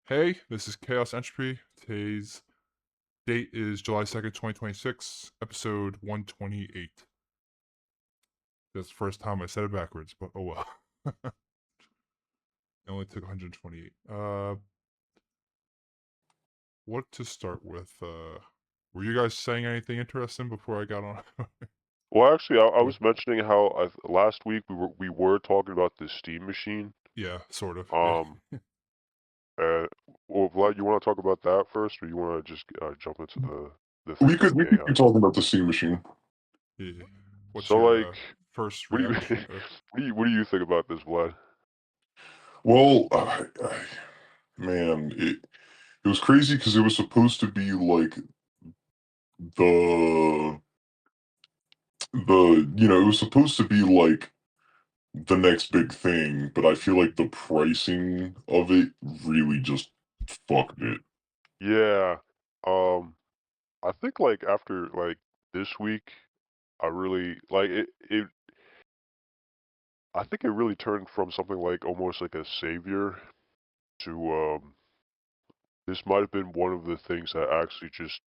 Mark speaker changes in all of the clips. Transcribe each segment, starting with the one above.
Speaker 1: Hey, this is Chaos Entropy. Today's date is July 2nd, 2026, episode 128. That's the first time I said it backwards, but oh well. It only took 128. What to start with? Were you guys saying anything interesting before I got on?
Speaker 2: Well, actually, I
Speaker 1: What?
Speaker 2: was mentioning how last week we were talking about the Steam machine.
Speaker 1: Yeah, sort of. Yeah.
Speaker 2: Um, uh, well, Vlad, you want to talk about that first, or you want to just jump into the thing
Speaker 3: We
Speaker 2: about
Speaker 3: could
Speaker 2: the
Speaker 3: we could
Speaker 2: AI?
Speaker 3: keep talking about the steam machine.
Speaker 1: Yeah. What's
Speaker 2: So,
Speaker 1: your
Speaker 2: like,
Speaker 1: first
Speaker 2: what do you
Speaker 1: reaction?
Speaker 2: what do you think about this, Vlad?
Speaker 3: Well, man, it was crazy because it was supposed to be like the it was supposed to be like the next big thing, but I feel like the pricing of it really just fucked it.
Speaker 2: Yeah. Um, I think like after like this week, I really like it. I think it really turned from something like almost like a savior to this might have been one of the things that actually just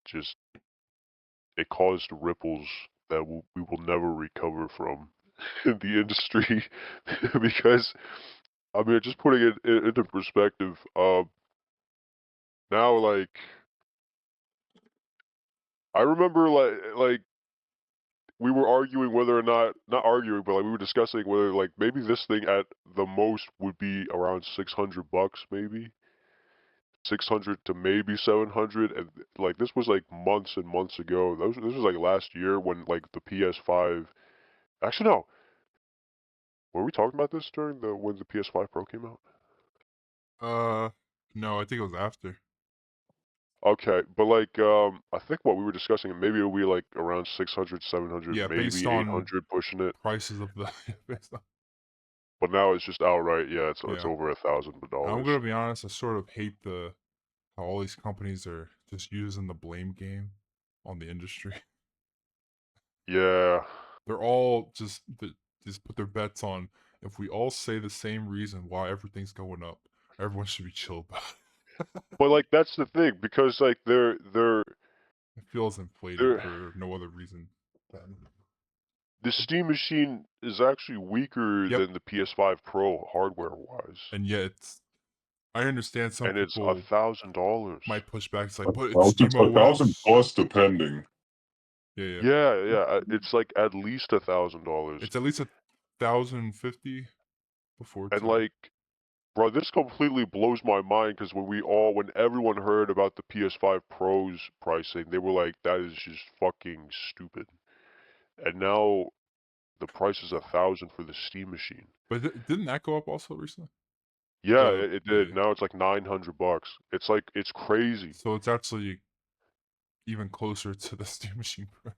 Speaker 2: it caused ripples that we will never recover from in the industry because I mean just putting it into perspective, now like I remember like we were arguing whether or not arguing, but like we were discussing whether like maybe this thing at the most would be around $600 maybe. 600 to maybe 700, and like this was like months and months ago. This was like last year when like the PS5. Actually, no. Were we talking about this during the when the PS5 Pro came out?
Speaker 1: Uh, no, I think it was after.
Speaker 2: Okay, but like I think what we were discussing, maybe it'll be like around 600, 700,
Speaker 1: Yeah, based
Speaker 2: maybe
Speaker 1: on
Speaker 2: 800 pushing it.
Speaker 1: prices of the. Based on,
Speaker 2: But now it's just outright, yeah, it's
Speaker 1: yeah.
Speaker 2: over
Speaker 1: I'm
Speaker 2: $1,000.
Speaker 1: gonna be honest. I sort of hate how all these companies are just using the blame game on the industry.
Speaker 2: Yeah,
Speaker 1: They're all just put their bets on if we all say the same reason why everything's going up, everyone should be chill about it.
Speaker 2: but like that's the thing because like
Speaker 1: It feels inflated
Speaker 2: they're
Speaker 1: for no other reason than.
Speaker 2: the Steam machine is actually weaker
Speaker 1: Yep,
Speaker 2: than the PS5 Pro hardware-wise,
Speaker 1: and yet I understand some
Speaker 2: and it's a
Speaker 1: people
Speaker 2: $1,000.
Speaker 1: might push back. It's
Speaker 3: A
Speaker 1: like, but it's
Speaker 3: thousand,
Speaker 1: Steam
Speaker 3: a thousand
Speaker 1: OS.
Speaker 3: plus depending.
Speaker 1: Yeah, yeah.
Speaker 2: Yeah, yeah, it's like at least $1,000,
Speaker 1: It's at least 1,050 before
Speaker 2: and
Speaker 1: to.
Speaker 2: like, bro, this completely blows my mind because when everyone heard about the PS5 Pro's pricing, they were like, "That is just fucking stupid," and now the price is 1,000 for the Steam machine.
Speaker 1: But didn't that go up also recently?
Speaker 2: Yeah,
Speaker 1: The
Speaker 2: it
Speaker 1: yeah,
Speaker 2: did.
Speaker 1: yeah.
Speaker 2: Now it's like $900. It's like it's crazy.
Speaker 1: So it's actually even closer to the Steam Machine price.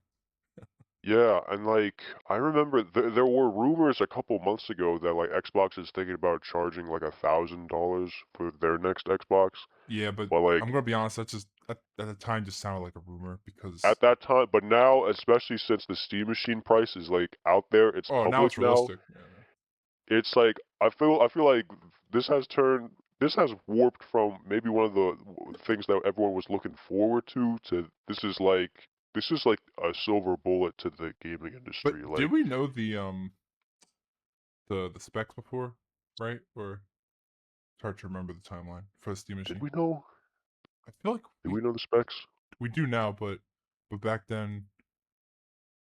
Speaker 2: Yeah, and like I remember there were rumors a couple months ago that like Xbox is thinking about charging like $1,000 for their next Xbox,
Speaker 1: Yeah, but
Speaker 2: but
Speaker 1: I'm
Speaker 2: like
Speaker 1: gonna be honest. That's just at the time just sounded like a rumor because
Speaker 2: at that time, but now especially since the Steam Machine price is like out there, it's
Speaker 1: now
Speaker 2: public
Speaker 1: it's
Speaker 2: now.
Speaker 1: realistic. Yeah, yeah.
Speaker 2: It's like I feel like this has warped from maybe one of the things that everyone was looking forward to this is like a silver bullet to the gaming
Speaker 1: But
Speaker 2: industry.
Speaker 1: did
Speaker 2: Like,
Speaker 1: we know the specs before, right? Or it's hard to remember the timeline for the Steam
Speaker 2: did
Speaker 1: Machine.
Speaker 2: we know?
Speaker 1: I feel like
Speaker 2: Did we know the specs?
Speaker 1: we do now, but back then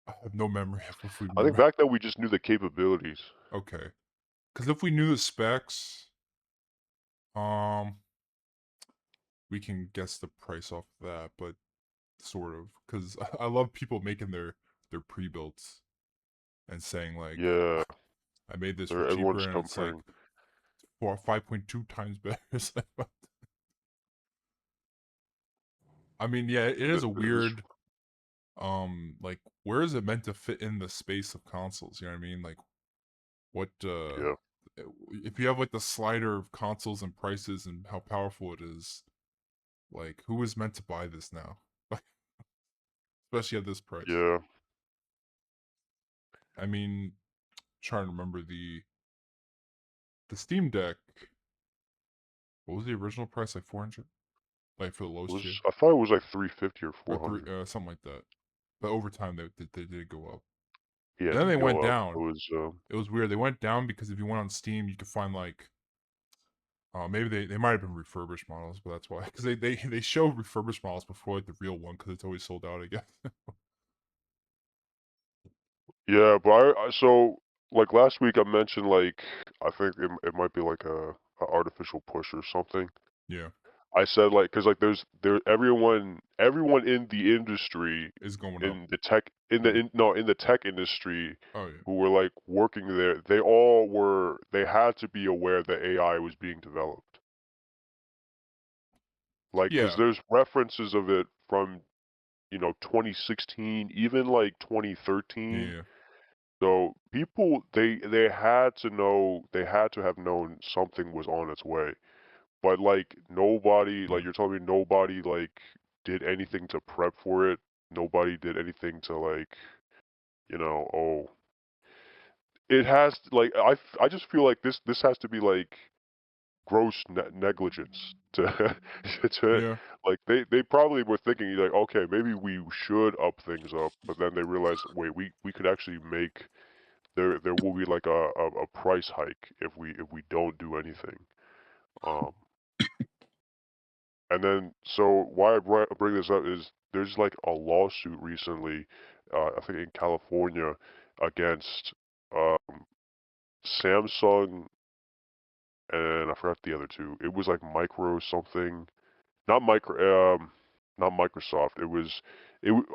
Speaker 1: I have no memory of if we
Speaker 2: I think
Speaker 1: remember.
Speaker 2: back then we just knew the capabilities.
Speaker 1: Okay, because if we knew the specs, um, we can guess the price off that. But sort of, because I love people making their pre-builds and saying like,
Speaker 2: Yeah,
Speaker 1: I made this for cheaper,
Speaker 2: everyone's
Speaker 1: and it's like
Speaker 2: comparing.
Speaker 1: 5.2 times better. It's like, I mean, yeah, it is a
Speaker 2: This,
Speaker 1: weird, like, where is it meant to fit in the space of consoles? You know what I mean? Like, what,
Speaker 2: yeah,
Speaker 1: if you have like the slider of consoles and prices and how powerful it is, like, who is meant to buy this now? Like, especially at this price.
Speaker 2: yeah.
Speaker 1: I mean, trying to remember the Steam Deck. What was the original price? Like 400, like for the lowest tier,
Speaker 2: I thought it was like 350 or
Speaker 1: or three,
Speaker 2: 400.
Speaker 1: something like that. But over time, they did go up,
Speaker 2: Yeah,
Speaker 1: and
Speaker 2: it
Speaker 1: then they
Speaker 2: did
Speaker 1: went
Speaker 2: go up. It
Speaker 1: down.
Speaker 2: was
Speaker 1: It was weird. They went down because if you went on Steam, you could find like maybe they might have been refurbished models, but that's why because they show refurbished models before like the real one because it's always sold out. I guess.
Speaker 2: yeah, but so like last week I mentioned like I think it might be like a artificial push or something.
Speaker 1: Yeah,
Speaker 2: I said like because like there everyone in the industry
Speaker 1: it's going up.
Speaker 2: in the tech in the
Speaker 1: Yeah.
Speaker 2: in the tech industry
Speaker 1: Oh yeah.
Speaker 2: who were like working there, they had to be aware that AI was being developed. Like, because
Speaker 1: Yeah.
Speaker 2: there's references of it from 2016, even like 2013.
Speaker 1: Yeah.
Speaker 2: So people they had to know, they had to have known something was on its way. But like nobody, like
Speaker 1: Yeah.
Speaker 2: you're telling me nobody like did anything to prep for it. Nobody did anything to like, oh, it has like I just feel like this has to be like gross negligence to to
Speaker 1: Yeah.
Speaker 2: like they probably were thinking like, okay, maybe we should up things up, but then they realized, wait, we could actually make there will be like a price hike if we don't do anything. Um, and then so why I bring this up is there's like a lawsuit recently, I think in California, against um, Samsung and I forgot the other two. It was like micro something, not micro, not Microsoft.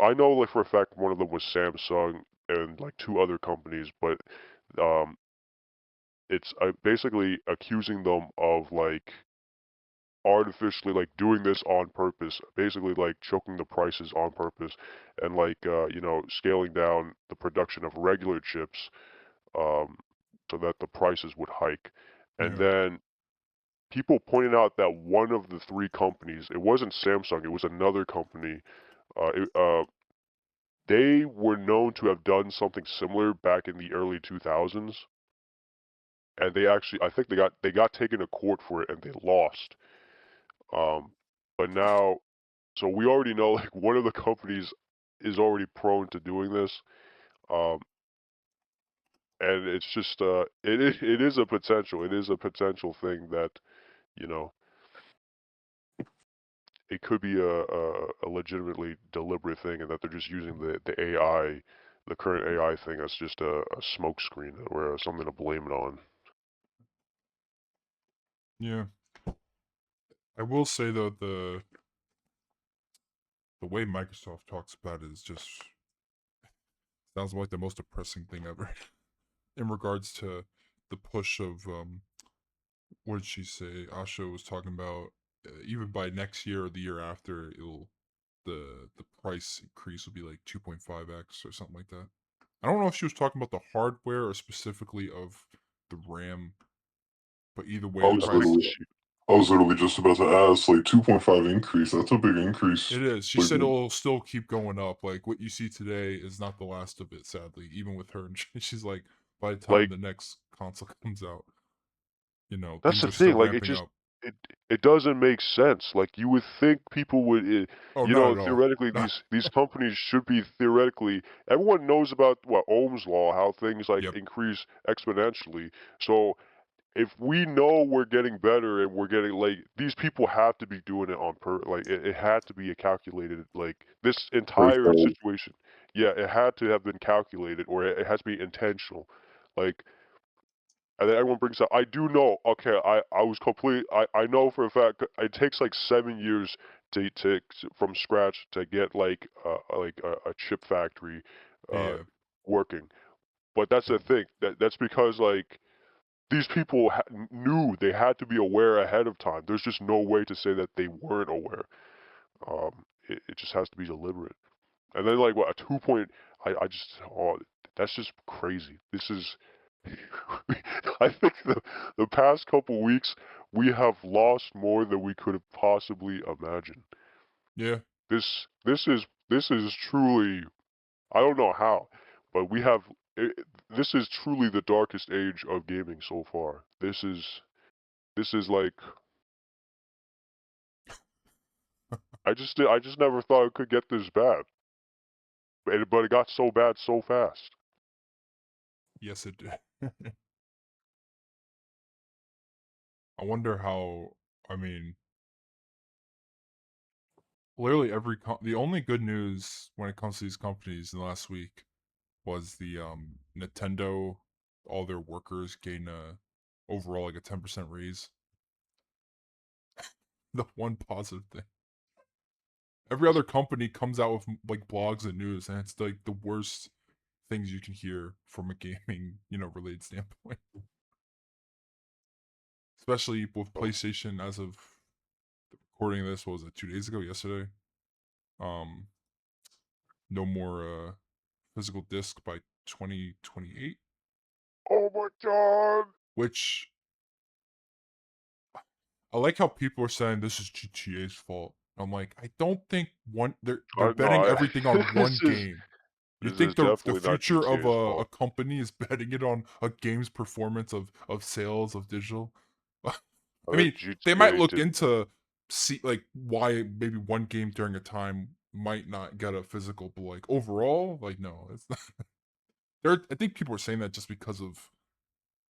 Speaker 2: I know like for a fact one of them was Samsung and like two other companies, but um, it's basically accusing them of like artificially like doing this on purpose, basically like choking the prices on purpose, and like scaling down the production of regular chips, um, so that the prices would hike, and
Speaker 1: Yeah.
Speaker 2: then people pointed out that one of the three companies, it wasn't Samsung, it was another company. Uh, it, uh, they were known to have done something similar back in the early 2000s, and I think they got taken to court for it and they lost. Um, but now, so we already know like one of the companies is already prone to doing this, um, and it's just it is a potential thing that you know it could be a legitimately deliberate thing, and that they're just using the AI, the current AI thing, as just a smoke screen or something to blame it on.
Speaker 1: Yeah. I will say though the way Microsoft talks about it is just sounds like the most depressing thing ever in regards to the push of what did she say? Asha was talking about even by next year or the year after, it'll the price increase will be like 2.5x or something like that. I don't know if she was talking about the hardware or specifically of the RAM, but either
Speaker 3: I
Speaker 1: way, the
Speaker 3: was
Speaker 2: I think
Speaker 1: price
Speaker 3: literally, I was literally just about to ask, like 2.5 increase. That's a big increase.
Speaker 1: it is. She
Speaker 3: Like,
Speaker 1: said it'll still keep going up. Like what you see today is not the last of it, sadly. Even with her, and she's like, by the time
Speaker 2: like
Speaker 1: the next console comes out,
Speaker 2: that's
Speaker 1: things
Speaker 2: the
Speaker 1: are still
Speaker 2: thing. Like
Speaker 1: ramping up.
Speaker 2: it it doesn't make sense. Like you would think people would,
Speaker 1: Oh, not at all.
Speaker 2: theoretically these companies should be theoretically. Everyone knows about what Ohm's law, how things like
Speaker 1: Yep.
Speaker 2: increase exponentially. So if we know we're getting better and we're getting like these people have to be doing it on like it had to be a calculated like this entire
Speaker 3: threshold.
Speaker 2: situation. Yeah, it had to have been calculated or it has to be intentional. Like and then everyone brings up, I do know, okay, I was complete, I know for a fact it takes like 7 years from scratch to get like a chip factory uh,
Speaker 1: Yeah.
Speaker 2: working. But that's the thing, that's because like these people knew they had to be aware ahead of time. There's just no way to say that they weren't aware. It just has to be deliberate. And then like what a 2 point, I just that's just crazy. This is I think the past couple weeks we have lost more than we could have possibly imagined.
Speaker 1: Yeah.
Speaker 2: This is truly, I don't know how, but this is truly the darkest age of gaming so far. This is like I just never thought it could get this bad. But it got so bad so fast.
Speaker 1: Yes, it did. I wonder how. I mean, literally the only good news when it comes to these companies in the last week was the Nintendo, all their workers gain a overall like a 10% raise. The one positive thing. Every other company comes out with like blogs and news, and it's like the worst things you can hear from a gaming, related standpoint. Especially with PlayStation as of recording this, what was it, 2 days ago, yesterday? Um, no more physical disc by 2028,
Speaker 2: Oh my god!
Speaker 1: which I like how people are saying this is GTA's fault. I'm like, I don't think they're betting
Speaker 2: No,
Speaker 1: everything on one game. You
Speaker 2: this
Speaker 1: think
Speaker 2: is
Speaker 1: the
Speaker 2: definitely not
Speaker 1: future of
Speaker 2: GTA's
Speaker 1: a
Speaker 2: fault.
Speaker 1: company is betting it on a game's performance of sales of digital?
Speaker 2: I
Speaker 1: I
Speaker 2: think
Speaker 1: mean, they might
Speaker 2: GTA
Speaker 1: look
Speaker 2: did.
Speaker 1: into see like why maybe one game during a time might not get a physical, but like overall, like no, it's not. I think people are saying that just because of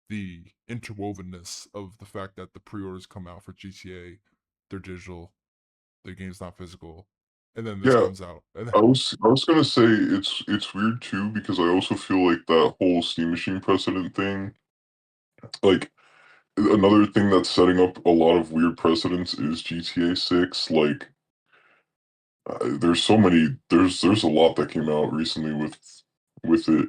Speaker 1: the interwovenness of the fact that the pre-orders come out for GTA, they're digital, the game's not physical, and then this
Speaker 3: Yeah,
Speaker 1: comes out, and
Speaker 3: I was gonna say it's weird too because I also feel like that whole Steam Machine precedent thing, like another thing that's setting up a lot of weird precedents is GTA 6. Like, there's so many, there's a lot that came out recently with it.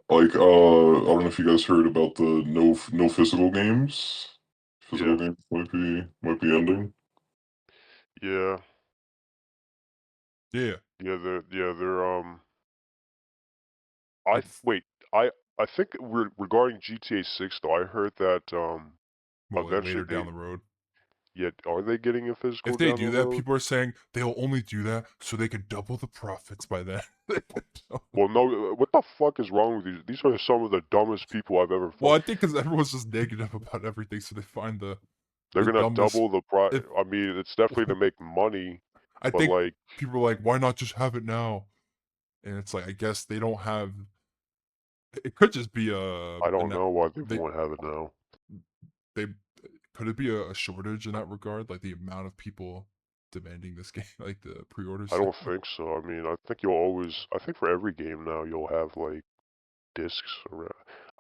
Speaker 3: Like, I don't know if you guys heard about the no physical games. Physical
Speaker 2: Yeah,
Speaker 3: games might be ending.
Speaker 2: yeah,
Speaker 1: yeah,
Speaker 2: they're.
Speaker 1: it's
Speaker 2: Wait. I think regarding GTA 6 though, I heard that
Speaker 1: well like
Speaker 2: eventually
Speaker 1: later down the road.
Speaker 2: are they getting a
Speaker 1: If
Speaker 2: physical
Speaker 1: they
Speaker 2: down the
Speaker 1: do that,
Speaker 2: road?
Speaker 1: people are saying they'll only do that so they could double the profits by then.
Speaker 2: Well, no. What the fuck is wrong with these? These are some of the dumbest people I've ever
Speaker 1: Well,
Speaker 2: fought.
Speaker 1: I think because everyone's just negative about everything, so they find
Speaker 2: They're
Speaker 1: the
Speaker 2: gonna
Speaker 1: dumbest.
Speaker 2: double the price.
Speaker 1: If
Speaker 2: I mean, it's definitely to make money,
Speaker 1: I
Speaker 2: but
Speaker 1: think
Speaker 2: like,
Speaker 1: people are like, why not just have it now? And it's like I guess they don't have. It could just be
Speaker 2: I don't know why they
Speaker 1: they
Speaker 2: won't have it now.
Speaker 1: they could it be a shortage in that regard, like the amount of people demanding this game, like the
Speaker 2: I
Speaker 1: pre-orders.
Speaker 2: don't think so. I mean, I think you'll always. I think for every game now you'll have like discs around.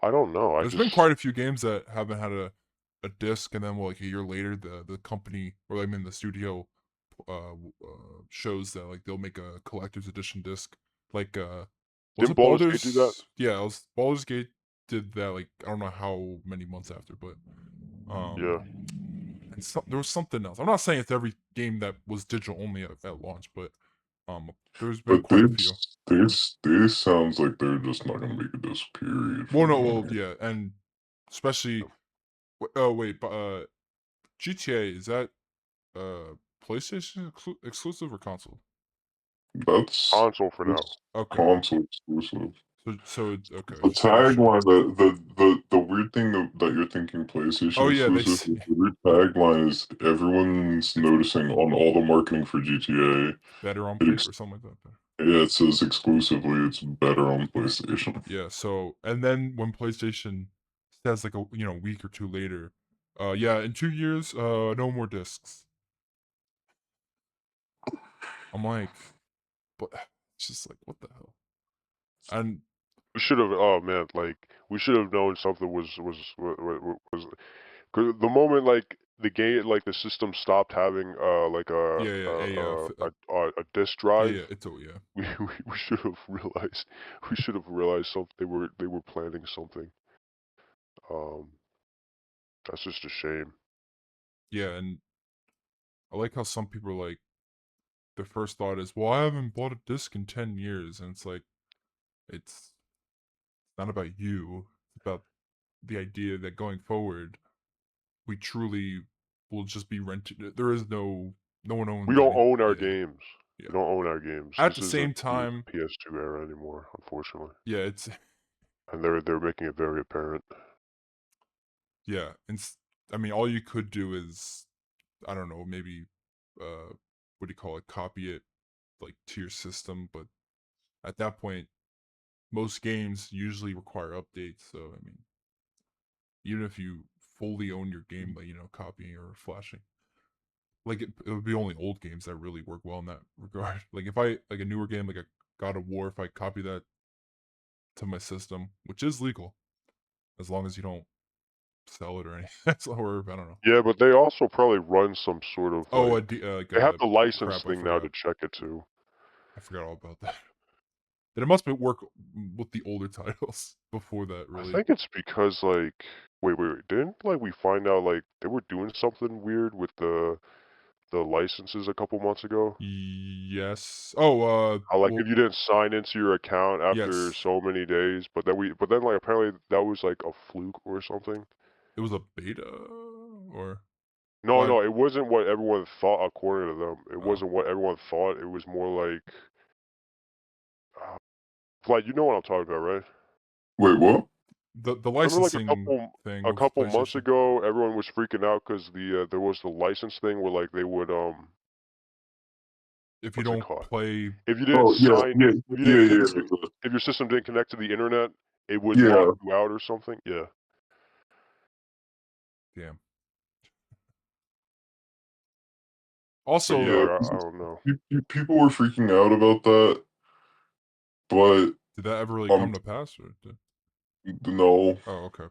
Speaker 2: I don't know. I
Speaker 1: There's been
Speaker 2: just
Speaker 1: quite a few games that haven't had a disc, and then well, like a year later, the company or I mean the studio shows that like they'll make a collector's edition disc. Like was
Speaker 2: didn't
Speaker 1: it
Speaker 2: Baldur's Gate do that?
Speaker 1: Baldur's? Yeah, it was Baldur's Gate did that. Like I don't know how many months after, but
Speaker 2: Yeah,
Speaker 1: and there was something else. I'm not saying it's every game that was digital only at launch, but there's been
Speaker 3: But
Speaker 1: quite a few.
Speaker 3: this sounds like they're just not gonna make a disc period
Speaker 1: Well,
Speaker 3: from
Speaker 1: no,
Speaker 3: now
Speaker 1: well,
Speaker 3: on.
Speaker 1: yeah, and especially oh wait, but GTA is that PlayStation exclusive or console?
Speaker 2: console for now.
Speaker 3: That's
Speaker 1: Okay,
Speaker 3: console exclusive.
Speaker 1: okay,
Speaker 3: The
Speaker 1: so it should.
Speaker 3: tagline, the weird thing that you're thinking
Speaker 1: Oh
Speaker 3: PlayStation
Speaker 1: yeah, they
Speaker 3: exclusive,
Speaker 1: say
Speaker 3: the weird tagline is everyone's
Speaker 1: it's
Speaker 3: noticing on all the marketing for GTA.
Speaker 1: better on
Speaker 3: It
Speaker 1: play
Speaker 3: ex-
Speaker 1: or something like that.
Speaker 3: yeah, it says exclusively it's better on PlayStation.
Speaker 1: Yeah, so and then when PlayStation says like a week or two later, yeah, in 2 years, no more discs. I'm like, but it's just like what the hell? And
Speaker 2: We should have. Oh man, like we should have known something was. Cause the moment like the game, like the system stopped having like
Speaker 1: yeah, yeah,
Speaker 2: a disk
Speaker 1: yeah,
Speaker 2: drive,
Speaker 1: yeah, it's yeah.
Speaker 2: we should have realized we should have realized something. They were planning something. Um, that's just a shame.
Speaker 1: Yeah, and I like how some people are like, the first thought is, well, I haven't bought a disc in 10 years. And it's like, it's not about you. It's about the idea that going forward, we truly will just be rented. There is no one
Speaker 2: We
Speaker 1: owns
Speaker 2: don't
Speaker 1: any.
Speaker 2: own our
Speaker 1: Yeah,
Speaker 2: games. We
Speaker 1: yeah.
Speaker 2: don't own our games.
Speaker 1: At
Speaker 2: This
Speaker 1: the
Speaker 2: isn't
Speaker 1: same time,
Speaker 2: the PS2 era anymore, unfortunately.
Speaker 1: yeah, it's,
Speaker 2: And they're making it very apparent.
Speaker 1: yeah. I mean, all you could do is, I don't know, maybe uh what do you call it, copy it like to your system. But at that point, most games usually require updates. So I mean, even if you fully own your game, like copying or flashing, like it would be only old games that really work well in that regard. Like if I like a newer game like a God of War, if I copy that to my system, which is legal, as long as you don't sell it or anything, or I don't know.
Speaker 2: Yeah, but they also probably run some sort of
Speaker 1: Oh, like
Speaker 2: they have the license
Speaker 1: crap, I
Speaker 2: thing now
Speaker 1: forgot.
Speaker 2: to check it too.
Speaker 1: I forgot all about that. Then it must be work with the older titles before that,
Speaker 2: I
Speaker 1: really.
Speaker 2: think it's because like wait, didn't like we find out like they were doing something weird with the licenses a couple months ago?
Speaker 1: Yes. Oh,
Speaker 2: How like
Speaker 1: well,
Speaker 2: if you didn't sign into your account after
Speaker 1: yes.
Speaker 2: so many days, but then like apparently that was like a fluke or something.
Speaker 1: It was a beta, or
Speaker 2: No,
Speaker 1: well,
Speaker 2: no, it wasn't what everyone thought according to them. It
Speaker 1: oh,
Speaker 2: wasn't what everyone thought. It was more uh, like you know what I'm talking about, right?
Speaker 3: Wait, what?
Speaker 1: the
Speaker 2: Remember like
Speaker 1: licensing thing
Speaker 2: a
Speaker 1: with
Speaker 2: couple months
Speaker 1: PlayStation.
Speaker 2: ago, everyone was freaking out because there was the license thing where like they would
Speaker 1: If you
Speaker 2: what's it
Speaker 1: don't
Speaker 2: called?
Speaker 1: play,
Speaker 2: If you didn't
Speaker 3: Oh yeah,
Speaker 2: sign,
Speaker 3: yeah,
Speaker 2: if you
Speaker 3: yeah,
Speaker 2: didn't
Speaker 3: yeah,
Speaker 2: connect, if your system didn't connect to the internet, it would lock
Speaker 3: yeah.
Speaker 2: you out or something. Yeah,
Speaker 1: damn.
Speaker 2: but
Speaker 1: Also,
Speaker 2: yeah,
Speaker 3: Yeah,
Speaker 2: like,
Speaker 3: 'cause
Speaker 2: I don't know.
Speaker 3: people were freaking out about that, but
Speaker 1: did that ever really
Speaker 3: um,
Speaker 1: come to pass, or
Speaker 3: no,
Speaker 1: oh, okay.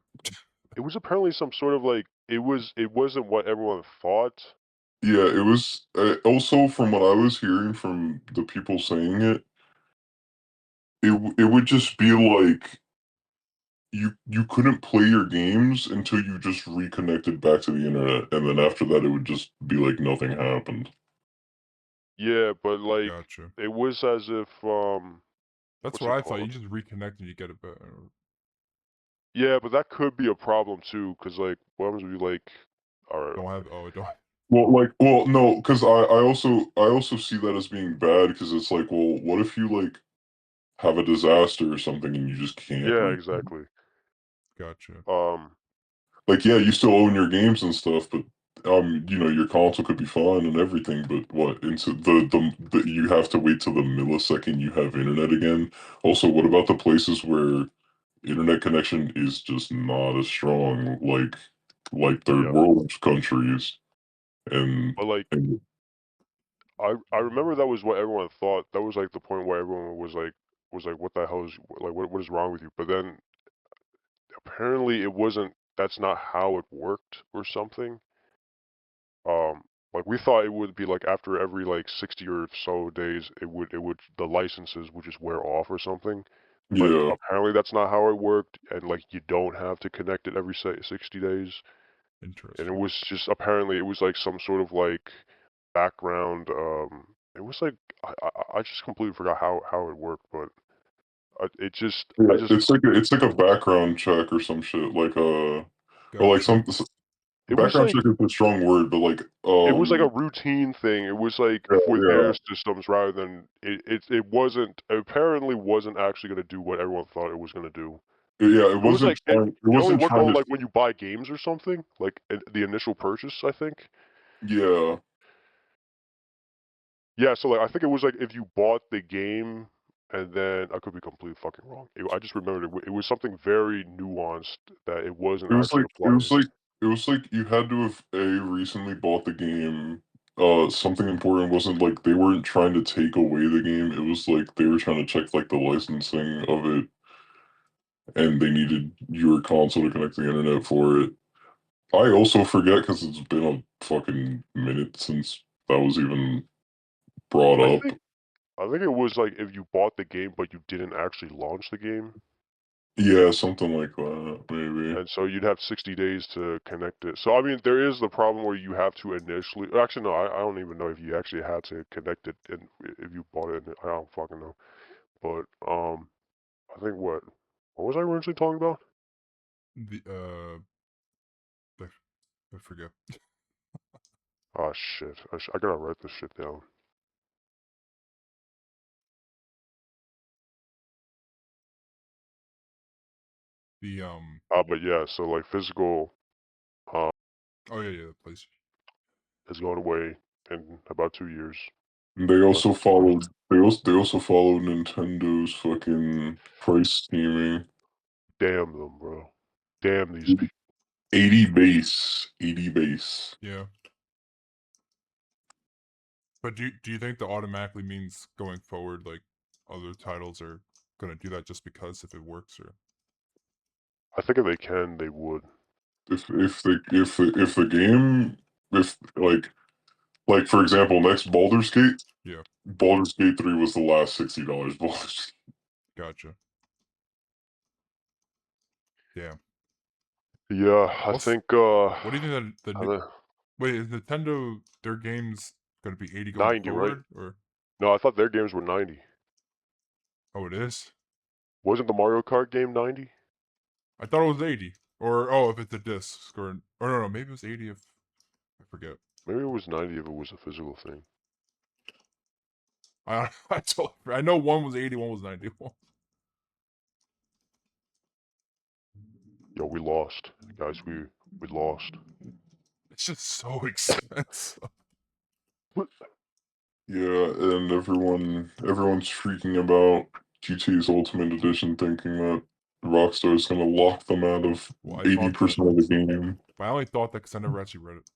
Speaker 2: It was apparently some sort of like it wasn't what everyone thought.
Speaker 3: yeah, it was also from what I was hearing from the people saying it, it would just be like you couldn't play your games until you just reconnected back to the internet, and then after that, it would just be like nothing happened.
Speaker 2: Yeah, but like
Speaker 1: Gotcha.
Speaker 2: it was as if
Speaker 1: That's
Speaker 2: what's
Speaker 1: what
Speaker 2: it
Speaker 1: I thought. You
Speaker 2: called?
Speaker 1: just reconnect and you get it back.
Speaker 2: Yeah, but that could be a problem too, because like what happens if you like, all right,
Speaker 1: Don't have. Oh, I don't.
Speaker 3: Well, no, because I also see that as being bad because it's like, well, what if you like have a disaster or something and you just can't
Speaker 2: yeah, exactly.
Speaker 1: Gotcha.
Speaker 2: Um,
Speaker 3: like, yeah, you still own your games and stuff, but your console could be fine and everything, but what into the you have to wait till the millisecond you have internet again. Also, what about the places where internet connection is just not as strong, like third
Speaker 2: yeah,
Speaker 3: world countries and
Speaker 2: but like
Speaker 3: and
Speaker 2: I remember that was what everyone thought. That was like the point where everyone was like, what the hell is like what is wrong with you? But then apparently it wasn't. That's not how it worked or something. Um, like we thought it would be like after every like 60 or so days, it would the licenses would just wear off or something. But
Speaker 3: yeah,
Speaker 2: apparently that's not how it worked, and like you don't have to connect it every 60 days. And it
Speaker 1: Interesting.
Speaker 2: was just apparently it was like some sort of like background. It was like I just completely forgot how it worked, but it just I
Speaker 3: yeah,
Speaker 2: just
Speaker 3: it's like a background check or some shit, or like
Speaker 1: Gotcha.
Speaker 3: some
Speaker 2: it was
Speaker 3: background
Speaker 2: like
Speaker 3: check is a strong word, but
Speaker 2: it was like a routine thing. It was like
Speaker 3: yeah,
Speaker 2: for
Speaker 3: yeah,
Speaker 2: their systems rather than it wasn't apparently wasn't actually gonna do what everyone thought it was gonna do.
Speaker 3: yeah, it
Speaker 2: It was
Speaker 3: wasn't
Speaker 2: like it
Speaker 3: trying,
Speaker 2: it only worked on like when you buy games or something, like the initial purchase, I think.
Speaker 3: yeah,
Speaker 2: Yeah, so like I think it was like if you bought the game and then I could be completely fucking wrong. I just remembered it was something very nuanced that it wasn't
Speaker 3: it was
Speaker 2: actually
Speaker 3: like it was
Speaker 2: applying.
Speaker 3: like it was like you had to have recently bought the game. Something important wasn't like they weren't trying to take away the game. It was like they were trying to check like the licensing of it, and they needed your console to connect to the internet for it. I also forget because it's been a fucking minute since that was even brought
Speaker 2: I
Speaker 3: up.
Speaker 2: think I think it was like if you bought the game but you didn't actually launch the game.
Speaker 3: Yeah, something like that, maybe.
Speaker 2: And so you'd have 60 days to connect it. So I mean, there is the problem where you have to initially. Actually, no, I don't even know if you actually had to connect it, and if you bought it. I don't fucking know. But I think what was I originally talking about?
Speaker 1: The I, I forget.
Speaker 2: Ah, shit. I gotta write this shit down.
Speaker 1: The
Speaker 2: But yeah. So like physical, um,
Speaker 1: oh yeah, yeah, the PlayStation.
Speaker 2: is going away in about 2 years.
Speaker 3: And they also followed. They also followed Nintendo's fucking price scheming.
Speaker 2: Damn them, bro. Damn these people.
Speaker 3: 80 base. 80 base.
Speaker 1: Yeah. But do you think that automatically means going forward, like other titles are gonna do that just because if it works, or
Speaker 2: I think if they can, they would.
Speaker 3: If the game, if like for example, next
Speaker 1: yeah,
Speaker 3: Baldur's Gate 3 was the last $60. Baldur's
Speaker 1: gotcha. Damn.
Speaker 2: Yeah, I
Speaker 1: What's
Speaker 2: think
Speaker 1: what do you think that the
Speaker 2: I
Speaker 1: new
Speaker 2: think
Speaker 1: wait is Nintendo their games gonna be 80 going
Speaker 2: 90, right?
Speaker 1: forward, or
Speaker 2: No, I thought their games were 90.
Speaker 1: oh it is?
Speaker 2: Wasn't the Mario Kart game 90?
Speaker 1: I thought it was 80, or oh if it's a disc, or no maybe it was 80 if I forget.
Speaker 2: Maybe it was 90 if it was a physical thing.
Speaker 1: I know one was 80, one was 90.
Speaker 2: Yo, we lost, guys. We lost.
Speaker 1: It's just so expensive.
Speaker 3: Yeah, and everyone's freaking about GT's Ultimate Edition, thinking that Rockstar is gonna lock them out of
Speaker 1: Well, I thought that,
Speaker 3: 80% of the game.
Speaker 1: but I only thought that because I never actually read it.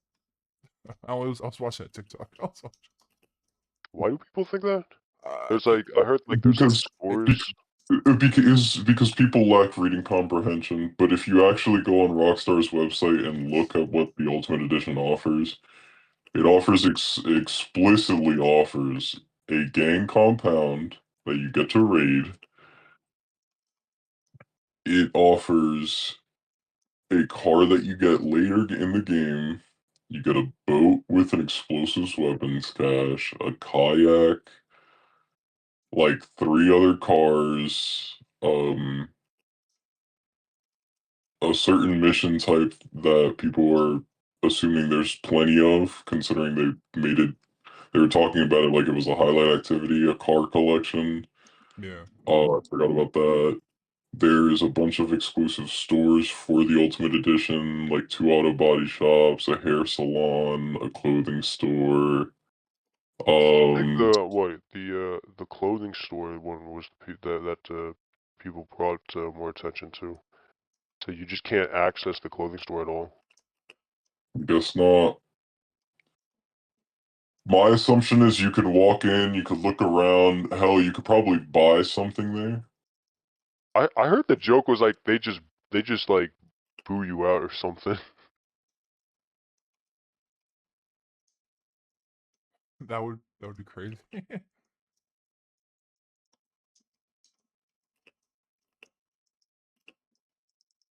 Speaker 1: I was watching a TikTok. Also,
Speaker 2: Why do people think that?
Speaker 1: uh,
Speaker 2: There's like I heard like there's like
Speaker 3: Because
Speaker 2: scores.
Speaker 3: because people lack reading comprehension. But if you actually go on Rockstar's website and look at what the Ultimate Edition offers, it explicitly offers a gang compound that you get to raid. It offers a car that you get later in the game. You get a boat with an explosives weapons cache, a kayak, like three other cars, a certain mission type that people are assuming there's plenty of, considering they made it. They were talking about it like it was a highlight activity, a car collection.
Speaker 1: yeah,
Speaker 3: I forgot about that. There's a bunch of exclusive stores for the Ultimate Edition, like two auto body shops, a hair salon, a clothing store.
Speaker 2: I think
Speaker 3: Um,
Speaker 2: the clothing store one was that people brought more attention to. So you just can't access the clothing store at all.
Speaker 3: guess not. My assumption is you could walk in, you could look around. Hell, you could probably buy something there.
Speaker 2: I heard the joke was like they just like boo you out or something.
Speaker 1: that would be crazy.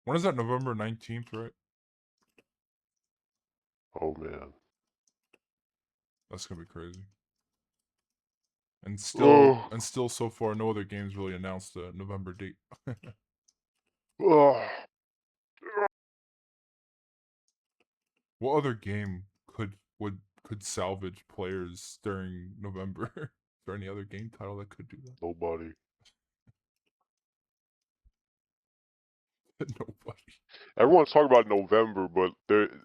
Speaker 1: When is that? November 19th, right?
Speaker 2: Oh man.
Speaker 1: That's gonna be crazy. And
Speaker 2: Oh.
Speaker 1: still so far, no other games really announced a November date.
Speaker 2: Oh.
Speaker 1: What other game could salvage players during November? Is there any other game title that could do
Speaker 2: Nobody.
Speaker 1: that? Nobody.
Speaker 2: Everyone's talking about November, but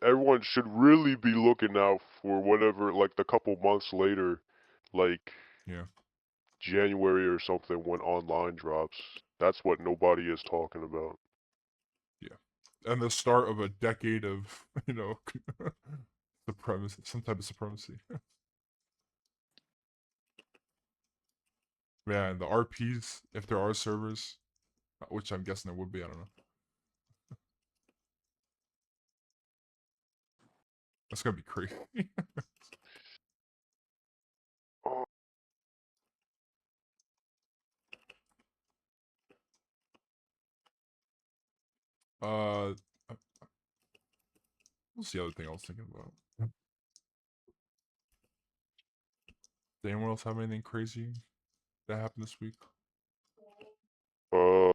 Speaker 2: everyone should really be looking out for whatever, like the couple months later, like
Speaker 1: Yeah.
Speaker 2: January or something when online drops. That's what nobody is talking about.
Speaker 1: Yeah. And the start of a decade of, supremacy, some type of supremacy. Yeah, and the RPs, if there are servers, which I'm guessing there would be, I don't know. That's gonna be crazy.
Speaker 2: Oh,
Speaker 1: uh, what's the other thing I was thinking about? Did anyone else have anything crazy that happened this week?
Speaker 2: I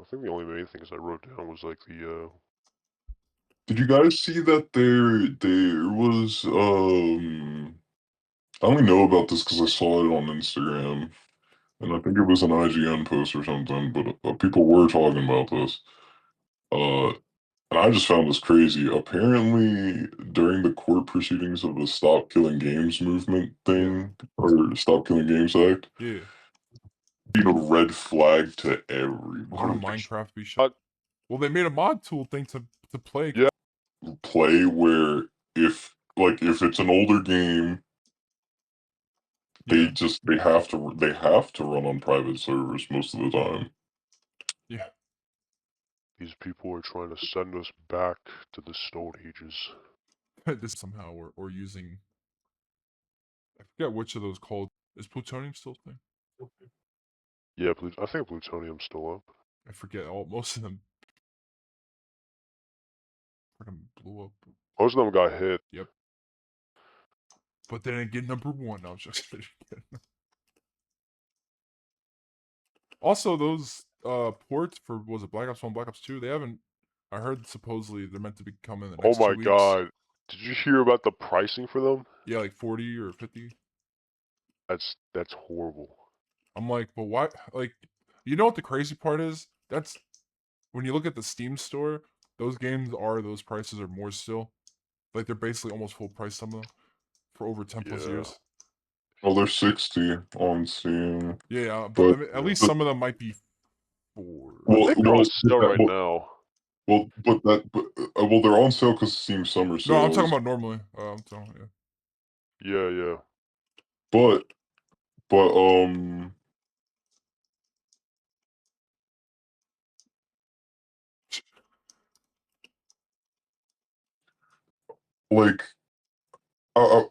Speaker 2: think the only main things I wrote down was like the
Speaker 3: Did you guys see that there was I only know about this because I saw it on Instagram, and I think it was an IGN post or something, but people were talking about this. And I just found this crazy. Apparently, during the court proceedings of the Stop Killing Games movement
Speaker 1: Yeah.
Speaker 3: thing, or Stop Killing Games Act,
Speaker 1: Yeah.
Speaker 3: being a red flag to
Speaker 1: Go to
Speaker 3: everyone.
Speaker 1: Minecraft, be shut. Well, they made a mod tool thing to play.
Speaker 2: Yeah.
Speaker 3: Play where if it's an older game,
Speaker 1: Yeah.
Speaker 3: they have to run on private servers most of the time.
Speaker 1: Yeah.
Speaker 2: These people are trying to send us back to the Stone Ages.
Speaker 1: This somehow or using. I forget which of those called. Is plutonium still a thing?
Speaker 2: Yeah, I think plutonium's still up.
Speaker 1: I forget. Most of them. Freaking blew up.
Speaker 2: Most of them got hit.
Speaker 1: Yep. But they didn't get number one. I was just kidding. Also, those ports for was it Black Ops 1, Black Ops 2, they haven't. I heard supposedly they're meant to be coming in the
Speaker 2: Oh
Speaker 1: next 2
Speaker 2: my
Speaker 1: weeks.
Speaker 2: god. Did you hear about the pricing for them?
Speaker 1: Yeah, like 40 or 50.
Speaker 2: That's horrible.
Speaker 1: I'm like, but why? Like, you know what the crazy part is? That's when you look at the Steam store, those games are those prices or more still. Like they're basically almost full price some of them for over 10 plus
Speaker 2: Yeah.
Speaker 1: years.
Speaker 3: Well, they're 60 on Steam,
Speaker 1: Yeah, but I
Speaker 3: but
Speaker 1: mean, at
Speaker 2: Yeah.
Speaker 1: least some of them might be for.
Speaker 2: I
Speaker 3: well,
Speaker 2: think they're on
Speaker 3: well,
Speaker 2: sale right now.
Speaker 3: well, they're on sale because Steam Summer
Speaker 1: No, I'm talking
Speaker 3: Sales.
Speaker 1: about normally. I'm talking. Yeah.
Speaker 2: Yeah.
Speaker 3: But but like uh,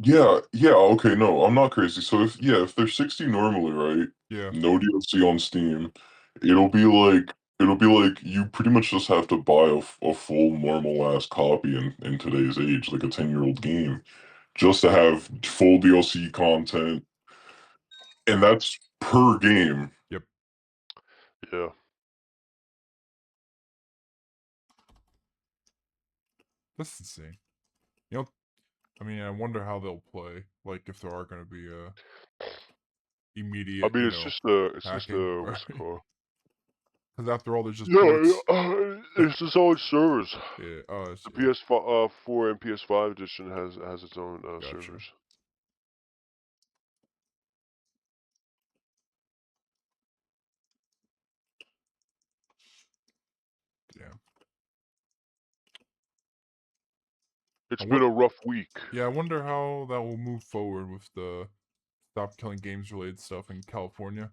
Speaker 3: yeah, okay, no, I'm not crazy. So if they're 60 normally, right?
Speaker 1: Yeah.
Speaker 3: No DLC on Steam, it'll be like you pretty much just have to buy a full normal ass copy in today's age, like a 10-year-old game, just to have full DLC content, and that's per game.
Speaker 1: Yep.
Speaker 2: Yeah.
Speaker 1: That's insane. You know, I mean, I wonder how they'll play. Like, if there are going to be
Speaker 2: I
Speaker 1: immediate,
Speaker 2: mean, it's just
Speaker 1: hacking, right?
Speaker 2: what's it called?
Speaker 1: Because after all, there's just
Speaker 2: Yeah,
Speaker 1: ports.
Speaker 2: it's its own servers.
Speaker 1: Yeah.
Speaker 2: The
Speaker 1: Yeah.
Speaker 2: PS5, 4 and PS5 edition has its own
Speaker 1: Gotcha.
Speaker 2: servers.
Speaker 1: Yeah.
Speaker 2: It's been a rough week.
Speaker 1: Yeah, I wonder how that will move forward with the stop killing games related stuff in California.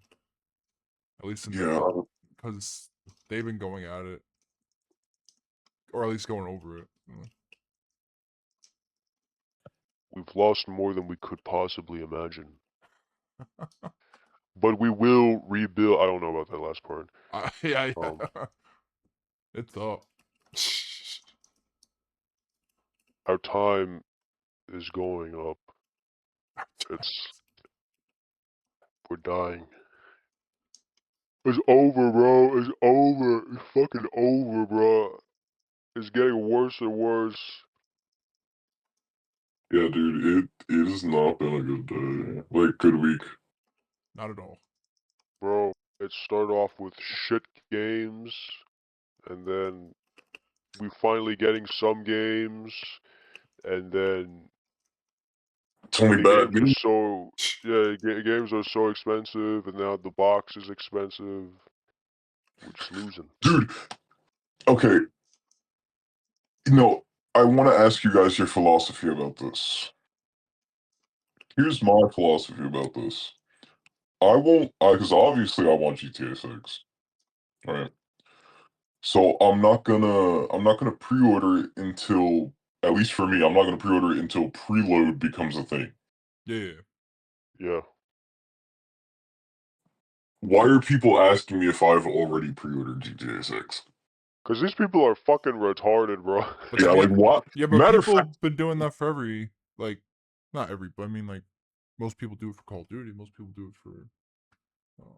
Speaker 1: At least in
Speaker 3: Yeah,
Speaker 1: the because they've been going at it, or at least going over it.
Speaker 2: We've lost more than we could possibly imagine. But we will rebuild. I don't know about that last part.
Speaker 1: Yeah.
Speaker 2: Um,
Speaker 1: It's up.
Speaker 2: our time is going up. We're dying. It's over, bro. It's over. It's fucking over, bro. It's getting worse and worse.
Speaker 3: yeah, dude, it has not been a good day. Like, good week.
Speaker 1: Not at all.
Speaker 2: Bro, it started off with shit games, and then we finally getting some games, and then
Speaker 3: It's only
Speaker 2: the
Speaker 3: bad.
Speaker 2: games are so yeah, games are so expensive, and now the box is expensive. We're just losing.
Speaker 3: Dude, okay, no, I want to ask you guys your philosophy about this. Here's my philosophy about this. Because obviously I want GTA 6, right? So I'm not gonna pre-order it until, at least for me, I'm not gonna pre-order it until preload becomes a thing.
Speaker 1: Yeah.
Speaker 2: Yeah.
Speaker 3: Why are people asking me if I've already pre-ordered GTA 6?
Speaker 2: Because these people are fucking retarded, bro.
Speaker 1: But
Speaker 3: Yeah, like what?
Speaker 1: yeah, but
Speaker 3: Matter of
Speaker 1: people
Speaker 3: fact,
Speaker 1: have been doing that for not every, but I mean, like, most people do it for Call of Duty. Most people do it for.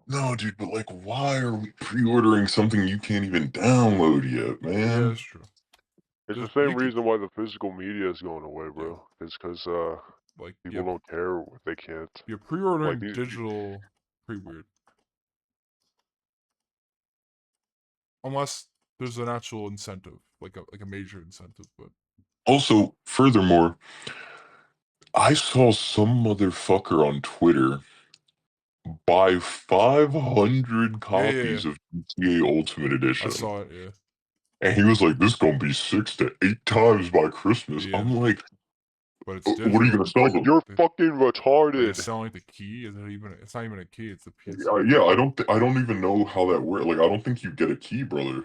Speaker 3: no, dude, but like, why are we pre-ordering something you can't even download yet,
Speaker 1: Yeah,
Speaker 3: man?
Speaker 1: that's true.
Speaker 2: It's the
Speaker 1: Just
Speaker 2: same
Speaker 1: you could,
Speaker 2: reason why the physical media is going away,
Speaker 1: yeah,
Speaker 2: bro. It's because
Speaker 1: like
Speaker 2: people don't care what they can't.
Speaker 1: you're
Speaker 2: Like
Speaker 1: pre-ordering
Speaker 2: these,
Speaker 1: digital, pretty weird. Unless there's an actual incentive. like a major incentive. But
Speaker 3: Also, furthermore, I saw some motherfucker on Twitter buy 500
Speaker 1: yeah,
Speaker 3: copies of GTA Ultimate
Speaker 1: I
Speaker 3: Edition.
Speaker 1: saw it. Yeah,
Speaker 3: And he was like, this gonna be 6 to 8 times by Christmas.
Speaker 1: yeah,
Speaker 3: I'm like,
Speaker 1: but it's
Speaker 3: what are you
Speaker 1: digital.
Speaker 3: gonna sell
Speaker 2: Like,
Speaker 3: them?
Speaker 2: you're fucking
Speaker 1: Are you
Speaker 2: retarded.
Speaker 1: selling the key? Is it even? It's not even a key. It's a piece.
Speaker 3: Yeah, I don't even know how that works. Like, I don't think you get a key, brother.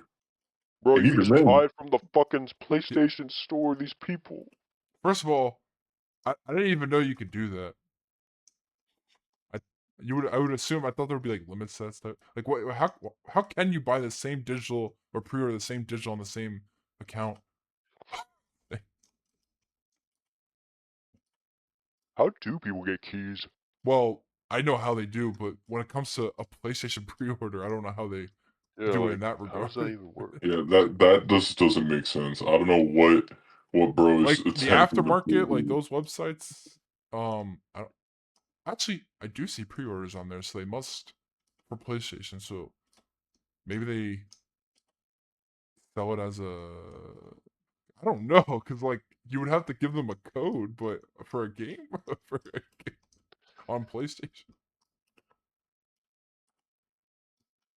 Speaker 2: Bro,
Speaker 3: And
Speaker 2: you
Speaker 3: even
Speaker 2: just
Speaker 3: then,
Speaker 2: buy it from the fucking PlayStation store, these people.
Speaker 1: First of all, I didn't even know you could do that. I would assume I thought there would be like limit sets that like what how can you buy the same digital or pre-order the same digital on the same account?
Speaker 2: How do people get keys?
Speaker 1: Well, I know how they do, but when it comes to a PlayStation pre-order, I don't know how they
Speaker 2: Yeah,
Speaker 1: do it
Speaker 2: like,
Speaker 1: in that
Speaker 2: how
Speaker 1: regard.
Speaker 2: does that even work?
Speaker 3: yeah, that just doesn't make sense. I don't know what bro is
Speaker 1: Like the
Speaker 3: attempting to
Speaker 1: aftermarket, like
Speaker 3: pull.
Speaker 1: those websites, I don't, actually I do see pre-orders on there, so they must for PlayStation. So maybe they sell it as a I don't know, cause like you would have to give them a code, but for a game, for a game on PlayStation.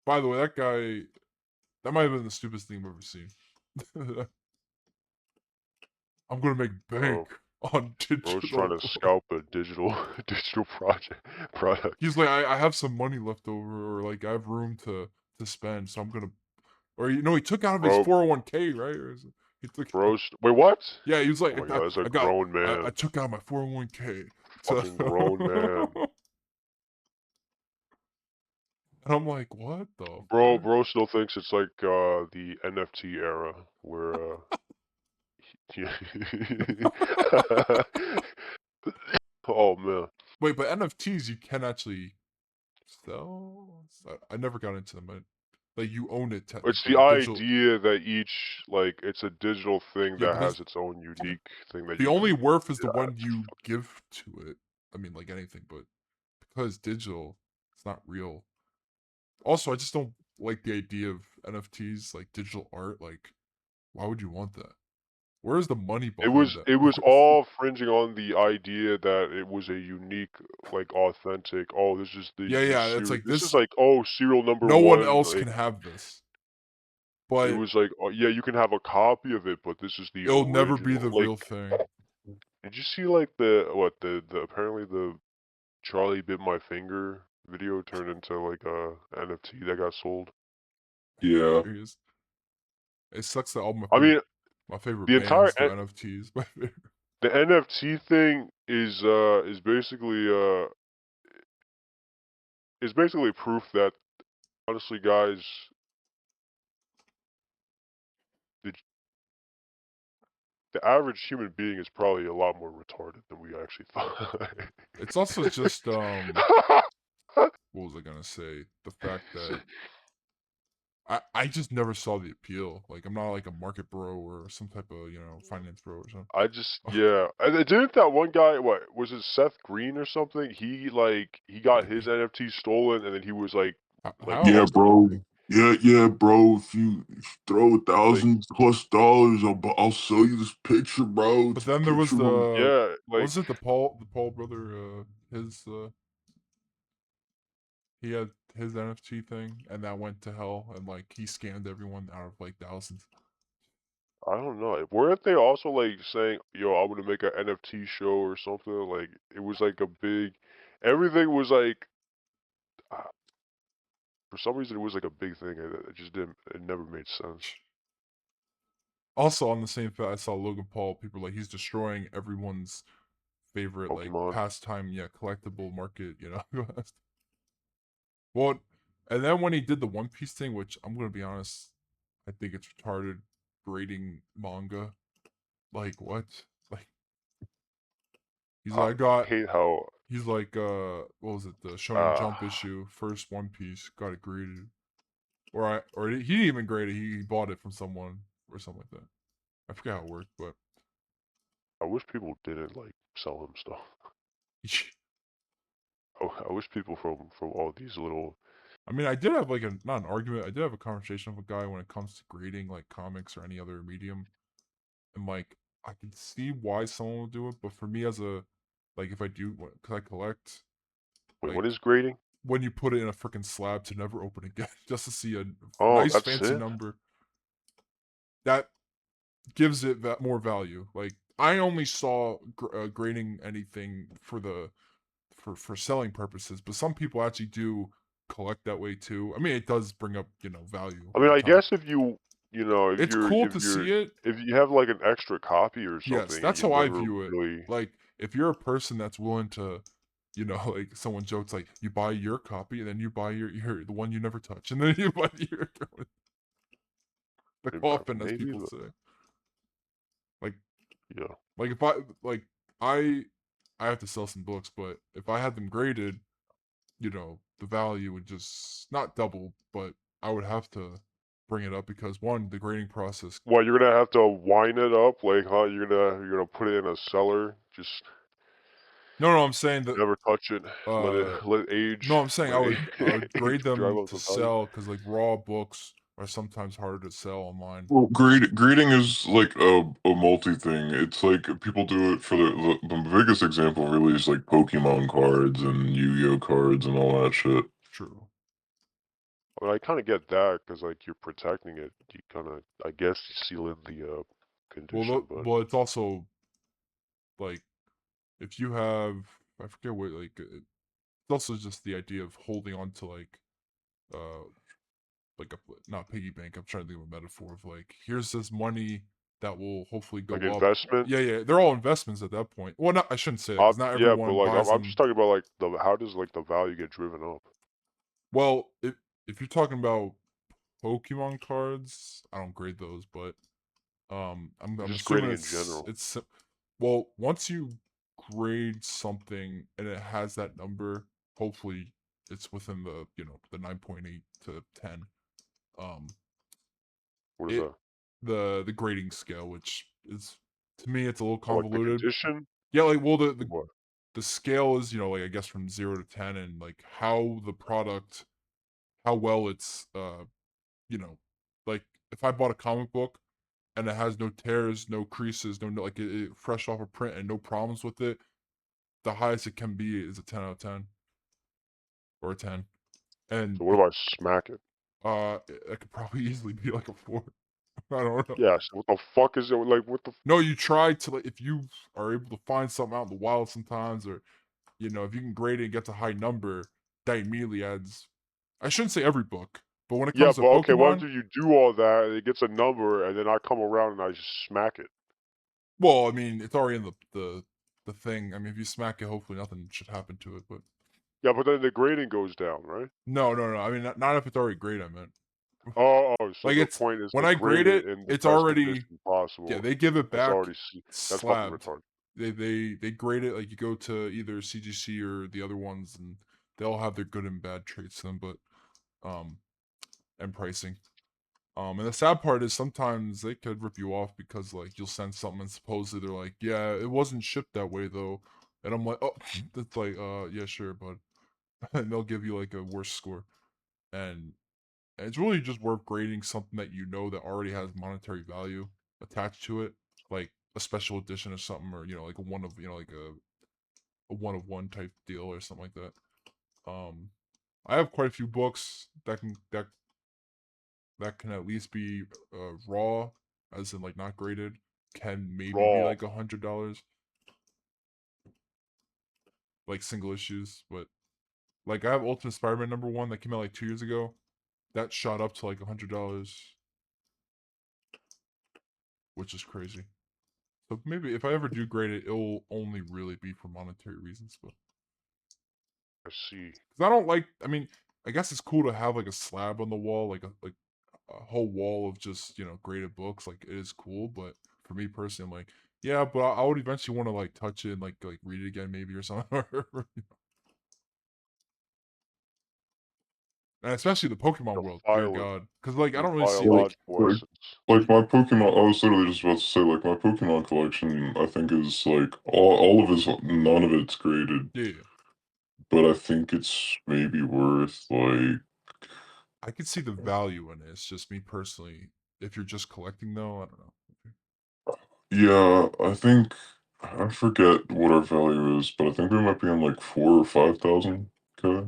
Speaker 1: By the way, that guy, that might have been the stupidest thing I've ever seen. I'm gonna make bank
Speaker 2: Bro,
Speaker 1: on
Speaker 2: bro's trying
Speaker 1: digital.
Speaker 2: to scalp a digital digital product.
Speaker 1: He's like, I have some money left over, or like I have room to spend, so I'm gonna. Or he took out of his
Speaker 2: Bro,
Speaker 1: 401k, right? Or is it, he took.
Speaker 2: wait, what?
Speaker 1: Yeah, he was
Speaker 2: Oh
Speaker 1: like,
Speaker 2: my god, that's a
Speaker 1: I got,
Speaker 2: grown
Speaker 1: I
Speaker 2: man.
Speaker 1: took out my 401k to.
Speaker 2: Fucking grown man.
Speaker 1: And I'm like, what the
Speaker 2: Bro,
Speaker 1: fuck?
Speaker 2: bro still thinks it's like the NFT era where yeah. Oh man.
Speaker 1: Wait, but NFTs you can actually sell. I never got into them. Like you own it
Speaker 2: It's the
Speaker 1: technically, digital.
Speaker 2: idea that each like it's a digital thing
Speaker 1: Yeah,
Speaker 2: that
Speaker 1: but that's
Speaker 2: has its own unique thing that
Speaker 1: the
Speaker 2: you
Speaker 1: only
Speaker 2: can
Speaker 1: worth is the
Speaker 2: yeah,
Speaker 1: one you give to it. I mean, like anything, but because digital, it's not real. Also, I just don't like the idea of NFTs, like digital art. Like, why would you want that? Where is the money
Speaker 2: It
Speaker 1: behind
Speaker 2: was
Speaker 1: that?
Speaker 2: it was all fringing on the idea that it was a unique, like authentic. Oh, this is
Speaker 1: Yeah,
Speaker 2: the
Speaker 1: yeah. It's
Speaker 2: serial.
Speaker 1: like
Speaker 2: This is
Speaker 1: this.
Speaker 2: like serial number
Speaker 1: No one
Speaker 2: one.
Speaker 1: else
Speaker 2: Like
Speaker 1: can have this,
Speaker 2: it
Speaker 1: but
Speaker 2: was like oh, yeah, you can have a copy of it, but this is the
Speaker 1: it'll never be the
Speaker 2: original. Like,
Speaker 1: real thing.
Speaker 2: did you see like the apparently the Charlie bit my finger video turned into like a NFT that got sold?
Speaker 3: Yeah,
Speaker 1: Serious. It sucks that all
Speaker 2: I mean,
Speaker 1: my favorite
Speaker 2: the entire
Speaker 1: bands do NFTs. My favorite.
Speaker 2: the NFT thing is basically proof that honestly, guys, the the average human being is probably a lot more retarded than we actually thought.
Speaker 1: It's also just what was I gonna say? The fact that I just never saw the appeal. Like I'm not like a market bro or some type of finance bro or something.
Speaker 2: I just yeah. And then didn't that one guy what was it Seth Green or something? He got his
Speaker 1: Maybe.
Speaker 2: NFT stolen and then he was like
Speaker 3: yeah,
Speaker 1: How?
Speaker 3: bro.
Speaker 2: posting
Speaker 3: Yeah, bro. If you throw a
Speaker 2: like
Speaker 3: thousand plus dollars, I'll sell you this picture, bro.
Speaker 1: But
Speaker 3: It's a
Speaker 1: then there was
Speaker 3: picture of
Speaker 1: the
Speaker 2: yeah, like
Speaker 1: was it the Paul brother his he had his NFT thing and that went to hell and like he scammed everyone out of like thousands.
Speaker 2: I don't know. Weren't they also like saying, "Yo, I'm gonna make an NFT show or something"? Like it was like a big, everything was like, uh, for some reason it was like a big thing. It just didn't. It never made sense.
Speaker 1: Also on the same I saw Logan Paul, people like he's destroying everyone's favorite like
Speaker 2: Pokemon.
Speaker 1: pastime, collectible market, Well, and then when he did the One Piece thing, which I'm gonna be honest, I think it's retarded grading manga. Like what? Like he's
Speaker 2: I
Speaker 1: like I got
Speaker 2: hate how
Speaker 1: he's like what was it, the Shonen
Speaker 2: uh
Speaker 1: Jump issue, first One Piece, got it graded. Or he didn't even grade it, he bought it from someone or something like that. I forget how it worked, but
Speaker 2: I wish people didn't like sell him stuff. I wish people from all these little
Speaker 1: I mean, I did have like a not an argument. I did have a conversation with a guy when it comes to grading like comics or any other medium, and like I can see why someone would do it, but for me as a like if I do because I collect
Speaker 2: Wait, what
Speaker 1: like
Speaker 2: is grading?
Speaker 1: when you put it in a freaking slab to never open again, just to see a
Speaker 2: Oh,
Speaker 1: nice
Speaker 2: that's
Speaker 1: fancy
Speaker 2: it?
Speaker 1: number that gives it that more value. Like I only saw grading anything for the for selling purposes, but some people actually do collect that way too. I mean, it does bring up value
Speaker 2: I mean,
Speaker 1: over
Speaker 2: I
Speaker 1: time.
Speaker 2: guess if you, you know,
Speaker 1: It's cool to see it.
Speaker 2: if you have like an extra copy or
Speaker 1: Yes,
Speaker 2: something and
Speaker 1: that's
Speaker 2: you
Speaker 1: how I
Speaker 2: never
Speaker 1: view it.
Speaker 2: really
Speaker 1: Like if you're a person that's willing to, like someone jokes like you buy your copy and then you buy your the one you never touch, and then you buy the coffin, as
Speaker 2: maybe
Speaker 1: people
Speaker 2: the
Speaker 1: say. Like
Speaker 2: yeah.
Speaker 1: like if I like I I have to sell some books, but if I had them graded, the value would just not double, but I would have to bring it up because one, the grading process.
Speaker 2: What, you're gonna have to wine it up, like, huh? You're gonna put it in a cellar, just
Speaker 1: No, I'm saying that
Speaker 2: never touch it,
Speaker 1: uh
Speaker 2: let it age,
Speaker 1: no, I'm saying
Speaker 2: let it
Speaker 1: I would
Speaker 2: age
Speaker 1: grade
Speaker 2: to drive
Speaker 1: them
Speaker 2: up
Speaker 1: to
Speaker 2: the value.
Speaker 1: sell because like raw books are sometimes harder to sell online.
Speaker 3: Well, grading is like a multi thing. It's like people do it for the biggest example really is like Pokemon cards and Yu-Gi-Oh cards and all that shit.
Speaker 1: True.
Speaker 2: I mean, I kinda get that because like, you're protecting it. You kinda I guess you seal in the, condition, but
Speaker 1: Well, it's also like if you have I forget what it's also just the idea of holding on to uh like a not piggy bank. I'm trying to think of a metaphor of like here's this money that will hopefully
Speaker 2: like,
Speaker 1: go up.
Speaker 2: investment?
Speaker 1: Yeah, yeah, they're all investments at that point. Well, not I shouldn't say that because not
Speaker 2: Yeah, but,
Speaker 1: everyone
Speaker 2: like,
Speaker 1: buys
Speaker 2: I'm just
Speaker 1: them.
Speaker 2: talking about, like, the how does, like, the value get driven up?
Speaker 1: Well, if you're talking about Pokemon cards, I don't grade those, but I'm
Speaker 2: Just
Speaker 1: assuming
Speaker 2: grading in general.
Speaker 1: well, once you grade something and it has that number, hopefully it's within the 9.8 to 10. Um,
Speaker 2: What is
Speaker 1: it
Speaker 2: that?
Speaker 1: the grading scale, which is to me it's a little
Speaker 2: Oh, like, the
Speaker 1: convoluted.
Speaker 2: condition?
Speaker 1: Yeah, like well
Speaker 2: Or what?
Speaker 1: the scale is like I guess from 0 to 10 and like how the product how well it's you know like if I bought a comic book and it has no tears, no creases, no like it fresh off a print and no problems with it, the highest it can be is a 10 out of 10 or a 10. And
Speaker 2: So what if I smack it?
Speaker 1: it could probably easily be like a 4. I don't know.
Speaker 2: Yeah, so what the fuck is it like, what the f
Speaker 1: No, you try to like if you are able to find something out in the wild sometimes, or if you can grade it and get a high number, that immediately adds. I shouldn't say every book, but when it
Speaker 2: Yeah,
Speaker 1: comes to
Speaker 2: but okay, what
Speaker 1: Pokemon,
Speaker 2: after you do all that, and it gets a number, and then I come around and I just smack it?
Speaker 1: well, I mean, it's already in the thing. I mean, if you smack it, hopefully nothing should happen to it. But
Speaker 2: Yeah, but then the grading goes down, right?
Speaker 1: no, no, no. I mean, not if it's already great. I meant
Speaker 2: So
Speaker 1: like
Speaker 2: the
Speaker 1: it's
Speaker 2: point is
Speaker 1: when
Speaker 2: to
Speaker 1: I
Speaker 2: grade
Speaker 1: grade
Speaker 2: it
Speaker 1: it,
Speaker 2: in the
Speaker 1: it's
Speaker 2: best
Speaker 1: already
Speaker 2: condition
Speaker 1: yeah.
Speaker 2: possible.
Speaker 1: They give it
Speaker 2: That's
Speaker 1: back
Speaker 2: already that's fucking
Speaker 1: slabbed.
Speaker 2: retarded.
Speaker 1: They grade it like you go to either CGC or the other ones, and they all have their good and bad traits to them, but um and pricing. And the sad part is sometimes they could rip you off because like you'll send something and supposedly they're like, yeah, it wasn't shipped that way though, and I'm like, oh, that's like, yeah, sure, but and they'll give you like a worse score, and it's really just worth grading something that that already has monetary value attached to it, like a special edition or something, or like a one of like a one of one type deal or something like that. I have quite a few books that can at least be raw, as in like not graded, can maybe be
Speaker 2: Raw.
Speaker 1: like $100, like single issues. But like I have Ultimate Spider-Man #1 that came out like 2 years ago. That shot up to like $100, which is crazy. So maybe if I ever do grade it, it'll only really be for monetary reasons. But
Speaker 2: I see.
Speaker 1: because I don't like, I mean, I guess it's cool to have like a slab on the wall, like a whole wall of just graded books. Like it is cool, but for me personally, I'm like, yeah, but I would eventually want to like touch it and like read it again maybe or something. And especially the Pokemon
Speaker 2: The
Speaker 1: world, dear
Speaker 2: violent
Speaker 1: God, because like I
Speaker 2: the
Speaker 1: don't really see like
Speaker 2: biological
Speaker 3: Like,
Speaker 2: essence.
Speaker 3: like my Pokemon, I was literally just about to say, like, my Pokemon collection, I think is like all of his, none of it's graded,
Speaker 1: yeah,
Speaker 3: but I think it's maybe worth like
Speaker 1: I could see the value in it. It's just me personally. If you're just collecting though, I don't know.
Speaker 3: Yeah, I think I forget what our value is, but I think we might be on like 4 or 5,000. Okay.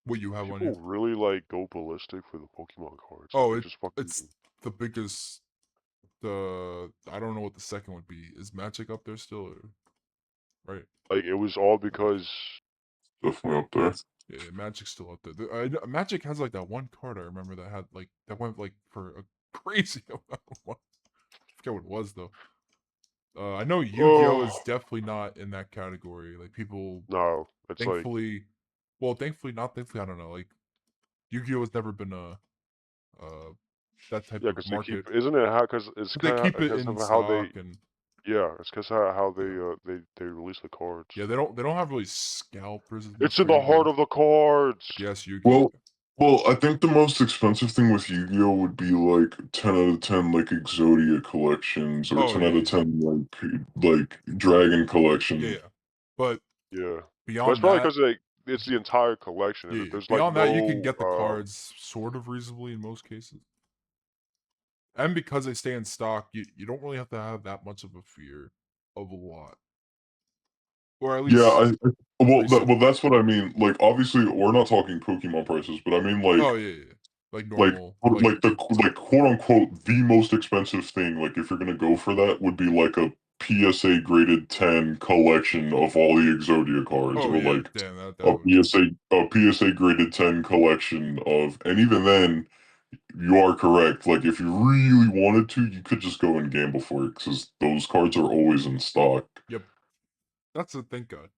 Speaker 1: What you have on you?
Speaker 2: People really like go ballistic for the Pokemon cards. Like
Speaker 1: Oh,
Speaker 2: they just fucking.
Speaker 1: it's the biggest. The I don't know what the second would be. Is Magic up there still? Or, right.
Speaker 2: Like it was all because
Speaker 3: Definitely up there.
Speaker 1: Yeah, Magic's still up there. Magic has like that one card I remember that had like that went like for a crazy amount of money. I forget what it was though. I know Yu-Gi-Oh is
Speaker 2: oh
Speaker 1: definitely not in that category. Like people,
Speaker 2: no, it's like
Speaker 1: thankfully, well, thankfully, not thankfully, I don't know. Like Yu-Gi-Oh has never been a that type
Speaker 2: yeah,
Speaker 1: of
Speaker 2: because they keep
Speaker 1: market,
Speaker 2: isn't it how because it's
Speaker 1: but they
Speaker 2: kind of
Speaker 1: keep it
Speaker 2: because
Speaker 1: in
Speaker 2: of how they
Speaker 1: stock and
Speaker 2: it's because how
Speaker 1: yeah,
Speaker 2: they release the cards.
Speaker 1: yeah. They don't have really scalpers as much
Speaker 2: It's in
Speaker 1: for
Speaker 2: the heart
Speaker 1: Yu-Gi-Oh.
Speaker 2: of the cards.
Speaker 1: Yes, Yu-Gi.
Speaker 3: Well, I think the most expensive thing with Yu-Gi-Oh would be like 10 out of 10 like Exodia collections or
Speaker 1: Oh
Speaker 3: 10
Speaker 1: yeah,
Speaker 3: out of
Speaker 1: yeah,
Speaker 3: 10 like Dragon
Speaker 1: yeah,
Speaker 3: collection.
Speaker 1: yeah. But
Speaker 2: Yeah, but it's
Speaker 1: beyond
Speaker 2: probably
Speaker 1: that,
Speaker 2: because like it's the entire collection,
Speaker 1: yeah,
Speaker 2: and
Speaker 1: yeah.
Speaker 2: there's like
Speaker 1: Beyond that, you can
Speaker 2: no
Speaker 1: get the cards sort of reasonably in most cases. And because they stay in stock, you don't really have to have that much of a fear of a lot. Or at
Speaker 3: Yeah,
Speaker 1: least resale.
Speaker 3: well that's what I mean. Like obviously we're not talking Pokemon prices, but I mean
Speaker 1: Oh,
Speaker 3: like
Speaker 1: yeah, yeah. Like
Speaker 3: like
Speaker 1: normal. Like,
Speaker 3: like the like quote unquote the most expensive thing like if you're gonna go for that would be like a PSA graded 10 collection of all the Exodia cards
Speaker 1: oh,
Speaker 3: or
Speaker 1: yeah,
Speaker 3: like
Speaker 1: damn, that
Speaker 3: a
Speaker 1: would be.
Speaker 3: PSA graded 10 collection of, and even then you are correct, like if you really wanted to you could just go and gamble for it because those cards are always in stock.
Speaker 1: Yep. That's a thank God.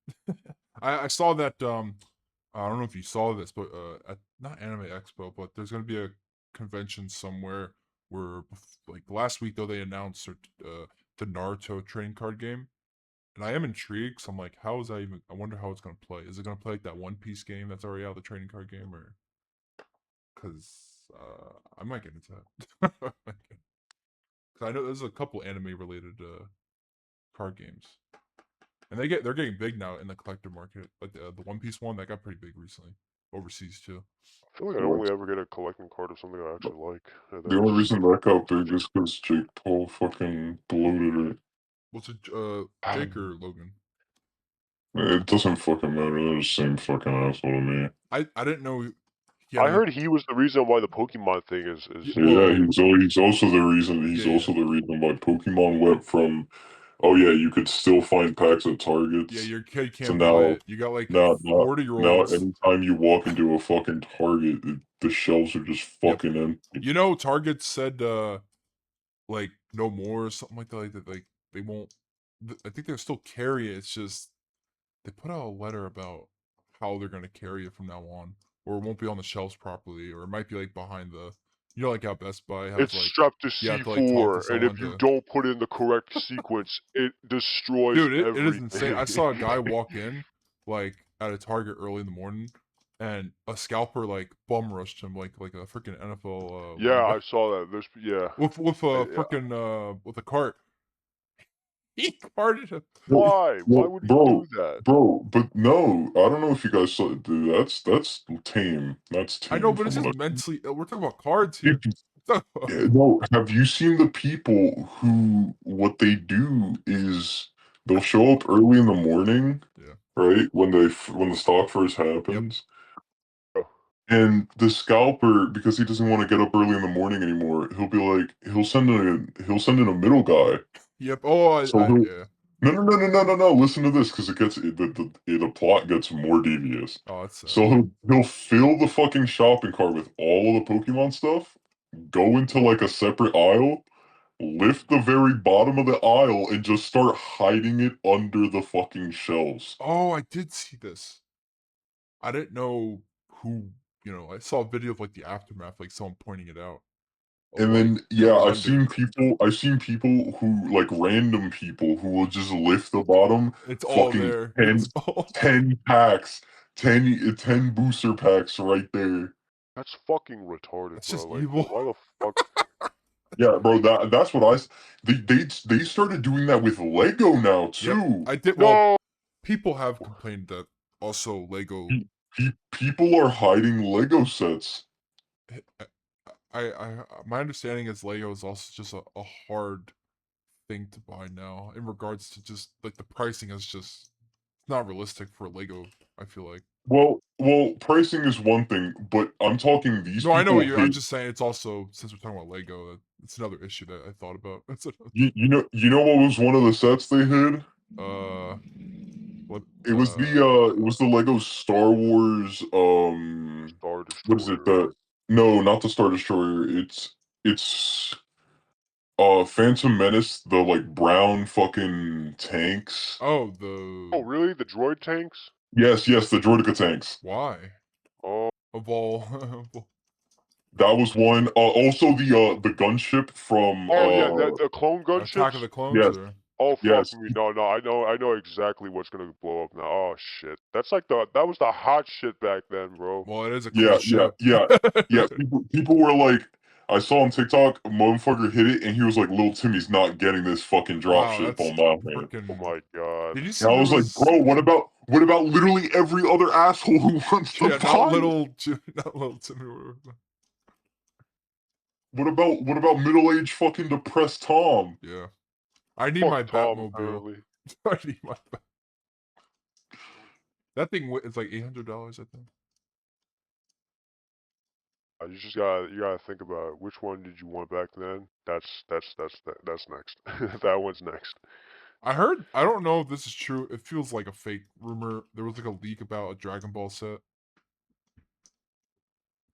Speaker 1: I saw that, I don't know if you saw this, but, at, not Anime Expo, but there's going to be a convention somewhere where, like, last week, though, they announced the Naruto trading card game. And I am intrigued. So I'm like, how is that even? I wonder how it's gonna play. Is it gonna play like that One Piece game that's already out, the trading card game, or because I might get into that. Because I know there's a couple anime related card games, and they're getting big now in the collector market. Like the One Piece one that got pretty big recently, overseas too.
Speaker 2: I feel like I
Speaker 3: Like
Speaker 2: only ever get a collecting card of something I actually like, and
Speaker 3: the
Speaker 2: then
Speaker 3: only
Speaker 2: it's just
Speaker 3: reason that got big is because Jake Paul fucking bloated
Speaker 1: What's it?
Speaker 3: it.
Speaker 1: Jake or Logan?
Speaker 3: It doesn't fucking matter. They're the same fucking asshole to me.
Speaker 1: I didn't know he had
Speaker 2: I
Speaker 1: any.
Speaker 2: heard he was the reason why the Pokemon thing is
Speaker 3: Yeah,
Speaker 1: Well,
Speaker 3: he's also the reason.
Speaker 1: yeah,
Speaker 3: He's
Speaker 1: yeah,
Speaker 3: also the reason why Pokemon went from, oh yeah, you could still find packs at
Speaker 1: yeah.
Speaker 3: Targets,
Speaker 1: Your kid
Speaker 3: to
Speaker 1: can't buy
Speaker 3: now,
Speaker 1: it. You got like
Speaker 3: now, now,
Speaker 1: 40 year
Speaker 3: now,
Speaker 1: olds.
Speaker 3: anytime you walk into a fucking Target, the shelves are just
Speaker 1: Yep.
Speaker 3: fucking empty.
Speaker 1: You know, Target said like no more or something like that. Like they won't. I think they'll still carry it. It's just they put out a letter about how they're gonna carry it from now on, or it won't be on the shelves properly, or it might be like behind the. You know, like how Best Buy has
Speaker 2: it's
Speaker 1: like
Speaker 2: strapped to
Speaker 1: you have to like talk to
Speaker 2: C4, and if
Speaker 1: someone
Speaker 2: you
Speaker 1: to.
Speaker 2: don't put in the correct sequence, it destroys
Speaker 1: Dude, it is insane. I saw a
Speaker 2: everything.
Speaker 1: guy walk in like at a Target early in the morning, and a scalper like bum rushed him like a freaking NFL
Speaker 2: Yeah, I
Speaker 1: linebacker
Speaker 2: saw that. There's
Speaker 1: with a
Speaker 2: yeah.
Speaker 1: freaking with a cart. He carted him.
Speaker 3: Well,
Speaker 2: Why? Why
Speaker 3: well,
Speaker 2: would he do that?
Speaker 3: but no, I don't know if you guys saw, dude. That's tame. That's
Speaker 1: I know,
Speaker 3: tame
Speaker 1: but it's
Speaker 3: from
Speaker 1: just
Speaker 3: what
Speaker 1: mentally. We're talking about cards
Speaker 3: I.
Speaker 1: here.
Speaker 3: Yeah, no, have you seen the people who what they do is they'll show up early in the morning,
Speaker 1: Yeah.
Speaker 3: right? When the stock first
Speaker 1: Yep.
Speaker 3: happens,
Speaker 2: Oh,
Speaker 3: and the scalper, because he doesn't want to get up early in the morning anymore, he'll be like he'll send in a middle guy.
Speaker 1: Yep. Oh,
Speaker 3: So he'll
Speaker 1: yeah.
Speaker 3: no. Listen to this, because the plot gets more devious.
Speaker 1: Oh, that's sad.
Speaker 3: So he'll fill the fucking shopping cart with all of the Pokemon stuff, go into like a separate aisle, lift the very bottom of the aisle, and just start hiding it under the fucking shelves.
Speaker 1: Oh, I did see this. I didn't know who. I saw a video of like the aftermath, like someone pointing it out of
Speaker 3: And
Speaker 1: like
Speaker 3: then
Speaker 1: the
Speaker 3: yeah,
Speaker 1: vendor.
Speaker 3: I've seen people who like random people who will just lift the bottom
Speaker 1: It's all
Speaker 3: fucking
Speaker 1: there. It's
Speaker 3: 10
Speaker 1: all.
Speaker 3: 10 packs, 10 booster packs right there.
Speaker 2: that's fucking retarded,
Speaker 1: That's
Speaker 2: bro.
Speaker 1: just
Speaker 2: Like,
Speaker 1: evil.
Speaker 2: why the fuck?
Speaker 3: Yeah, bro, that's what they started doing that with Lego now
Speaker 1: Yep.
Speaker 3: too.
Speaker 1: I did. Well,
Speaker 2: No,
Speaker 1: people have complained that also Lego.
Speaker 3: People are hiding Lego sets.
Speaker 1: my understanding is Lego is also just a hard thing to buy now in regards to just like the pricing is just not realistic for Lego. I feel like.
Speaker 3: Well, pricing is one thing, but I'm talking these
Speaker 1: No, I know what
Speaker 3: people
Speaker 1: you're. I'm
Speaker 3: hit.
Speaker 1: just saying it's also since we're talking about Lego, it's another issue that I thought about. It's
Speaker 3: You know what was one of the sets they hid?
Speaker 1: what
Speaker 3: It was the Lego Star Wars
Speaker 2: Star
Speaker 3: what is it
Speaker 2: Destroyer.
Speaker 3: that no, not the Star Destroyer. It's Phantom Menace, the like brown fucking tanks.
Speaker 1: oh
Speaker 2: Oh,
Speaker 1: the
Speaker 2: really? The droid tanks?
Speaker 3: Yes, the Droideka tanks.
Speaker 1: why
Speaker 2: Oh,
Speaker 1: of all of all-
Speaker 3: That was one. Also the gunship from
Speaker 2: oh yeah, the clone
Speaker 1: Attack of
Speaker 2: gunships.
Speaker 1: the Clones
Speaker 3: yes,
Speaker 1: or
Speaker 2: Oh fuck
Speaker 3: yes.
Speaker 2: me, no, I know exactly what's gonna blow up now. Oh shit, that's like that was the hot shit back then, bro.
Speaker 1: well, it is a cool
Speaker 3: Yeah,
Speaker 1: ship.
Speaker 3: yeah. People were like, I saw on TikTok, a motherfucker hit it, and he was like, "Little Timmy's not getting this fucking
Speaker 1: Wow,
Speaker 3: dropship
Speaker 1: that's
Speaker 3: on my man."
Speaker 2: Oh
Speaker 1: freaking.
Speaker 2: my god.
Speaker 1: Did you
Speaker 3: And
Speaker 1: see
Speaker 3: I
Speaker 1: there
Speaker 3: was like,
Speaker 1: was
Speaker 3: "Bro, what about literally every other asshole who wants to
Speaker 1: yeah, not
Speaker 3: buy it?
Speaker 1: little not little Timmy.
Speaker 3: What about middle aged fucking depressed Tom?"
Speaker 1: Yeah, I need
Speaker 2: Fuck
Speaker 1: my
Speaker 2: Tom
Speaker 1: Batmobile.
Speaker 2: apparently.
Speaker 1: I need my that thing is like $800, I think.
Speaker 2: You gotta think about it. Which one did you want back then? That's next. That one's next.
Speaker 1: I heard. I don't know if this is true. It feels like a fake rumor. There was like a leak about a Dragon Ball set.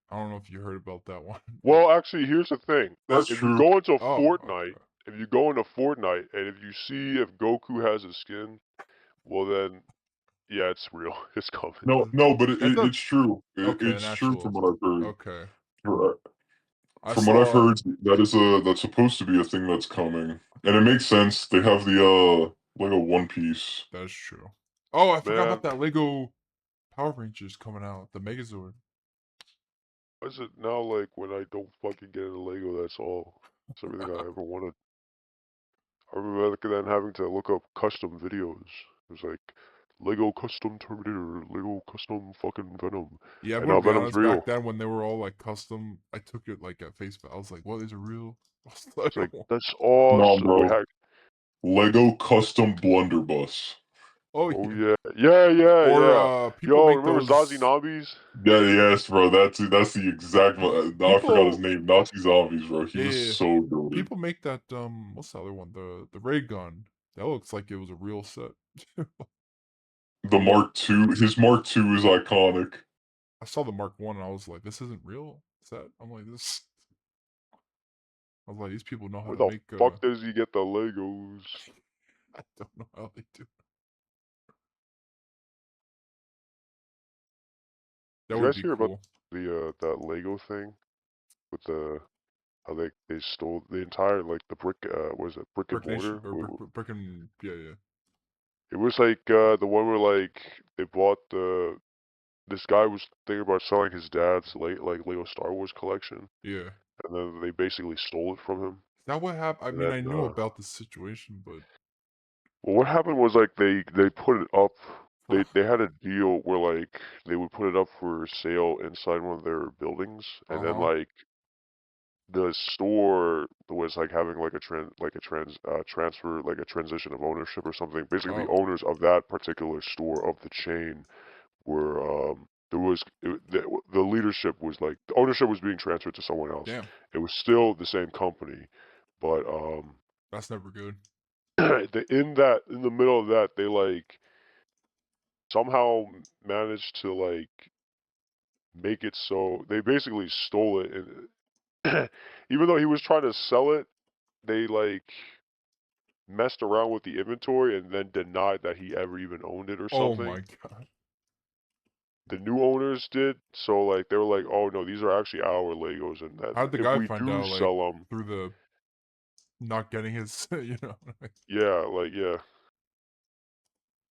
Speaker 1: I don't know if you heard about that one.
Speaker 2: Well, actually, here's the thing.
Speaker 3: That's
Speaker 2: If you
Speaker 3: true.
Speaker 2: go into
Speaker 1: Oh,
Speaker 2: Fortnite,
Speaker 1: okay.
Speaker 2: if you go into Fortnite and if you see if Goku has a skin, well then, yeah, it's real. It's coming.
Speaker 3: No, but
Speaker 1: That does
Speaker 3: it's true.
Speaker 1: okay. An
Speaker 3: It's true from
Speaker 1: actual
Speaker 3: what I've heard.
Speaker 1: okay.
Speaker 3: For-
Speaker 1: I
Speaker 3: From what I've
Speaker 1: saw
Speaker 3: heard, that's supposed to be a thing that's coming, and it makes sense. They have the like a One Piece.
Speaker 1: that is true. Oh, I forgot about
Speaker 2: Man,
Speaker 1: that Lego Power Rangers coming out. The Megazord.
Speaker 2: why is it now like when I don't fucking get a Lego, that's all? That's everything I ever wanted. I remember back then having to look up custom videos. It was like Lego custom Terminator, Lego custom fucking Venom,
Speaker 1: Yeah, I'm
Speaker 2: and
Speaker 1: gonna
Speaker 2: now
Speaker 1: be
Speaker 2: Venom's
Speaker 1: honest. Back
Speaker 2: real.
Speaker 1: then, when they were all like custom, I took it like at face value. I was like, "What is it real?" I was like,
Speaker 2: It's like that's
Speaker 3: No,
Speaker 2: awesome. We
Speaker 3: bro.
Speaker 2: had
Speaker 3: Lego Custom Blunderbuss.
Speaker 1: "Oh
Speaker 2: Oh
Speaker 1: yeah,"
Speaker 2: yeah,
Speaker 1: or
Speaker 2: yeah.
Speaker 1: people
Speaker 2: Yo,
Speaker 1: make
Speaker 2: remember Zazie
Speaker 1: those.
Speaker 2: Nobbies?
Speaker 3: Yeah, yes, bro. That's the exact. I forgot his
Speaker 1: People,
Speaker 3: name. Nazi Zombies, bro. He
Speaker 1: yeah,
Speaker 3: was
Speaker 1: yeah,
Speaker 3: so goated.
Speaker 1: people make that. What's the other one? The ray gun. That looks like it was a real set.
Speaker 3: The
Speaker 1: The Mark.
Speaker 3: Mark II. His Mark II is iconic.
Speaker 1: I saw the Mark One, and I was like, "This isn't real." Set. I'm like, "This." I was like, "These people know how
Speaker 2: Where
Speaker 1: to
Speaker 2: the
Speaker 1: make."
Speaker 2: fuck does he get the Legos?
Speaker 1: I don't know how they do. That
Speaker 2: Did you
Speaker 1: would
Speaker 2: guys
Speaker 1: be
Speaker 2: hear about
Speaker 1: cool.
Speaker 2: the that Lego thing with the how they stole the entire like the brick what is it brick and
Speaker 1: Brick Nation
Speaker 2: mortar?
Speaker 1: or Brick and yeah.
Speaker 2: It was like the one where like they bought the this guy was thinking about selling his dad's late like Lego Star Wars collection,
Speaker 1: Yeah.
Speaker 2: and then they basically stole it from him.
Speaker 1: Is that what happened? I
Speaker 2: And
Speaker 1: mean, I
Speaker 2: then
Speaker 1: knew about the situation, but
Speaker 2: well, what happened was like they put it up. They had a deal where like they would put it up for sale inside one of their buildings, and then
Speaker 1: uh-huh.
Speaker 2: like the store was like having like transfer like a transition of ownership or something. Basically, the
Speaker 1: Oh,
Speaker 2: owners of that particular store of the chain were there was the leadership was like the ownership was being transferred to someone else.
Speaker 1: damn.
Speaker 2: It was still the same company, but
Speaker 1: That's never good.
Speaker 2: in the middle of that they like somehow managed to like make it so they basically stole it and even though he was trying to sell it, they like messed around with the inventory and then denied that he ever even owned it or
Speaker 1: Oh my
Speaker 2: something.
Speaker 1: god.
Speaker 2: The new owners did, so like they were like, "Oh no, these are actually our Legos, and that
Speaker 1: How'd the
Speaker 2: if
Speaker 1: guy
Speaker 2: we
Speaker 1: find
Speaker 2: do
Speaker 1: out, like,
Speaker 2: sell them,
Speaker 1: through the not getting his, you know? Like,
Speaker 2: yeah, like yeah."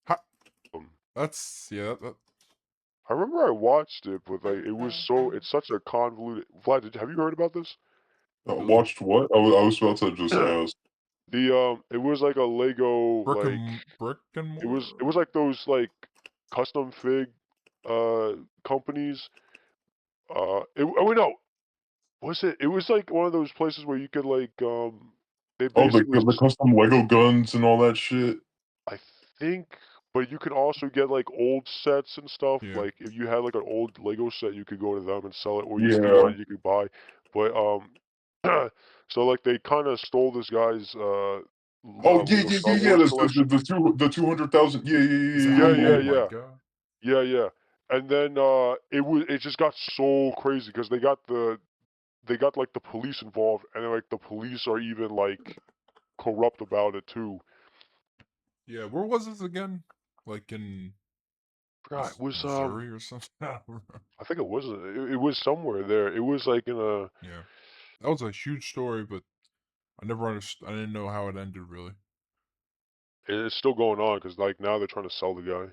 Speaker 1: ha
Speaker 2: Um,
Speaker 1: that's yeah,
Speaker 2: I remember I watched it, but like it's such a convoluted. Vlad, have you heard about this?
Speaker 1: the
Speaker 3: Watched what? I was about to just ask.
Speaker 2: It was like a Lego like
Speaker 1: brick and
Speaker 2: it
Speaker 1: mortar?
Speaker 2: was like those like custom fig companies. Oh wait, no. Was it? It was like one of those places where you could like they
Speaker 3: Oh,
Speaker 2: basically
Speaker 3: the custom Lego guns and all that shit?
Speaker 2: I think, but you could also get like old sets and stuff.
Speaker 1: Yeah.
Speaker 2: Like if you had like an old Lego set, you could go to them and sell it, or if you
Speaker 3: Yeah.
Speaker 2: wanted, you could buy. But so like they kind of stole this guy's
Speaker 3: Oh, yeah,
Speaker 2: Lego
Speaker 3: yeah,
Speaker 2: Star
Speaker 3: yeah, yeah,
Speaker 2: Wars collection.
Speaker 3: the 200,000, yeah, yeah,
Speaker 1: Is
Speaker 3: yeah,
Speaker 2: Yeah,
Speaker 1: that?
Speaker 3: yeah, yeah,
Speaker 2: yeah,
Speaker 1: Oh
Speaker 3: yeah.
Speaker 1: my
Speaker 2: yeah,
Speaker 1: god.
Speaker 2: yeah, yeah. And then it just got so crazy because they got like the police involved, and then, like the police are even like corrupt about it too.
Speaker 1: Yeah, where was this again? Like in
Speaker 2: God, it was
Speaker 1: Missouri or something? I don't remember.
Speaker 2: I think it was somewhere there. It was like in a
Speaker 1: Yeah. That was a huge story, but I never understood. I didn't know how it ended really.
Speaker 2: it's still going on because like now they're trying to sell the guy.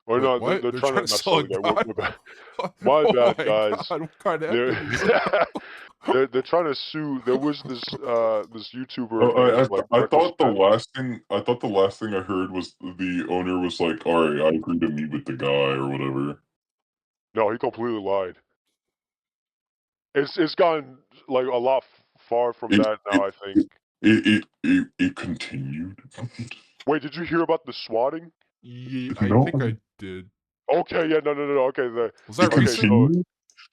Speaker 2: Or
Speaker 1: Wait,
Speaker 2: no,
Speaker 1: what?
Speaker 2: they're
Speaker 1: They're
Speaker 2: trying
Speaker 1: trying
Speaker 2: to
Speaker 1: to
Speaker 2: not
Speaker 1: sell
Speaker 2: sell
Speaker 1: a
Speaker 2: the guy.
Speaker 1: guy?
Speaker 2: We're bad. My
Speaker 1: Oh
Speaker 2: bad,
Speaker 1: my
Speaker 2: guys.
Speaker 1: god! What kind of
Speaker 2: They're
Speaker 1: epic is that?
Speaker 2: they're trying to sue. There was this YouTuber.
Speaker 3: Oh,
Speaker 2: His name was like Reckless Ben.
Speaker 3: I thought the last thing I heard was the owner was like, "Alright, I agree to meet with the guy," or whatever.
Speaker 2: No, he completely lied. It's gotten like a lot far from
Speaker 3: It
Speaker 2: that now.
Speaker 3: it
Speaker 2: I think.
Speaker 3: it continued?
Speaker 2: Wait, did you hear about the swatting?
Speaker 1: Yeah, I
Speaker 3: No,
Speaker 1: think I did.
Speaker 2: Okay, yeah, no, no, no, no. Okay,
Speaker 1: Was
Speaker 3: it
Speaker 1: that
Speaker 2: okay,
Speaker 1: recent?
Speaker 2: so
Speaker 3: continued?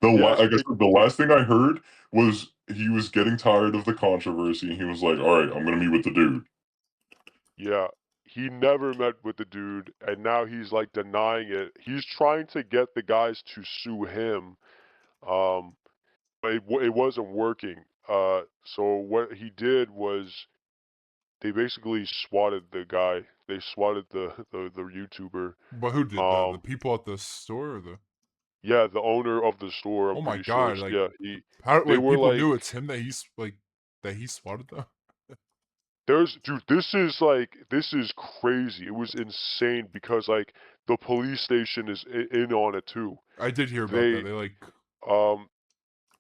Speaker 2: yes,
Speaker 3: Like I said, the last thing I heard was he was getting tired of the controversy, and he was like, "Alright, I'm gonna meet with the dude."
Speaker 2: yeah, he never met with the dude, and now he's like denying it. He's trying to get the guys to sue him, um, but it wasn't working. So what he did was they basically swatted the guy. They swatted the YouTuber.
Speaker 1: But who did the
Speaker 2: Um,
Speaker 1: people at the store or the?
Speaker 2: yeah, the owner of the store. I'm
Speaker 1: Oh my
Speaker 2: pretty sure.
Speaker 1: god! Like
Speaker 2: Yeah,
Speaker 1: how?
Speaker 2: they
Speaker 1: Wait,
Speaker 2: were
Speaker 1: people
Speaker 2: like,
Speaker 1: knew it's him that he swatted them.
Speaker 2: Dude, this is crazy. It was insane because like the police station is in on it too.
Speaker 1: I did hear about that.
Speaker 2: They
Speaker 1: They like
Speaker 2: um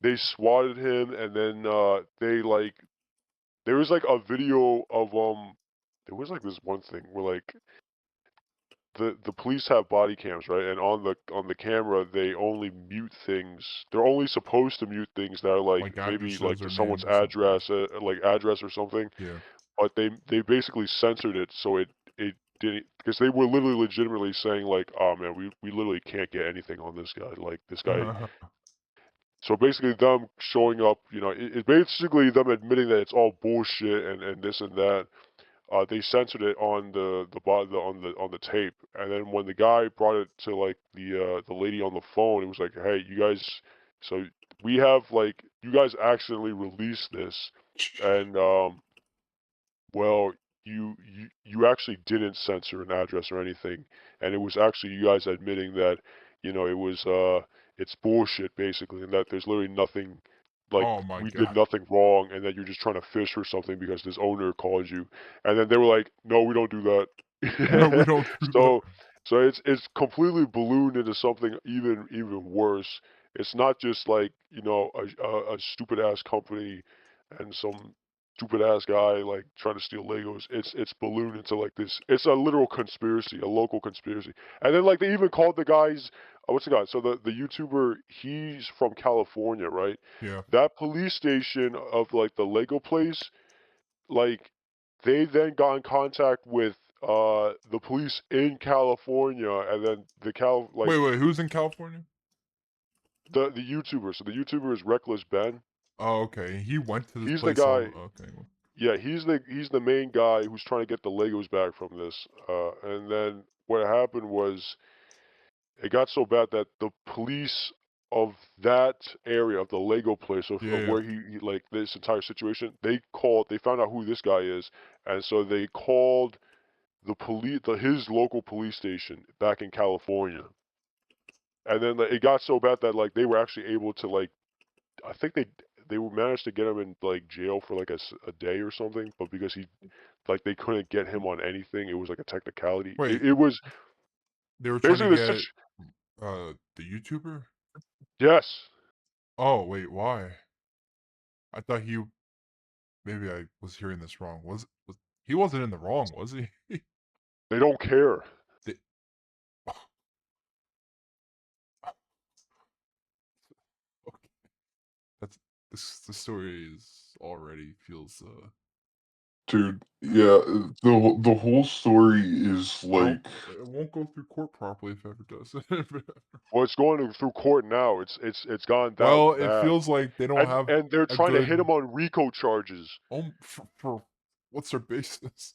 Speaker 2: they swatted him, and then they like there was like a video of there was like this one thing where like the police have body cams, right? And on the camera they only mute things. They're only supposed to mute things that are like maybe
Speaker 1: addresses
Speaker 2: like
Speaker 1: or
Speaker 2: to someone's
Speaker 1: names or something.
Speaker 2: address, like address or something.
Speaker 1: Yeah.
Speaker 2: But they basically censored it so it didn't, because they were literally legitimately saying like, oh man, we literally can't get anything on this guy, like this guy. So basically them showing up, it's basically them admitting that it's all bullshit and this and that. They censored it on on the tape, and then when the guy brought it to like the lady on the phone, it was like, hey, you guys, so we have like you guys accidentally released this, and well, you actually didn't censor an address or anything, and it was actually you guys admitting that, it was it's bullshit basically, and that there's literally nothing, like
Speaker 1: Oh my
Speaker 2: we did
Speaker 1: god.
Speaker 2: nothing wrong, and that you're just trying to fish for something because this owner called you, and then they were like, no, we don't do
Speaker 1: We
Speaker 2: that.
Speaker 1: don't do that.
Speaker 2: so so it's completely ballooned into something even worse. It's not just like a stupid ass company and some stupid ass guy like trying to steal Legos. It's ballooned into like this. It's a literal conspiracy, a local conspiracy. And then like they even called the guys. What's the guy? So the YouTuber, he's from California, right?
Speaker 1: Yeah.
Speaker 2: That police station of like the Lego place, like they then got in contact with the police in California, and then
Speaker 1: Wait, who's in California?
Speaker 2: the YouTuber. So the YouTuber is Reckless Ben.
Speaker 1: Oh, okay. He went to this
Speaker 2: He's the
Speaker 1: place
Speaker 2: guy.
Speaker 1: all okay.
Speaker 2: Yeah, he's the main guy who's trying to get the Legos back from this. And then what happened was it got so bad that the police of that area of the Lego place of
Speaker 1: Yeah.
Speaker 2: where he like this entire situation, they found out who this guy is, and so they called the police, his local police station back in California. And then like, it got so bad that like they were actually able to like I think they managed to get him in like jail for like a day or something, but because he like they couldn't get him on anything, it was like a technicality.
Speaker 1: Wait,
Speaker 2: It was
Speaker 1: they were trying to
Speaker 2: basically the
Speaker 1: get
Speaker 2: situ-
Speaker 1: the YouTuber?
Speaker 2: Yes,
Speaker 1: Oh, wait, why? I thought maybe I was hearing this wrong. Was he wasn't in the wrong, was he?
Speaker 2: they don't care.
Speaker 1: They- the story is already feels.
Speaker 3: Dude, yeah, the whole story is
Speaker 1: I hope
Speaker 3: like,
Speaker 1: it won't go through court properly if it ever does.
Speaker 2: Well, it's going through court now. It's gone that
Speaker 1: Well, it
Speaker 2: bad,
Speaker 1: feels like they don't have
Speaker 2: and they're
Speaker 1: a
Speaker 2: trying to hit
Speaker 1: good
Speaker 2: him on RICO charges.
Speaker 1: for what's their basis.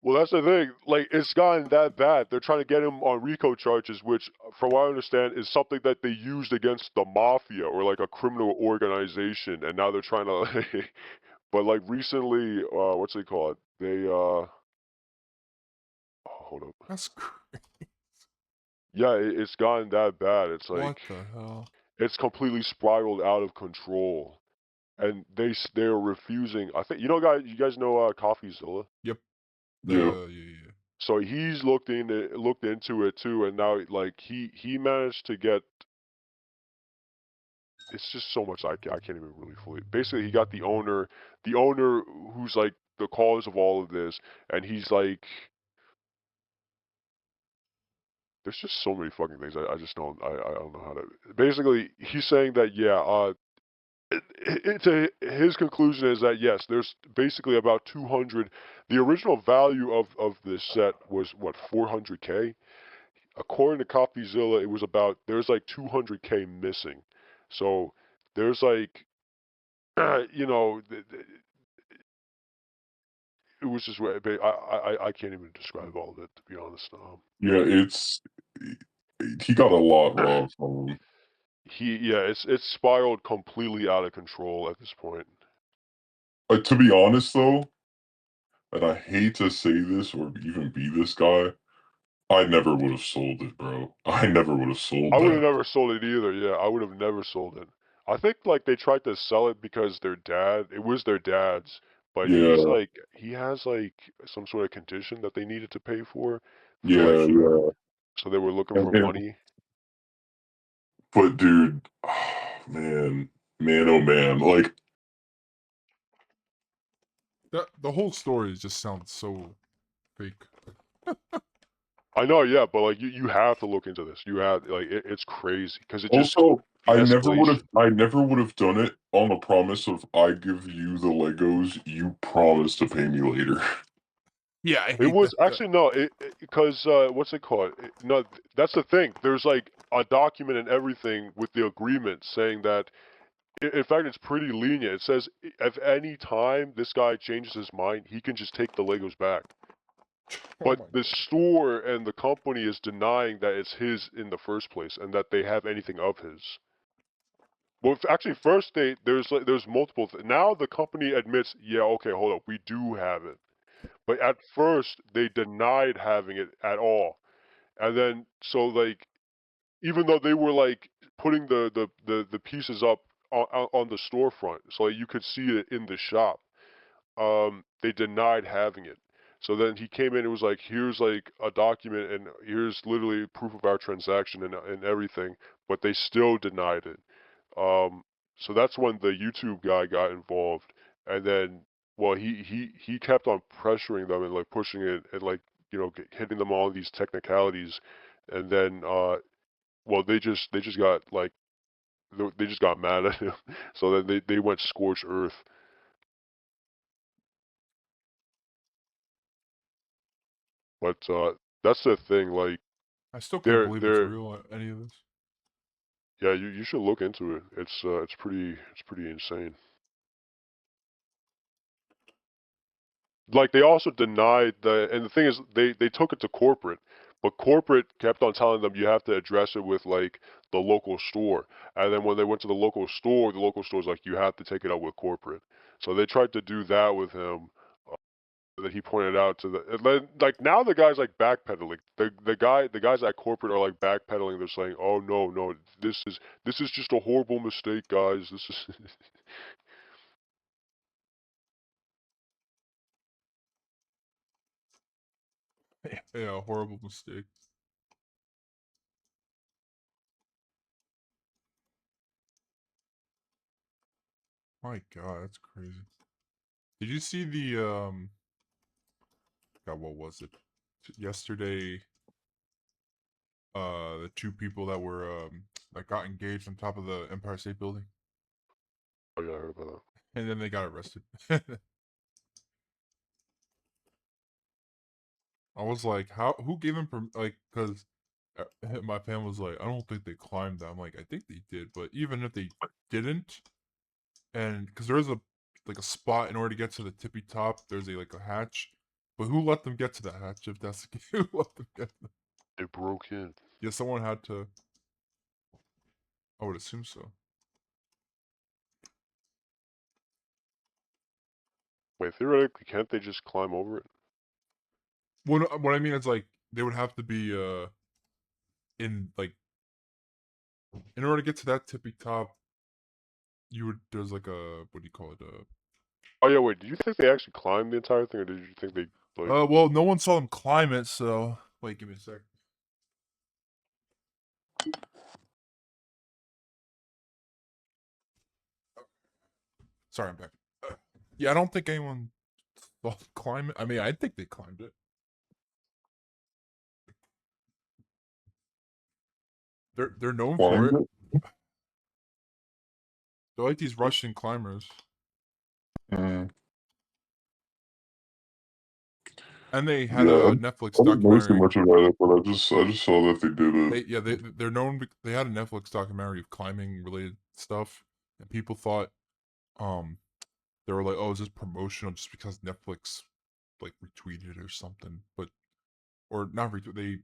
Speaker 2: Well, that's the thing. Like, it's gotten that bad. They're trying to get him on RICO charges, which, from what I understand, is something that they used against the mafia or like a criminal organization, and now they're trying to. But like recently, what's it called? They oh, hold up.
Speaker 1: That's crazy.
Speaker 2: Yeah, it's gotten that bad. It's
Speaker 1: What
Speaker 2: like
Speaker 1: the hell?
Speaker 2: it's completely spiraled out of control, and they're refusing. I think you guys know CoffeeZilla.
Speaker 1: Yep.
Speaker 3: yeah,
Speaker 1: Yeah.
Speaker 2: So he's looked into it too, and now like he managed to get. It's just so much I can't even really fully. Basically, he got the owner who's like the cause of all of this, and he's like, there's just so many fucking things. I just I don't know how to. Basically, he's saying that yeah, his conclusion is that yes, there's basically about 200. The original value of this set was what 400K. According to CopyZilla, it was about there's like 200K missing. So there's like you know it was just I can't even describe all of it to be honest.
Speaker 3: yeah, he got a lot wrong from him.
Speaker 2: It's spiraled completely out of control at this point.
Speaker 3: To be honest though, and I hate to say this or even be this guy, I never would have sold it, bro. I never would have sold
Speaker 2: I would have
Speaker 3: that.
Speaker 2: never sold it either. Yeah, I would have never sold it. I think like they tried to sell it because it was their dad's, but
Speaker 3: Yeah,
Speaker 2: he has like some sort of condition that they needed to pay for like
Speaker 3: yeah, yeah.
Speaker 2: so they were looking for
Speaker 3: And
Speaker 2: money.
Speaker 3: but dude, man, man, oh man, like
Speaker 1: That the whole story just sounds so fake.
Speaker 2: I know, yeah, but like you have to look into this. You have like it's crazy because it just
Speaker 3: also,
Speaker 2: the escalation.
Speaker 3: I never would have done it on the promise of I give you the Legos, you promise to pay me later.
Speaker 1: Yeah, I
Speaker 2: It
Speaker 1: hate
Speaker 2: was
Speaker 1: that.
Speaker 2: actually no, because what's it called? No, that's the thing. There's like a document and everything with the agreement saying that. In fact, it's pretty lenient. It says if any time this guy changes his mind, he can just take the Legos back.
Speaker 1: Oh
Speaker 2: But
Speaker 1: my
Speaker 2: the
Speaker 1: god.
Speaker 2: store and the company is denying that it's his in the first place and that they have anything of his. Well, actually, first there's multiple. Now the company admits, yeah, okay, hold up, we do have it. But at first they denied having it at all. And then so like even though they were like putting the pieces up on the storefront, so like, you could see it in the shop. They denied having it. So then he came in and was like, "Here's like a document, and here's literally proof of our transaction and everything," but they still denied it. Um, so that's when the YouTube guy got involved, and then well, he kept on pressuring them and like pushing it and like hitting them all these technicalities, and then well, they just got like they just got mad at him. So then they went scorched earth. But that's the thing. Like
Speaker 1: I still can't believe it's
Speaker 2: they're
Speaker 1: real. Any of this.
Speaker 2: yeah. You should look into it. It's pretty insane. Like they also denied and the thing is they took it to corporate, but corporate kept on telling them you have to address it with like the local store. And then when they went to the local store's like you have to take it up with corporate. So they tried to do that with him. That he pointed out to the and then, like now the guy's like backpedaling. The guys at corporate are like backpedaling. They're saying, "Oh no, this is just a horrible mistake, guys. This is."
Speaker 1: Yeah, horrible mistake. My god, that's crazy. Did you see the God, what was it? Yesterday, the two people that were that got engaged on top of the Empire State Building.
Speaker 2: Oh yeah, I heard about that.
Speaker 1: and then they got arrested. I was like, how? Who gave him like? Because my family was like, I don't think they climbed that. I'm like, I think they did, but even if they didn't, and because there is a like a spot in order to get to the tippy top, there's a hatch. But who let them get to that hatch? If that's the case, who let them get?
Speaker 2: They broke in.
Speaker 1: Yeah, someone had to. I would assume so.
Speaker 2: Wait, theoretically, can't they just climb over it?
Speaker 1: What I mean is like they would have to be in like in order to get to that tippy top, you would there's like a what do you call it?
Speaker 2: Oh yeah, wait. Did you think they actually climbed the entire thing, or did you think they like?
Speaker 1: Well, no one saw them climb it, so wait, give me a sec. Sorry, I'm back. Yeah, I don't think anyone saw them climb it. I mean, I think they climbed it. They're known for
Speaker 3: Climbed
Speaker 1: it.
Speaker 3: it?
Speaker 1: They're like these Russian climbers,
Speaker 3: Mm,
Speaker 1: and they had
Speaker 3: yeah,
Speaker 1: a
Speaker 3: I
Speaker 1: Netflix
Speaker 3: didn't know too
Speaker 1: documentary.
Speaker 3: much about it, but I just saw that they did it.
Speaker 1: They're known. They had a Netflix documentary of climbing related stuff, and people thought um they were like, oh, is this promotional just because Netflix like retweeted or something? But or not retweet. They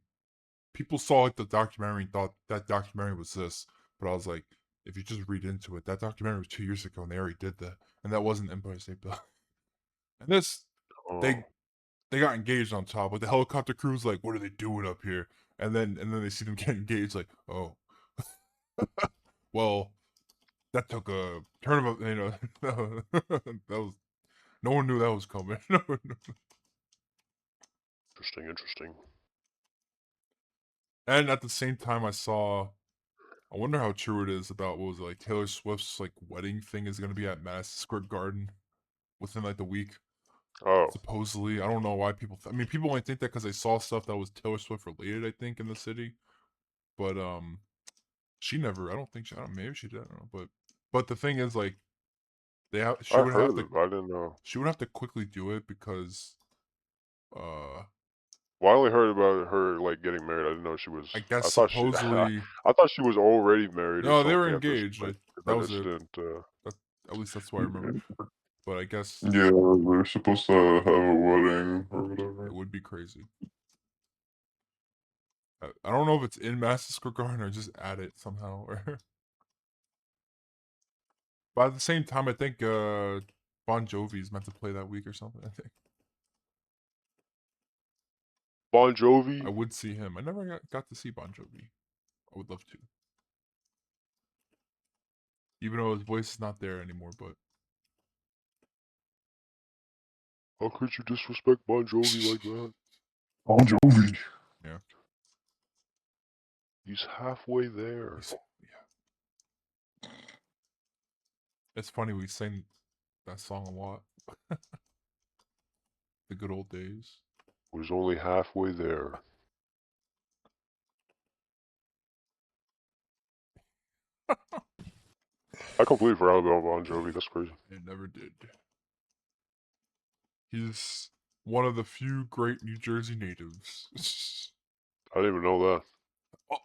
Speaker 1: people saw like the documentary and thought that documentary was this. But I was like, if you just read into it, that documentary was 2 years ago and they already did that, and that wasn't Empire State Building. And this,
Speaker 2: Oh,
Speaker 1: they they got engaged on top. Like the helicopter crew's like, what are they doing up here? And then they see them get engaged. Like, oh, well, that took a turn of that was no one knew that was coming.
Speaker 2: interesting, interesting.
Speaker 1: And at the same time, I saw. I wonder how true it is about what was it, like Taylor Swift's like wedding thing is gonna be at Madison Square Garden within like the week.
Speaker 2: Oh,
Speaker 1: Supposedly, I don't know why people. I mean, people might think that because they saw stuff that was Taylor Swift related. I think in the city, but she never. I don't think she. I don't. Maybe she did. I don't know. But the thing is, like, they have. She
Speaker 2: I
Speaker 1: would have
Speaker 2: heard
Speaker 1: to.
Speaker 2: it. I didn't know.
Speaker 1: She would have to quickly do it because, uh,
Speaker 2: Well, I only heard about her like getting married. I didn't know she was.
Speaker 1: I guess
Speaker 2: I thought she.
Speaker 1: supposedly.
Speaker 2: I thought she was already married or
Speaker 1: No, they were
Speaker 2: something at this
Speaker 1: engaged.
Speaker 2: point.
Speaker 1: That
Speaker 2: I
Speaker 1: was
Speaker 2: just
Speaker 1: it.
Speaker 2: didn't.
Speaker 1: That, at least that's what I remember. But I guess
Speaker 3: Yeah, they're supposed to have a wedding or
Speaker 1: it
Speaker 3: whatever.
Speaker 1: would be crazy. I don't know if it's in Madison Square Garden or just at it somehow. But at the same time, I think Bon Jovi is meant to play that week or something. I think
Speaker 2: Bon Jovi.
Speaker 1: I would see him. I never got to see Bon Jovi. I would love to, even though his voice is not there anymore. But
Speaker 2: How could you disrespect Bon Jovi like that?
Speaker 3: Bon Jovi.
Speaker 1: yeah,
Speaker 2: He's halfway there.
Speaker 1: yeah, it's funny we sing that song a lot. The good old days.
Speaker 2: Was only halfway there. I completely forgot about Bon Jovi. That's crazy.
Speaker 1: It never did. He's one of the few great New Jersey natives.
Speaker 2: I didn't even know that.
Speaker 1: Oh,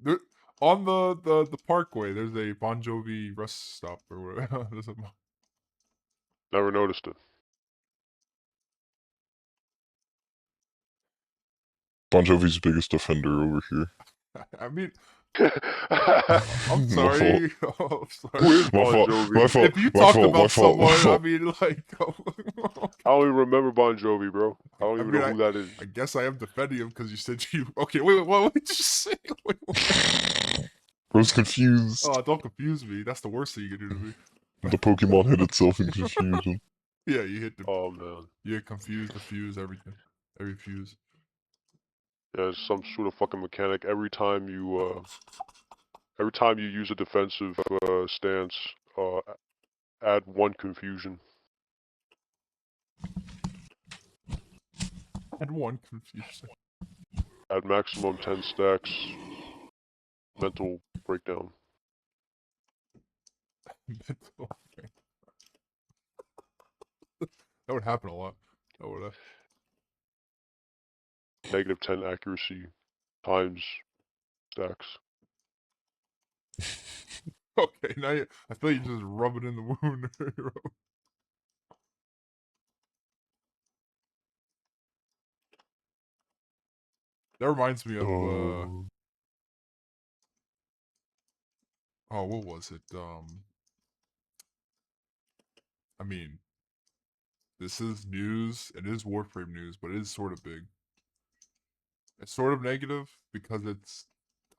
Speaker 1: there, on the parkway, there's a Bon Jovi rest stop or whatever. There's a
Speaker 2: Never noticed it.
Speaker 3: Bon Jovi's biggest offender over here.
Speaker 1: I mean, I'm
Speaker 3: My fault.
Speaker 1: sorry. Oh, I'm sorry.
Speaker 2: Who is
Speaker 3: My
Speaker 2: Bon
Speaker 3: fault.
Speaker 2: Jovi?
Speaker 3: My fault.
Speaker 1: If you
Speaker 3: My
Speaker 1: talked
Speaker 3: fault. My
Speaker 1: about
Speaker 3: fault. My
Speaker 1: someone, I
Speaker 3: fault.
Speaker 1: mean, like,
Speaker 2: I don't even remember Bon Jovi, bro. I don't even know who that is.
Speaker 1: I guess I am defending him because you said you. Okay, wait, what did you say? Wait.
Speaker 3: Bro's confused.
Speaker 1: Oh, don't confuse me. That's the worst thing you can do to me.
Speaker 3: The Pokemon hit itself in confusion.
Speaker 1: Yeah, you hit the.
Speaker 2: Oh man.
Speaker 1: You get confused, the fuse, everything, every fuse.
Speaker 2: Yeah, it's some sort of fucking mechanic. Every time you use a defensive stance, add 1 confusion.
Speaker 1: And one confusion.
Speaker 2: Add maximum 10 stacks. Mental breakdown.
Speaker 1: Mental. That would happen a lot. That would.
Speaker 2: -10 accuracy times stacks.
Speaker 1: Okay, now I feel you just rub it in the wound. That reminds me of
Speaker 2: Oh.
Speaker 1: oh, what was it? I mean, this is news. It is Warframe news, but it is sort of big. It's sort of negative because it's.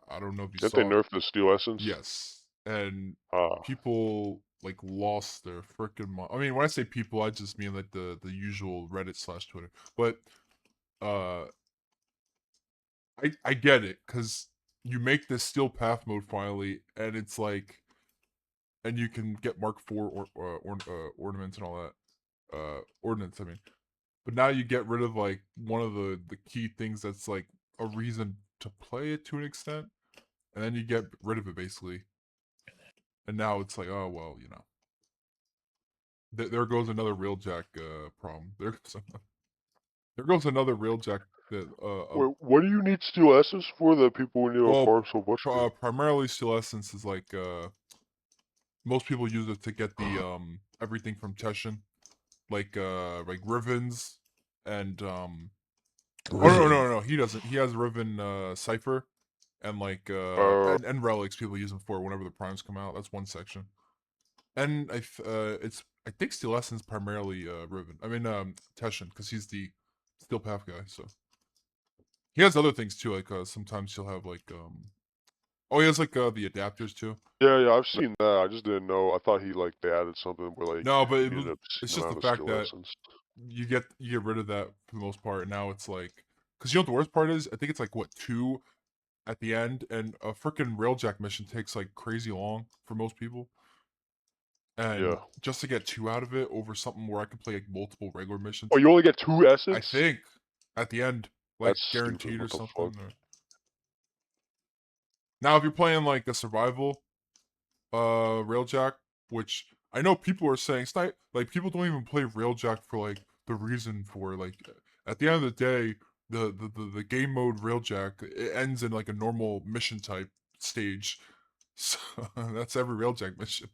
Speaker 1: I don't know if you
Speaker 2: Didn't they
Speaker 1: saw.
Speaker 2: nerf the Steel Essence?
Speaker 1: Yes, and
Speaker 2: Ah.
Speaker 1: people like lost their freaking mind. I mean, when I say people, I just mean like the usual Reddit/Twitter. But I get it because you make this steel path mode finally, and it's like, and you can get Mark IV ornaments and all that. Ordnance, I mean. But now you get rid of like one of the key things that's like a reason to play it to an extent, and then you get rid of it basically. And now it's like, oh well, you know. There goes another Railjack problem. There goes another Railjack that
Speaker 2: Wait, what do you need Steel Essence for that people need to
Speaker 1: well
Speaker 2: farm so much for?
Speaker 1: primarily Steel Essence is like most people use it to get the everything from Teshin, like Rivens and oh no, he doesn't. He has Riven Cipher and like and relics people use them for whenever the primes come out. That's one section. And I think Steel Essence primarily Riven. I mean Teshin, because he's the Steel Path guy, so he has other things too, like sometimes he'll have like oh, he has like the adapters too.
Speaker 2: Yeah, I've
Speaker 1: But
Speaker 2: seen that. I just didn't know. I thought they added something where like
Speaker 1: no, but
Speaker 2: you needed a
Speaker 1: it's
Speaker 2: certain
Speaker 1: just the
Speaker 2: amount of
Speaker 1: fact
Speaker 2: Steel
Speaker 1: that
Speaker 2: Essence.
Speaker 1: you get rid of that for the most part, and now it's like, because you know what the worst part is? I think it's like what, 2 at the end, and a freaking Railjack mission takes like crazy long for most people. And
Speaker 2: Yeah.
Speaker 1: just to get 2 out of it over something where I can play like multiple regular missions,
Speaker 2: Oh, you only get 2
Speaker 1: I
Speaker 2: Essence?
Speaker 1: think at the end, like
Speaker 2: That's stupid.
Speaker 1: guaranteed or
Speaker 2: What the fuck?
Speaker 1: something. Or... Now, if you're playing like a survival Railjack, which I know people are saying it's not like people don't even play Railjack for like the reason for like at the end of the day the game mode Railjack, it ends in like a normal mission type stage, so that's every Railjack mission.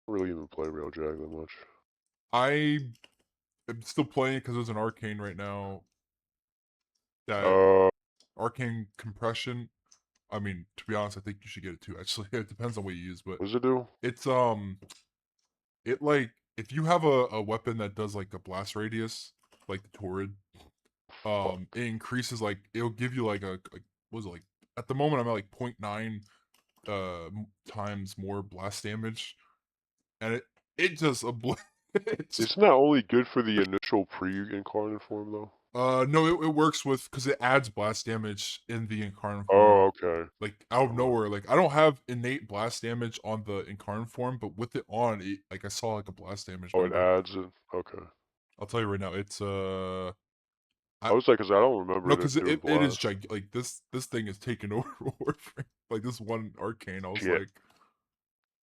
Speaker 2: I don't really even play Railjack that much.
Speaker 1: I am still playing it because there's an arcane right now, that
Speaker 2: Uh,
Speaker 1: arcane compression. I mean, to be honest, I think you should get it too. Actually, it depends on what you use, but
Speaker 2: what does it do?
Speaker 1: it's it like if you have a weapon that does like a blast radius, like the Torrid,
Speaker 2: Fuck.
Speaker 1: it increases like it'll give you like like what was it, like at the moment I'm at like 0.9 times more blast damage, and it just it's
Speaker 2: Isn't that only good for the initial pre-incarnate form though?
Speaker 1: no, it works with because it adds blast damage in the incarnate form.
Speaker 2: Oh, okay.
Speaker 1: Like out of
Speaker 2: Never mind.
Speaker 1: nowhere, like I don't have innate blast damage on the incarnate form, but with it on, like I saw like a blast damage
Speaker 2: Oh, it
Speaker 1: number.
Speaker 2: adds it. Okay.
Speaker 1: I'll tell you right now, it's
Speaker 2: I was like, cause I don't
Speaker 1: no,
Speaker 2: remember
Speaker 1: because
Speaker 2: it doing
Speaker 1: it is
Speaker 2: blast.
Speaker 1: like this thing is taking over Warframe. Like this one arcane, I was
Speaker 2: Shit.
Speaker 1: like,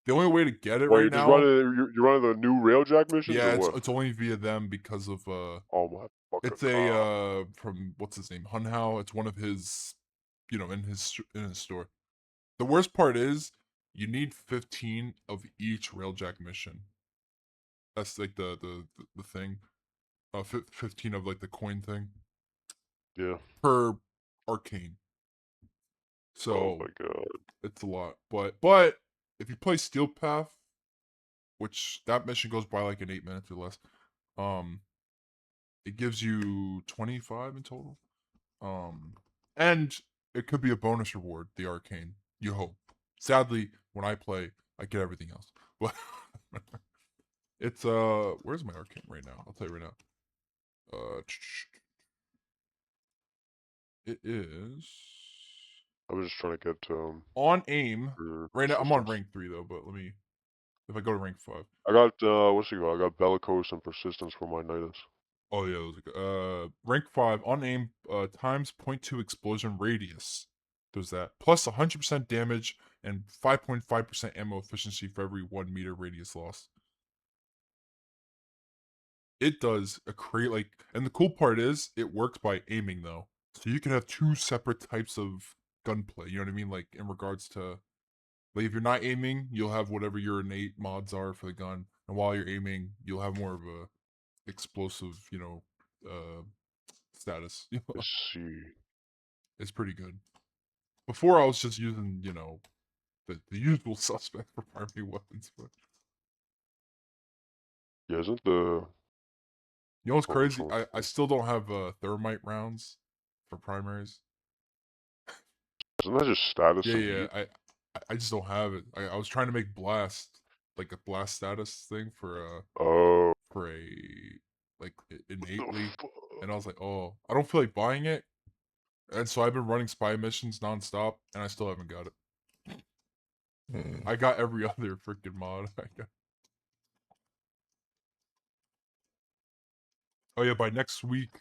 Speaker 1: the only way to get it
Speaker 2: Well,
Speaker 1: right
Speaker 2: you're just
Speaker 1: now,
Speaker 2: running. You're running the new Railjack missions or
Speaker 1: yeah,
Speaker 2: what?
Speaker 1: it's only via them because of
Speaker 2: Oh my fucking
Speaker 1: it's a
Speaker 2: god.
Speaker 1: from what's his name, Hunhao. It's one of his, in his store. The worst part is you need 15 of each Railjack mission. That's like the thing. 15 of like the coin thing
Speaker 2: Yeah.
Speaker 1: per arcane.
Speaker 2: Oh
Speaker 1: So
Speaker 2: my god.
Speaker 1: it's a lot. But if you play Steel Path, which that mission goes by like in 8 minutes or less, um, it gives you 25 in total. And it could be a bonus reward, the arcane. You hope. Sadly, when I play, I get everything else. But it's where's my arcane right now? I'll tell you right now. It is
Speaker 2: I was just trying to get
Speaker 1: on aim
Speaker 2: for
Speaker 1: right now. I'm on
Speaker 2: persistence.
Speaker 1: rank 3 though, but let me, if I go to rank 5.
Speaker 2: I got what's it called? I got bellicose and persistence for my Nidus.
Speaker 1: Oh yeah, those are good. Rank 5 on aim times .2 explosion radius. There's that. Plus 100% damage and 5.5% ammo efficiency for every 1 meter radius loss. It does a and the cool part is it works by aiming though. So you can have two separate types of gunplay. You know what I mean? Like in regards to, like if you're not aiming, you'll have whatever your innate mods are for the gun, and while you're aiming, you'll have more of a explosive, status.
Speaker 2: Let's see.
Speaker 1: It's pretty good. Before I was just using, the usual suspect for primary weapons, but
Speaker 2: Yeah, isn't the
Speaker 1: you know what's
Speaker 2: oh,
Speaker 1: crazy? I still don't have thermite rounds for primaries.
Speaker 2: isn't that just status
Speaker 1: Yeah,
Speaker 2: and
Speaker 1: yeah.
Speaker 2: heat?
Speaker 1: I just don't have it. I was trying to make blast, like a blast status thing
Speaker 2: Oh,
Speaker 1: for a like
Speaker 2: the
Speaker 1: innately,
Speaker 2: fuck?
Speaker 1: and I was like, oh, I don't feel like buying it, and so I've been running spy missions nonstop, and I still haven't got it. I got every other freaking mod. I got. Oh yeah, by next week.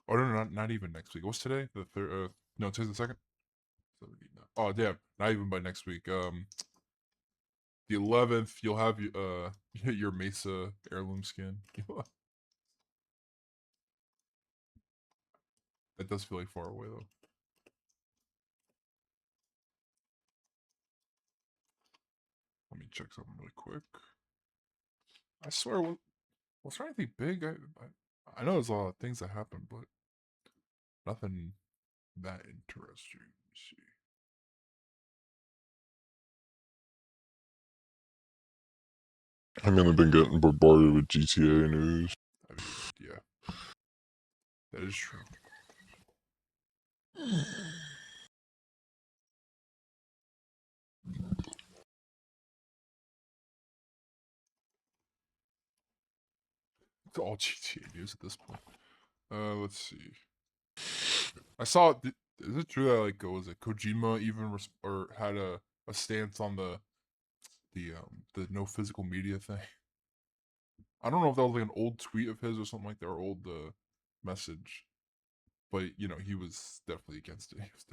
Speaker 1: Oh no, not even next week. What's today? The third? No, today's the second. Oh damn, not even by next week. The 11th, you'll have your Mesa heirloom skin. That does feel like far away though. Let me check something really quick. I swear, was there anything big? I know there's a lot of things that happen, but nothing that interesting. Let me see.
Speaker 3: I mean, I've been getting bombarded with GTA news.
Speaker 1: I mean, yeah, that is true. It's all GTA news at this point. Let's see. I saw. Is it true that like was it Kojima even or had a stance on the no physical media thing? I don't know if that was like an old tweet of his or something like that, or old message, but he was definitely against it. He was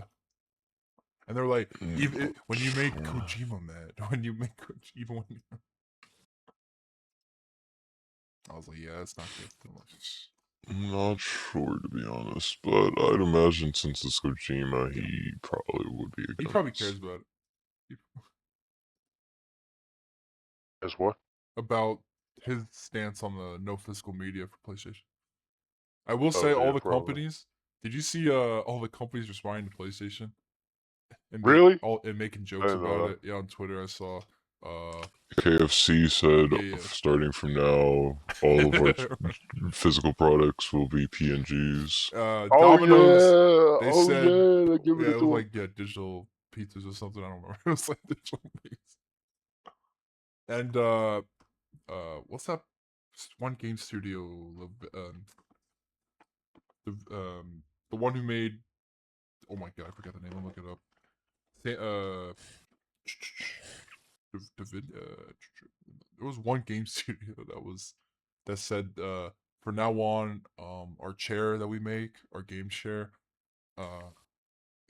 Speaker 1: and they're like, even when you make Kojima mad, when you make even when I was like, yeah, that's not good.
Speaker 3: I'm not sure, to be honest, but I'd imagine since it's Kojima, he probably would be
Speaker 1: He probably
Speaker 3: against.
Speaker 1: cares about it.
Speaker 2: As what?
Speaker 1: About his stance on the no physical media for PlayStation. I will
Speaker 2: Oh
Speaker 1: say all
Speaker 2: yeah,
Speaker 1: the
Speaker 2: probably.
Speaker 1: companies. Did you see all the companies responding to PlayStation
Speaker 2: Really?
Speaker 1: and making
Speaker 2: I
Speaker 1: jokes
Speaker 2: didn't
Speaker 1: about
Speaker 2: know
Speaker 1: it? Yeah, on Twitter I saw.
Speaker 3: KFC said,
Speaker 1: Yeah,
Speaker 3: starting from now, all of our
Speaker 1: yeah.
Speaker 3: physical products will be PNGs.
Speaker 2: Oh
Speaker 1: Domino's.
Speaker 2: yeah,
Speaker 1: They
Speaker 2: oh
Speaker 1: said,
Speaker 2: yeah, they're giving
Speaker 1: yeah,
Speaker 2: it
Speaker 1: it was
Speaker 2: to him.
Speaker 1: like digital pizzas or something. I don't remember. It was like digital pizzas. And what's that? One game studio, the one who made. Oh my god, I forgot the name. I'll look it up. There was one game studio that said from now on our chair that we make, our game chair, uh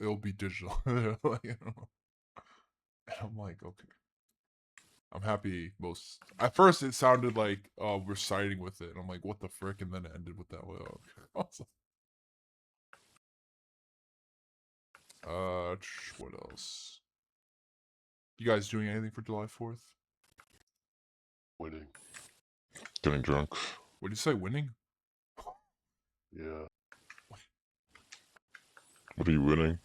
Speaker 1: it'll be digital. Like, I don't know. And I'm like, okay. I'm happy most at first it sounded like we're siding with it, and I'm like, what the frick, and then it ended with that way. Okay. Awesome. What else? You guys doing anything for July 4th?
Speaker 2: Winning.
Speaker 3: Getting drunk.
Speaker 1: What did you say, winning?
Speaker 2: Yeah,
Speaker 3: What are you winning?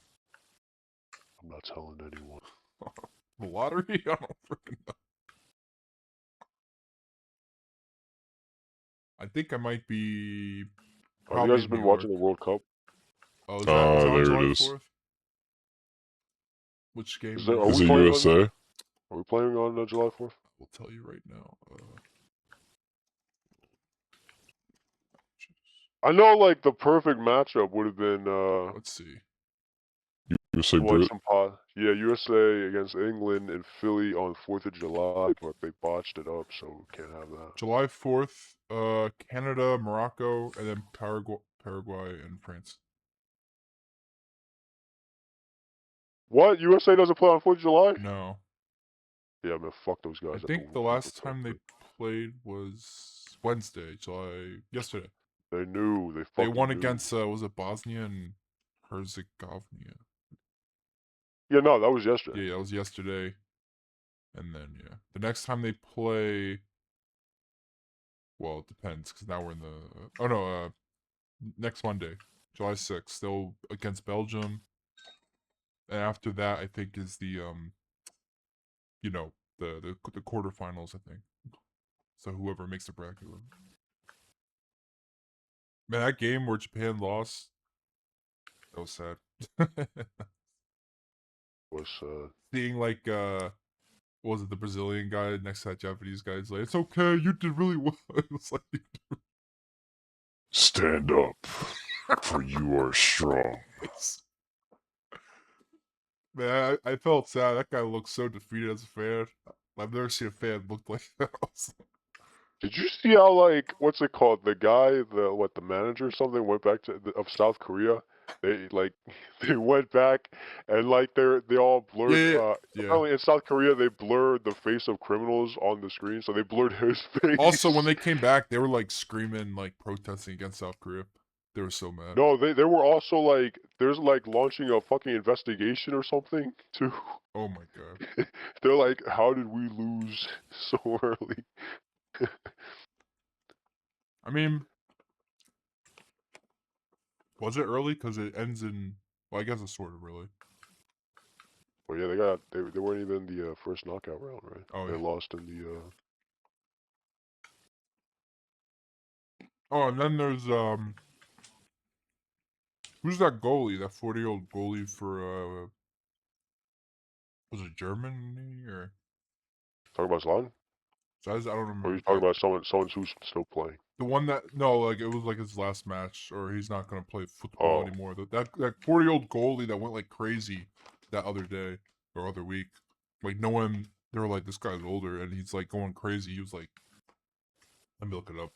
Speaker 2: I'm not telling anyone.
Speaker 1: The lottery? I don't freaking know. I think I might be
Speaker 2: Have you
Speaker 1: probably
Speaker 2: guys
Speaker 1: in New
Speaker 2: been watching
Speaker 1: York.
Speaker 2: the World Cup?
Speaker 1: Oh, is
Speaker 3: Ah,
Speaker 1: that on
Speaker 3: there it
Speaker 1: July
Speaker 3: is.
Speaker 1: 4th? Which
Speaker 2: Is
Speaker 1: game
Speaker 2: there? Are
Speaker 3: Is
Speaker 2: we
Speaker 3: it
Speaker 2: playing on?
Speaker 3: USA?
Speaker 2: Are we playing on July 4th?
Speaker 1: We'll tell you right now.
Speaker 2: I know, like the perfect matchup would have been
Speaker 1: Let's see.
Speaker 3: USA
Speaker 2: like
Speaker 3: Brit?
Speaker 2: some pot. Yeah, USA against England and Philly on 4th of July, but they botched it up, so we can't have that.
Speaker 1: July 4th, Canada, Morocco, and then Paraguay and France.
Speaker 2: What? USA doesn't play on 4th of July?
Speaker 1: No.
Speaker 2: Yeah, man, fuck those
Speaker 1: I
Speaker 2: guys at the
Speaker 1: think the
Speaker 2: FIFA
Speaker 1: last time they played was Wednesday, yesterday.
Speaker 2: They knew. They
Speaker 1: They
Speaker 2: fucking
Speaker 1: won
Speaker 2: knew.
Speaker 1: against was it Bosnia and Herzegovina?
Speaker 2: Yeah, no, that was yesterday.
Speaker 1: Yeah, that was yesterday. And then yeah, the next time they play, well, it depends because now we're in the next Monday, July 6th. They'll against Belgium, and after that, I think is the quarterfinals. I think so. Whoever makes the bracket. Man, that game where Japan lost, that was sad.
Speaker 2: Was
Speaker 1: Seeing like what was it, the Brazilian guy next to that Japanese guy? He's like, "It's okay, you did really well." It was like,
Speaker 2: stand up, for you are strong.
Speaker 1: man, I felt sad. That guy looked so defeated as a fan. I've never seen a fan look like that.
Speaker 2: Did you see how, like, what's it called? The guy, the manager or something went back of South Korea. They like they went back and like they all blurred.
Speaker 1: Yeah.
Speaker 2: Apparently in South Korea they blurred the face of criminals on the screen, so they blurred his face.
Speaker 1: Also, when they came back, they were like screaming, like protesting against South Korea. They were so mad.
Speaker 2: No, they were also like there's like launching a fucking investigation or something too.
Speaker 1: Oh my god.
Speaker 2: They're like, how did we lose so early?
Speaker 1: I mean, was it early? Because it ends in. Well, I guess it's sort of early.
Speaker 2: Well, yeah, they weren't even in the first knockout round, right?
Speaker 1: Oh
Speaker 2: They
Speaker 1: yeah.
Speaker 2: lost in the.
Speaker 1: Oh, and then there's who's that goalie? That 40-year-old goalie for was it Germany or?
Speaker 2: Talking about Zlatan?
Speaker 1: I don't
Speaker 2: Or
Speaker 1: remember.
Speaker 2: are you talking about someone who's still playing?
Speaker 1: The one that no, like it was like his last match, or he's not gonna play football
Speaker 2: Oh,
Speaker 1: anymore. That 40-year-old goalie that went like crazy that other day or other week, like no one. They were like, this guy's older, and he's like going crazy. He was like, let me look it up.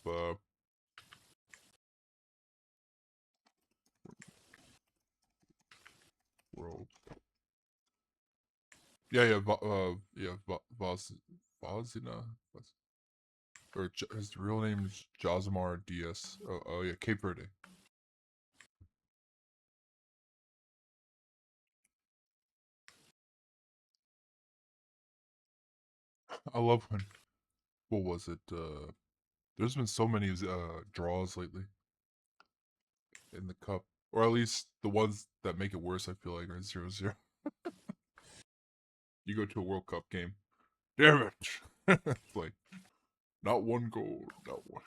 Speaker 1: World. Yeah, Vazina, or his real name is Josimar Diaz. Oh yeah, Cape Verde. I love when. What was it? There's been so many draws lately in the cup, or at least the ones that make it worse. I feel like are 0-0. You go to a World Cup game, damn it! It's like not one goal, not one.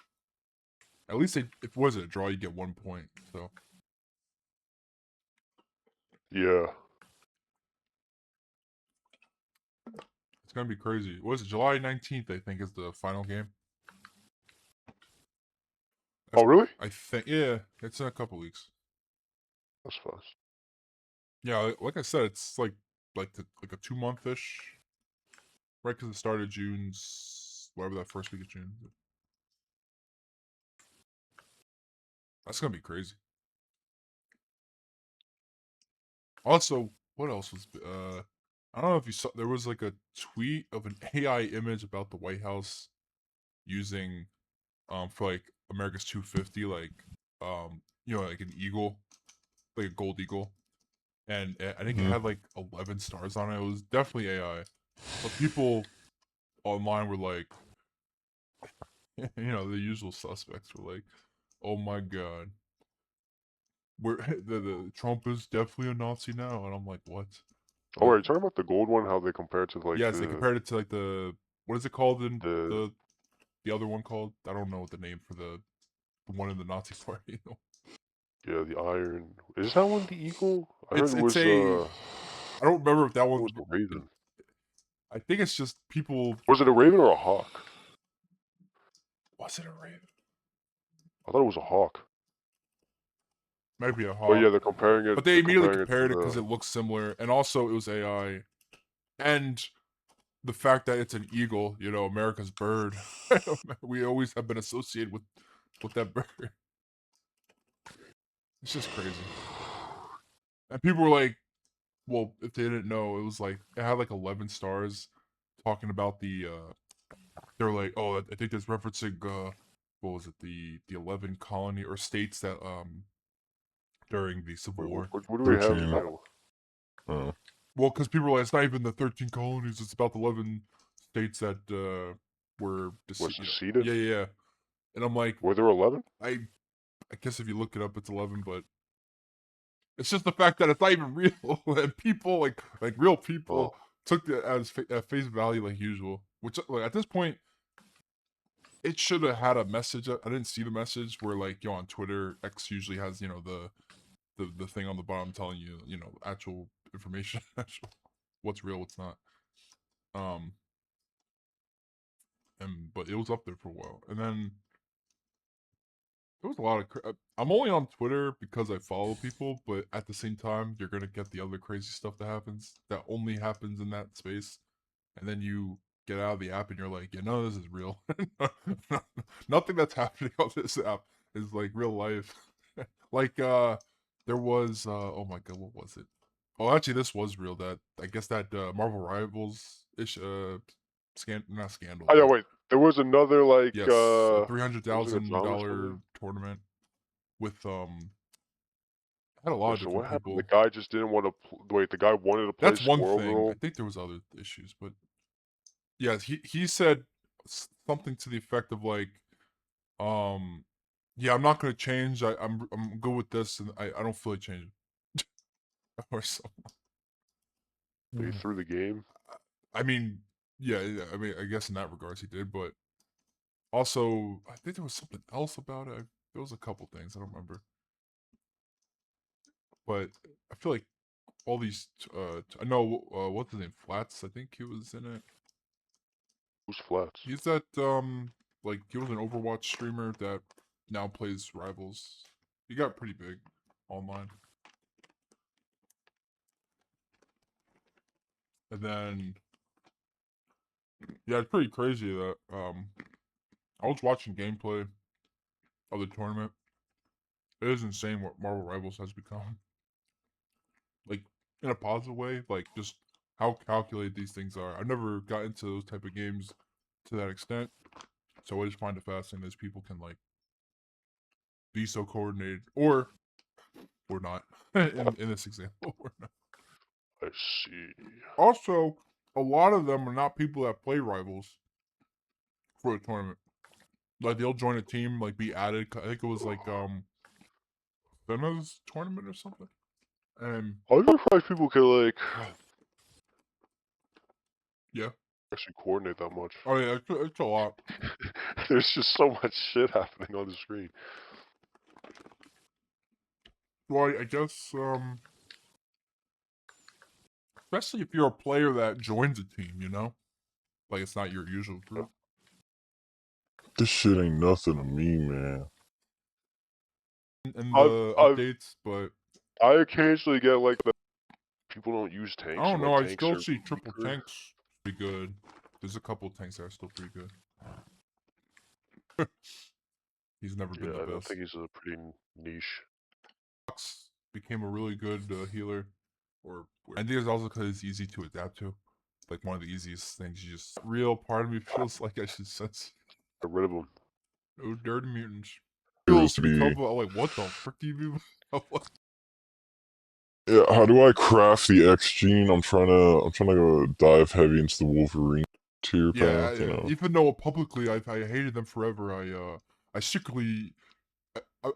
Speaker 1: At least if it wasn't a draw, you get 1 point. So
Speaker 2: yeah.
Speaker 1: it's gonna be crazy. What is it? July 19th, I think, is the final game.
Speaker 2: Oh, really?
Speaker 1: I think, yeah, it's in a couple weeks.
Speaker 2: That's fast.
Speaker 1: Yeah, like I said, it's like a 2 month ish, right? Because it started June's whatever that first week of June. That's gonna be crazy. Also, what else was I don't know if you saw, there was like a tweet of an AI image about the White House using for like America's 250, like like an eagle, like a gold eagle, and I think it had like 11 stars on it. It was definitely AI, but people online were like, the usual suspects were like, "Oh my god, we're the Trump is definitely a Nazi now," and I'm like, "What?"
Speaker 2: Oh, wait, talking about the gold one, how they compare it to like
Speaker 1: Yes, they compared it to like what is it called in
Speaker 2: the
Speaker 1: the other one called? I don't know what the name for the one in the Nazi party.
Speaker 2: yeah, the iron. Is that one the eagle? I heard
Speaker 1: It's a I don't remember if that
Speaker 2: it
Speaker 1: one.
Speaker 2: was the raven.
Speaker 1: I think it's just people.
Speaker 2: Was it a raven or a hawk?
Speaker 1: Was it a raven?
Speaker 2: I thought it was a hawk.
Speaker 1: Maybe a
Speaker 2: But yeah,
Speaker 1: hawk.
Speaker 2: they're comparing it.
Speaker 1: But they
Speaker 2: They're
Speaker 1: immediately
Speaker 2: comparing it to
Speaker 1: compared it because it looks similar, and also it was AI, and the fact that it's an eagle. America's bird. We always have been associated with that bird. It's just crazy. And people were like, well, if they didn't know, it was like it had like 11 stars, talking about the. They're like, oh, I think that's referencing what was it, the 11 colony or states that during the Civil
Speaker 2: Wait,
Speaker 1: War.
Speaker 2: what do we have
Speaker 3: 13.
Speaker 2: now?
Speaker 3: Oh.
Speaker 1: Well, because people were like, it's not even the 13 colonies; it's about the 11 states that were
Speaker 2: Was
Speaker 1: you know,
Speaker 2: seceded?
Speaker 1: yeah. And I'm like,
Speaker 2: Were there 11?
Speaker 1: I guess if you look it up, it's 11, but it's just the fact that it's not even real, and people like real people
Speaker 2: Oh,
Speaker 1: took it as at face value like usual. Which like at this point, it should have had a message. I didn't see the message where like on Twitter, X usually has the thing on the bottom telling you actual information, actual what's real, what's not. And but it was up there for a while, and then there was a lot of. I'm only on Twitter because I follow people, but at the same time, you're gonna get the other crazy stuff that happens that only happens in that space, and then you get out of the app and you're like, yeah, none of this is real. Nothing that's happening on this app is like real life. Like there was oh my god, what was it? Oh, actually, this was real. That I guess that Marvel Rivals ish not scandal,
Speaker 2: oh yeah,
Speaker 1: but
Speaker 2: wait. There was another like
Speaker 1: yes, a
Speaker 2: it was like a drama or
Speaker 1: $300,000
Speaker 2: something.
Speaker 1: tournament with had a lot
Speaker 2: Wait,
Speaker 1: of
Speaker 2: so
Speaker 1: different
Speaker 2: what happened? The
Speaker 1: people.
Speaker 2: guy just didn't want to. Wait, the guy wanted to play
Speaker 1: That's one
Speaker 2: Squirrel
Speaker 1: thing. I
Speaker 2: Girl.
Speaker 1: think there was other issues, but yes, he said something to the effect of like, um, yeah, I'm not gonna change. I'm good with this, and I don't feel like changing or something.
Speaker 2: He threw the game.
Speaker 1: I mean, yeah. I mean, I guess in that regards he did, but also I think there was something else about it. There was a couple things I don't remember, but I feel like all these. I know what's his name, Flats. I think he was in it.
Speaker 2: Who's Flats?
Speaker 1: He's that like he was an Overwatch streamer that now plays Rivals. He got pretty big online. And then yeah, it's pretty crazy that I was watching gameplay of the tournament. It is insane what Marvel Rivals has become. Like in a positive way, like just how calculated these things are. I've never got into those type of games to that extent. So I just find it fascinating that people can like be so coordinated or not in this example or not.
Speaker 2: I see.
Speaker 1: Also, a lot of them are not people that play Rivals for a tournament. Like they'll join a team, like be added. I think it was like Vena's tournament or something. And
Speaker 2: I'm surprised people can like
Speaker 1: yeah,
Speaker 2: actually coordinate that much.
Speaker 1: oh yeah, it's a lot.
Speaker 2: There's just so much shit happening on the screen.
Speaker 1: Well, I guess especially if you're a player that joins a team, like it's not your usual group.
Speaker 3: This shit ain't nothing to me, man.
Speaker 1: And
Speaker 2: I've,
Speaker 1: the
Speaker 2: I've,
Speaker 1: updates, but
Speaker 2: I occasionally get like the people don't use
Speaker 1: I
Speaker 2: tanks
Speaker 1: don't
Speaker 2: and
Speaker 1: know.
Speaker 2: like
Speaker 1: I
Speaker 2: tanks
Speaker 1: still
Speaker 2: are
Speaker 1: see triple
Speaker 2: weaker.
Speaker 1: tanks pretty good. There's a couple tanks that are still pretty good. He's never been
Speaker 2: Yeah,
Speaker 1: the
Speaker 2: I
Speaker 1: best.
Speaker 2: think he's a pretty niche.
Speaker 1: Fox became a really good healer, I think it's also because it's easy to adapt to. Like one of the easiest things. You just real part of me feels like I should sense.
Speaker 2: Get rid of him.
Speaker 1: No dirty mutants.
Speaker 3: Feels
Speaker 1: Heroes
Speaker 3: to
Speaker 1: become
Speaker 3: be.
Speaker 1: like what the frick do you mean? What?
Speaker 3: Yeah, how do I craft the X gene? I'm trying to go dive heavy into the Wolverine tier
Speaker 1: Yeah,
Speaker 3: path, you know.
Speaker 1: even though publicly I hated them forever, I secretly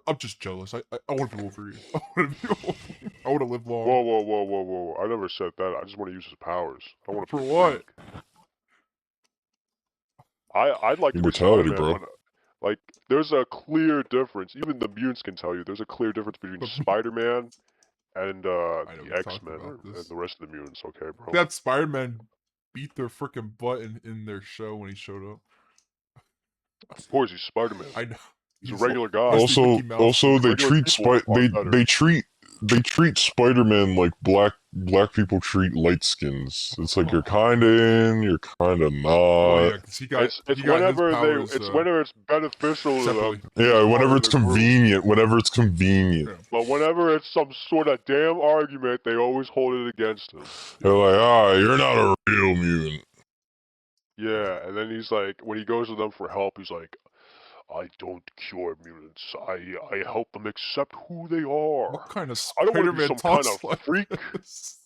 Speaker 1: I'm just jealous. I want to be Wolverine. I want to be Wolverine. I want to live long.
Speaker 2: Whoa. I never said that. I just want to use his powers. I want to
Speaker 1: For
Speaker 2: be
Speaker 1: what?
Speaker 2: free. I'd like to be
Speaker 3: Immortality,
Speaker 2: Spider-Man
Speaker 3: bro.
Speaker 2: when, like, there's a clear difference. Even the mutants can tell you there's a clear difference between Spider-Man and
Speaker 1: I know
Speaker 2: the
Speaker 1: we talked
Speaker 2: X-Men
Speaker 1: about
Speaker 2: and
Speaker 1: this.
Speaker 2: the rest of the mutants. Okay, bro.
Speaker 1: That Spider-Man beat their freaking butt in their show when he showed up.
Speaker 2: Of course, he's Spider-Man.
Speaker 1: I know.
Speaker 2: He's a regular
Speaker 1: He's
Speaker 2: guy.
Speaker 1: the Mickey Mouse
Speaker 3: Also,
Speaker 1: of
Speaker 3: they
Speaker 2: Regular
Speaker 3: treat
Speaker 2: people are better.
Speaker 3: they treat Spider-Man like Black black people treat light skins. It's like you're kinda in, you're kinda
Speaker 1: Oh
Speaker 3: not.
Speaker 1: yeah, because he got
Speaker 2: It's
Speaker 1: his powers
Speaker 2: whenever it's beneficial to
Speaker 1: separately.
Speaker 2: them.
Speaker 3: Yeah,
Speaker 2: as part
Speaker 3: whenever
Speaker 2: of
Speaker 3: it's
Speaker 2: the group.
Speaker 3: convenient. Whenever it's convenient.
Speaker 1: Yeah.
Speaker 2: But whenever it's some sort of damn argument, they always hold it against him.
Speaker 3: They're like, you're not a real mutant.
Speaker 2: Yeah, and then he's like, when he goes to them for help, he's like, I don't cure mutants. I help them accept who they are.
Speaker 1: What kind of
Speaker 2: I don't want to be
Speaker 1: Spider-Man
Speaker 2: some kind
Speaker 1: talks
Speaker 2: of
Speaker 1: like
Speaker 2: freak.
Speaker 1: this?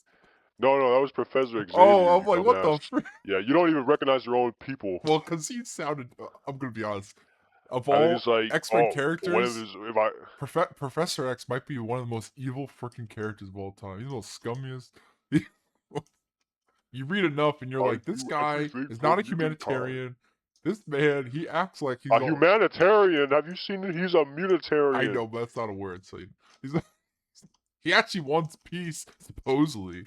Speaker 2: No, that was Professor Xavier.
Speaker 1: Oh, I'm
Speaker 2: you
Speaker 1: like, what the
Speaker 2: dumbass.
Speaker 1: frick?
Speaker 2: Yeah, you don't even recognize your own people.
Speaker 1: Well, because he sounded. I'm gonna be honest. Of
Speaker 2: And then
Speaker 1: all
Speaker 2: he's like,
Speaker 1: X-Men
Speaker 2: what
Speaker 1: characters,
Speaker 2: if I?
Speaker 1: Professor X might be one of the most evil freaking characters of all time. He's the most scummiest. You read enough, and you're
Speaker 2: I
Speaker 1: like, this
Speaker 2: do
Speaker 1: guy
Speaker 2: everything
Speaker 1: is
Speaker 2: for
Speaker 1: not a
Speaker 2: mutant kind.
Speaker 1: humanitarian. This man, he acts like he's
Speaker 2: A
Speaker 1: all.
Speaker 2: humanitarian? Have you seen it? He's a mutatarian.
Speaker 1: I know, but that's not a word. So he's he actually wants peace, supposedly,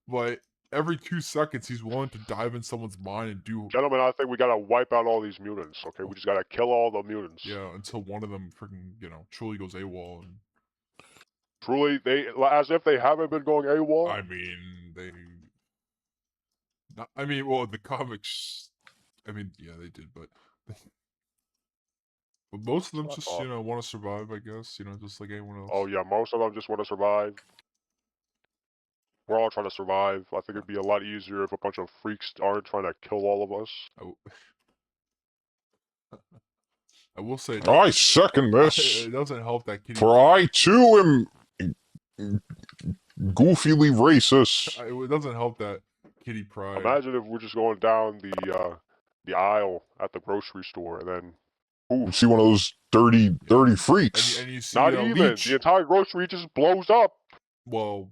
Speaker 1: but every 2 seconds he's willing to dive in someone's mind and do.
Speaker 2: Gentlemen, I think we gotta wipe out all these mutants. Okay, we just gotta kill all the mutants.
Speaker 1: Yeah, until one of them freaking, truly goes AWOL. And
Speaker 2: Truly, as if they haven't been going AWOL.
Speaker 1: I mean, well, the comics. I mean, yeah, they did, but most of them just, want to survive, I guess. Just like anyone else.
Speaker 2: Oh yeah, most of them just want to survive. We're all trying to survive. I think it'd be a lot easier if a bunch of freaks aren't trying to kill all of us.
Speaker 1: I will say.
Speaker 3: I second this.
Speaker 1: It doesn't help that Kitty.
Speaker 3: For I too am goofily racist.
Speaker 1: It doesn't help that Kitty Pryde.
Speaker 2: Imagine if we're just going down the aisle at the grocery store and then
Speaker 3: You see one of those dirty freaks.
Speaker 1: And you see
Speaker 2: not even
Speaker 1: Leech.
Speaker 2: the entire grocery just blows up.
Speaker 1: Well,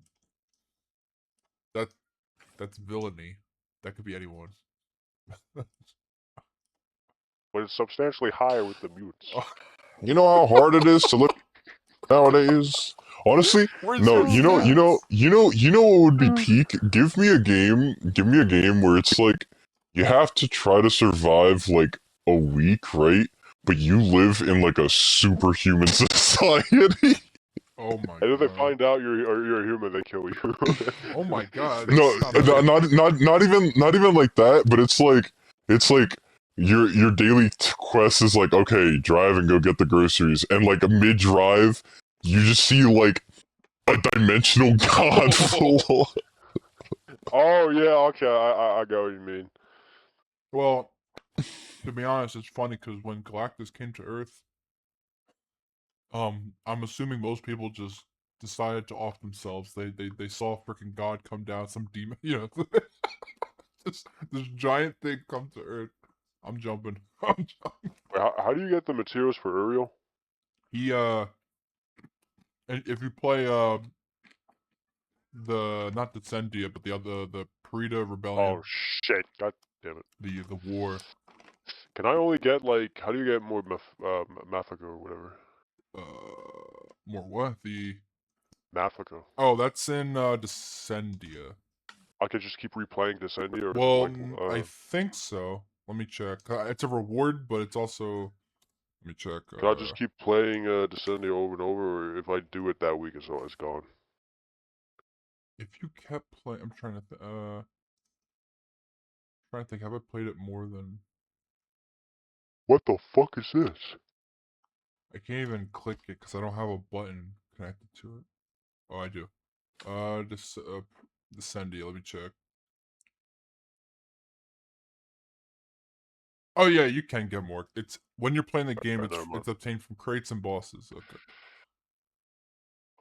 Speaker 1: that's villainy. That could be anyone.
Speaker 2: But it's substantially higher with the mutants.
Speaker 3: You know how hard it is to look nowadays? Honestly, no. You know what would be peak? Give me a game where it's like you have to try to survive like a week, right? But you live in like a superhuman society.
Speaker 1: Oh my god.
Speaker 2: And if they find out you're a human, they kill you.
Speaker 1: Oh my god.
Speaker 3: No, not even like that, but it's like your daily quest is like, okay, drive and go get the groceries, and like mid-drive, you just see like a dimensional god full.
Speaker 2: Oh yeah, okay, I get what you mean.
Speaker 1: Well, to be honest, it's funny because when Galactus came to Earth, I'm assuming most people just decided to off themselves. They saw freaking God come down, some demon, this giant thing come to Earth. I'm jumping.
Speaker 2: Wait, how do you get the materials for Uriel?
Speaker 1: He and if you play not Descendia, but the Parida Rebellion.
Speaker 2: Oh shit! God damn it!
Speaker 1: The war.
Speaker 2: Can I only get like? How do you get more Mafika or whatever?
Speaker 1: More what? The
Speaker 2: Mafika.
Speaker 1: Oh, that's in Descendia.
Speaker 2: I could just keep replaying Descendia. Or
Speaker 1: Well,
Speaker 2: like,
Speaker 1: I think so. Let me check. It's a reward, but it's also. Let me check.
Speaker 2: Can I just keep playing Descendia over and over, or if I do it that week, it's gone?
Speaker 1: If you kept playing, I'm trying to think. Have I played it more than?
Speaker 2: What the fuck is this?
Speaker 1: I can't even click it because I don't have a button connected to it. Oh, I do. Descendia. Let me check. Oh yeah, you can get more. It's when you're playing the game. It's obtained from crates and bosses. Okay.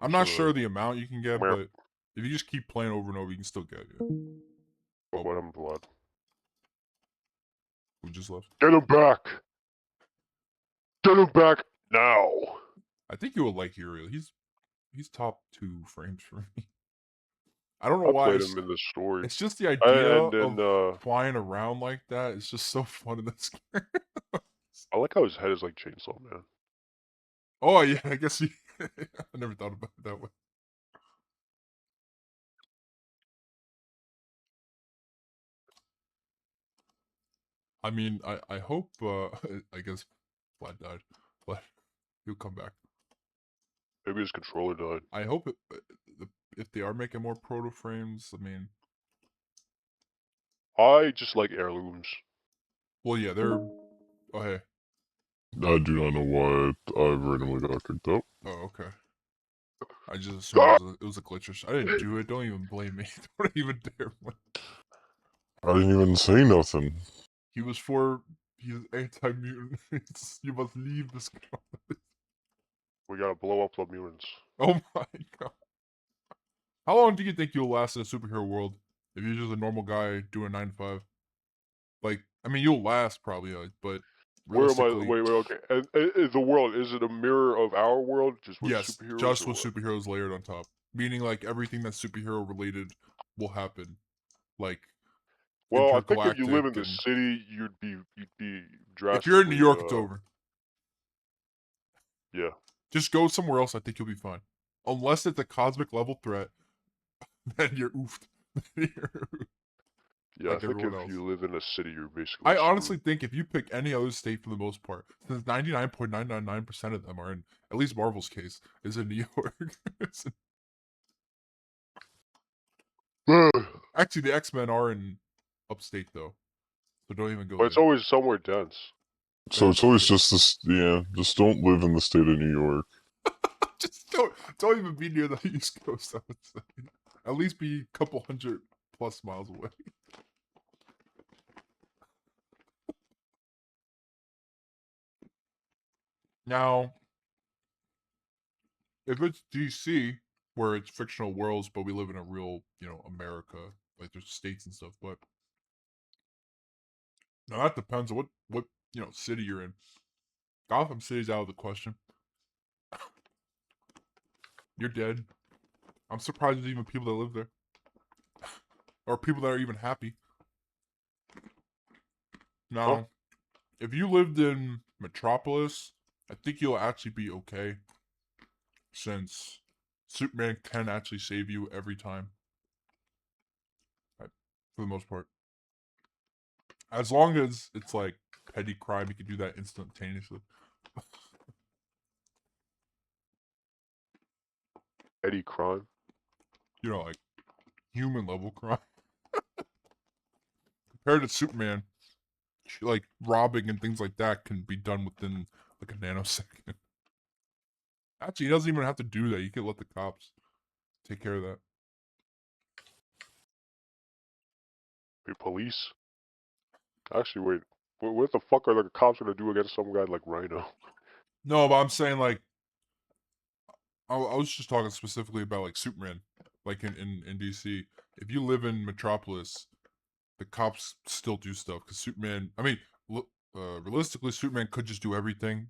Speaker 1: I'm not sure the amount you can get, but if you just keep playing over and over, you can still get it.
Speaker 2: What happened to Vlad?
Speaker 1: Who just left?
Speaker 2: Get him back! Get him back now!
Speaker 1: I think you will like Uriel. He's top 2 frames for me. I don't know why.
Speaker 2: I played him in the story.
Speaker 1: It's just the idea of flying around like that. It's just so fun in this game.
Speaker 2: I like how his head is like Chainsaw Man.
Speaker 1: Oh yeah, I guess I never thought about it that way. I mean, I hope. I guess Vlad died, but he'll come back.
Speaker 2: Maybe his controller died.
Speaker 1: I hope if they are making more proto frames, I mean,
Speaker 2: I just like heirlooms.
Speaker 1: well, yeah, they're. Oh hey.
Speaker 3: I do not know why I randomly got kicked out.
Speaker 1: Oh okay. I just assumed it was a glitch or something. I didn't do it. Don't even blame me. Don't even dare.
Speaker 3: I didn't even say nothing.
Speaker 1: He was anti-mutant. You must leave this company.
Speaker 2: We gotta blow up the mutants.
Speaker 1: Oh my god. How long do you think you'll last in a superhero world if you're just a normal guy doing 9 to 5? Like, I mean, you'll last probably, but
Speaker 2: Where am I?
Speaker 1: realistically,
Speaker 2: Wait, okay. And the world, is it a mirror of our world, just with
Speaker 1: yes,
Speaker 2: superheroes,
Speaker 1: just
Speaker 2: or
Speaker 1: with
Speaker 2: what?
Speaker 1: superheroes layered on top. Meaning, like, everything that's superhero related will happen. Like,
Speaker 2: Well, I think if you live
Speaker 1: intergalactic,
Speaker 2: in the
Speaker 1: and
Speaker 2: city, you'd be
Speaker 1: if you're in New
Speaker 2: drastically,
Speaker 1: York, it's over.
Speaker 2: yeah.
Speaker 1: Just go somewhere else. I think you'll be fine. Unless it's a cosmic level threat, then you're oofed.
Speaker 2: Yeah, I
Speaker 1: Like
Speaker 2: think
Speaker 1: everyone
Speaker 2: if
Speaker 1: else.
Speaker 2: you live in a city, you're basically
Speaker 1: I honestly
Speaker 2: screwed.
Speaker 1: think if you pick any other state for the most part, since 99.999% of them are in, at least Marvel's case, is in New York. Actually, the X-Men are in upstate, though. So don't even go
Speaker 2: But it's
Speaker 1: there.
Speaker 2: always somewhere dense.
Speaker 3: So it's
Speaker 1: That's
Speaker 3: always
Speaker 1: true.
Speaker 3: just this, yeah, just don't live in the state of New York.
Speaker 1: Just don't even be near the East Coast, I would say. At least be a couple hundred plus miles away. Now, if it's DC, where it's fictional worlds, but we live in a real, America, like there's states and stuff, but now that depends on what city you're in. Gotham City's out of the question. You're dead. I'm surprised there's even people that live there. Or people that are even happy.
Speaker 2: Huh?
Speaker 1: Now, if you lived in Metropolis, I think you'll actually be okay. Since Superman can actually save you every time. Right, for the most part. As long as it's like petty crime, you can do that instantaneously.
Speaker 2: Eddie crime.
Speaker 1: Like human level crime. Compared to Superman, like robbing and things like that can be done within like a nanosecond. Actually, he doesn't even have to do that. You can let the cops take care of that.
Speaker 2: Wait, police? Actually, wait. What the fuck are the cops gonna do against some guy like Rhino?
Speaker 1: No, but I'm saying like I was just talking specifically about like Superman, like in DC. If you live in Metropolis, the cops still do stuff because Superman. I mean, realistically, Superman could just do everything,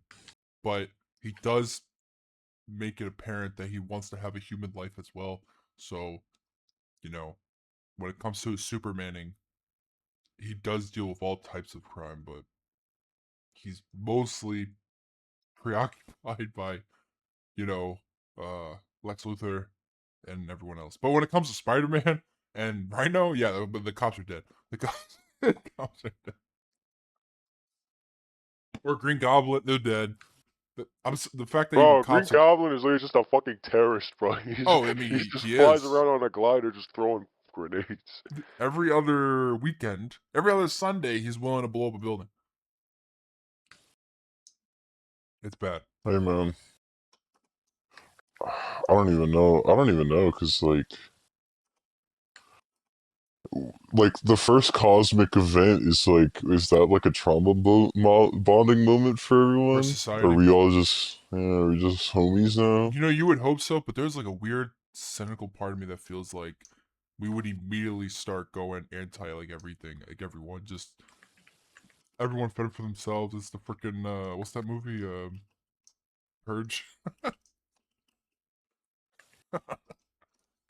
Speaker 1: but he does make it apparent that he wants to have a human life as well. So, you know, when it comes to his Supermaning, he does deal with all types of crime, but he's mostly preoccupied by, you know, Lex Luthor and everyone else. But when it comes to Spider-Man and Rhino, yeah, the cops are dead. The cops, the cops are dead. Or Green Goblin, they're dead. The fact that even
Speaker 2: Bro, Green
Speaker 1: cops are.
Speaker 2: Goblin is literally just a fucking terrorist, bro.
Speaker 1: Oh, I mean,
Speaker 2: He just
Speaker 1: he
Speaker 2: flies
Speaker 1: is.
Speaker 2: around on a glider just throwing grenades.
Speaker 1: Every other weekend, every other Sunday, he's willing to blow up a building. It's bad.
Speaker 3: Hey man, I don't even know. I don't even know because like the first cosmic event is that like a trauma bonding moment for
Speaker 1: For
Speaker 3: everyone? Are
Speaker 1: society.
Speaker 3: we all just are we just homies now?
Speaker 1: You would hope so, but there's like a weird, cynical part of me that feels like we would immediately start going anti like everything, like everyone, just everyone fed for themselves. It's the freaking what's that movie? Purge.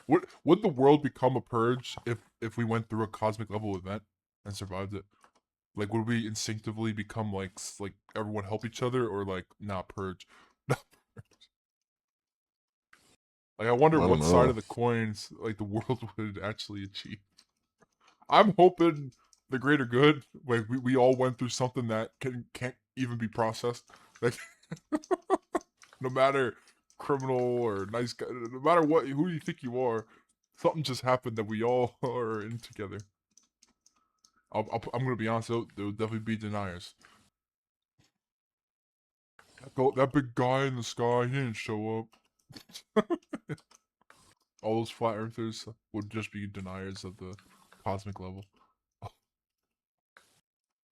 Speaker 1: Would the world become a purge if we went through a cosmic level event and survived it? Like, would we instinctively become like everyone help each other, or like not purge? Like, I
Speaker 3: I
Speaker 1: wonder
Speaker 3: don't
Speaker 1: what side
Speaker 3: know.
Speaker 1: of the coins like the world would actually achieve. I'm hoping the greater good. Like we all went through something that can't even be processed. Like no matter criminal or nice guy, no matter who you think you are, something just happened that we all are in together. I'm gonna be honest. There will definitely be deniers. That big guy in the sky, he didn't show up. All those flat earthers would just be deniers of the cosmic level.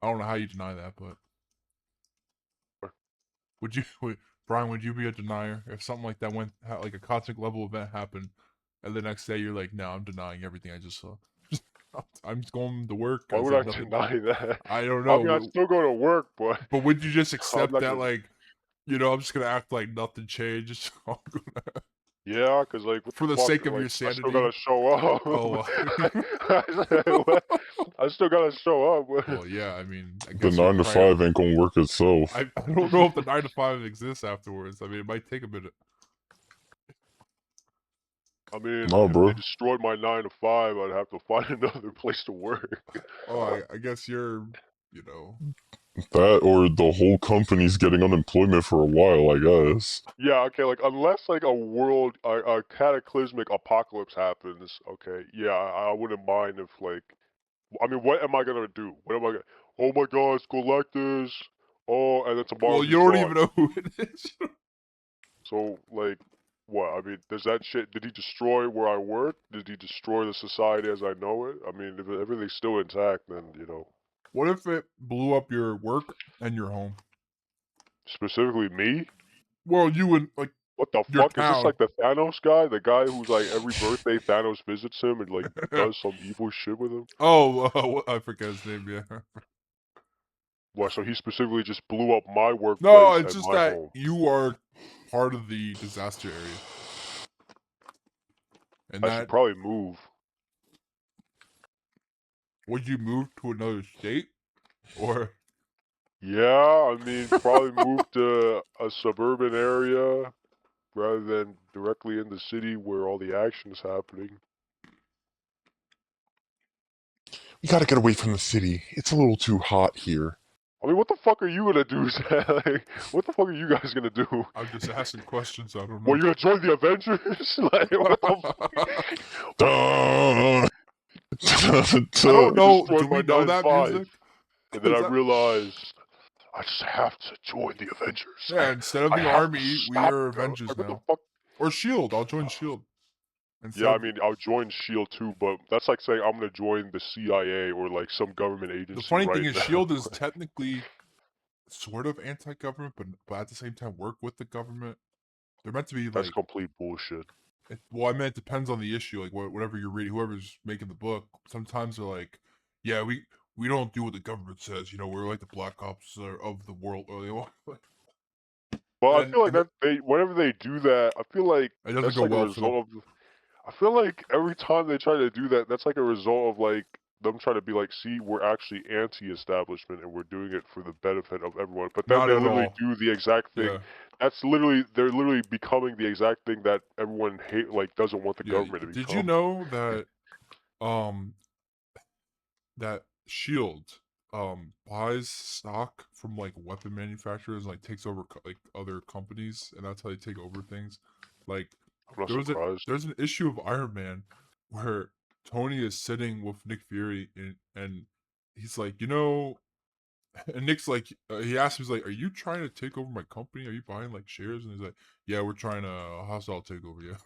Speaker 1: I don't know how you deny that, but would you, Brian? Would you be a denier if something like that went, like a cosmic level event happened, and the next day you're like, "No, I'm denying everything I just saw. I'm just going to work.
Speaker 2: Why would I deny that?
Speaker 1: I don't
Speaker 2: I mean, I
Speaker 1: know.
Speaker 2: still go to work, but
Speaker 1: Would you just
Speaker 2: I'm
Speaker 1: accept
Speaker 2: not
Speaker 1: that,
Speaker 2: gonna.
Speaker 1: like, I'm just gonna act like nothing changed
Speaker 2: Yeah, cause like, what the
Speaker 1: for the
Speaker 2: fuck?
Speaker 1: sake of
Speaker 2: Like,
Speaker 1: your
Speaker 2: I still
Speaker 1: sanity?
Speaker 2: gotta show up.
Speaker 1: Oh,
Speaker 2: I still gotta show up.
Speaker 1: well, yeah. I mean, I
Speaker 3: The
Speaker 1: guess your
Speaker 3: 9 to 5 ain't gonna work itself.
Speaker 1: I don't know if the 9 to 5 exists afterwards. I mean, it might take a minute.
Speaker 2: I mean,
Speaker 3: Nah,
Speaker 2: if they
Speaker 3: bro.
Speaker 2: destroyed my 9 to 5, I'd have to find another place to work.
Speaker 1: Oh, I guess you're, you know.
Speaker 3: That or the whole company's getting unemployment for a while, I guess.
Speaker 2: Yeah, okay, like, unless, like, a cataclysmic apocalypse happens, okay, yeah, I wouldn't mind if, like, I mean, what am I gonna do? What am I gonna, oh my gosh, Galactus, oh, and then tomorrow
Speaker 1: Well, you
Speaker 2: he's
Speaker 1: don't
Speaker 2: gone.
Speaker 1: even know who it is.
Speaker 2: So, like, what? I mean, does that shit, did he destroy where I work? Did he destroy the society as I know it? I mean, if everything's still intact, then,
Speaker 1: What if it blew up your work and your home?
Speaker 2: specifically me?
Speaker 1: Well, you would, like,
Speaker 2: What the
Speaker 1: your
Speaker 2: fuck? Is this
Speaker 1: town.
Speaker 2: like the Thanos guy? The guy who's like every birthday Thanos visits him and like does some evil shit with him?
Speaker 1: Oh, I forget his name. Yeah.
Speaker 2: What? So he specifically just blew up my
Speaker 1: No,
Speaker 2: workplace
Speaker 1: it's
Speaker 2: and
Speaker 1: just
Speaker 2: my
Speaker 1: that
Speaker 2: home.
Speaker 1: you are part of the disaster area, and
Speaker 2: I should
Speaker 1: that
Speaker 2: probably move.
Speaker 1: would you move to another state, or
Speaker 2: Yeah, I mean, probably move to a suburban area rather than directly in the city where all the action is happening.
Speaker 3: We gotta get away from the city. It's a little too hot here.
Speaker 2: I mean, what the fuck are you gonna do, Zach? Like, what the fuck are you guys gonna do?
Speaker 1: I'm just asking questions. I don't
Speaker 2: Well,
Speaker 1: know.
Speaker 2: you gonna join the Avengers? Like, what the fuck?
Speaker 3: Duh.
Speaker 1: I don't know.
Speaker 2: Destroyed
Speaker 1: Do
Speaker 2: my
Speaker 1: we know
Speaker 2: 9 to
Speaker 1: that
Speaker 2: 5.
Speaker 1: music?
Speaker 2: And then
Speaker 1: Is
Speaker 2: I
Speaker 1: that
Speaker 2: realized I just have to join the Avengers.
Speaker 1: yeah? Instead of
Speaker 2: I
Speaker 1: the
Speaker 2: have to
Speaker 1: army, we
Speaker 2: stop
Speaker 1: are
Speaker 2: them.
Speaker 1: Avengers
Speaker 2: Like, what the
Speaker 1: now,
Speaker 2: fuck?
Speaker 1: or Shield. I'll join Shield instead
Speaker 2: Yeah, I
Speaker 1: of
Speaker 2: mean, I'll join SHIELD too, but that's like saying I'm gonna join the CIA or like some government
Speaker 1: the
Speaker 2: agency
Speaker 1: funny thing
Speaker 2: right
Speaker 1: is,
Speaker 2: now.
Speaker 1: Shield is technically sort of anti-government, but at the same time work with the government. They're meant to be
Speaker 2: That's
Speaker 1: like,
Speaker 2: complete bullshit.
Speaker 1: well, I mean, it depends on the issue. Like whatever you're reading, whoever's making the book. Sometimes they're like, yeah, we don't do what the government says. We're like the black ops of the world.
Speaker 2: Well, I
Speaker 1: and
Speaker 2: feel like
Speaker 1: and
Speaker 2: that whenever they do that, I feel like
Speaker 1: it doesn't
Speaker 2: that's
Speaker 1: go
Speaker 2: like a
Speaker 1: well for them.
Speaker 2: result of. I feel like every time they try to do that, that's like a result of like them trying to be like, see, we're actually anti-establishment and we're doing it for the benefit of everyone. But then
Speaker 1: Not
Speaker 2: they
Speaker 1: at
Speaker 2: literally
Speaker 1: all.
Speaker 2: do the exact thing.
Speaker 1: Yeah,
Speaker 2: They're literally becoming the exact thing that everyone like doesn't want the
Speaker 1: yeah.
Speaker 2: government to
Speaker 1: Did you
Speaker 2: become.
Speaker 1: know that um that Shield buys stock from like weapon manufacturers, like takes over like other companies, and that's how they take over things. Like
Speaker 2: I'm not
Speaker 1: there was
Speaker 2: surprised.
Speaker 1: there's an issue of Iron Man where Tony is sitting with Nick Fury and he's like, and Nick's like, he asks him, he's like, "Are you trying to take over my company? Are you buying like shares?" And he's like, "Yeah, we're trying to hostile takeover, yeah."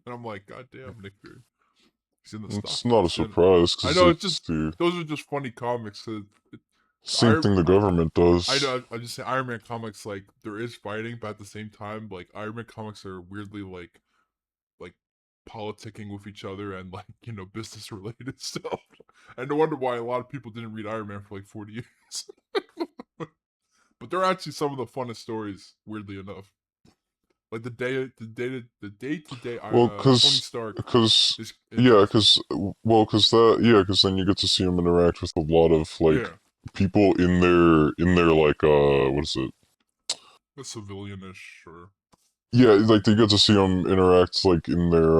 Speaker 1: And I'm like, "God damn, Nick Fury, he's in the stock."
Speaker 3: It's not a
Speaker 1: He's in it.
Speaker 3: surprise,
Speaker 1: I
Speaker 3: because
Speaker 1: know it's just
Speaker 3: it's the
Speaker 1: those are just funny comics.
Speaker 3: same thing the government
Speaker 1: I
Speaker 3: does.
Speaker 1: know. I just say Iron Man comics, like there is fighting, but at the same time, like Iron Man comics are weirdly like politicking with each other and like business related stuff. And no wonder why a lot of people didn't read Iron Man for like 40 years. But they're actually some of the funnest stories, weirdly enough. Like the day to day
Speaker 3: Well,
Speaker 1: Tony Stark is
Speaker 3: yeah,
Speaker 1: interesting.
Speaker 3: because then you get to see him interact with a lot of like
Speaker 1: Yeah,
Speaker 3: people in their like what is it?
Speaker 1: a civilianish or
Speaker 3: Yeah, like they get to see him interact like in their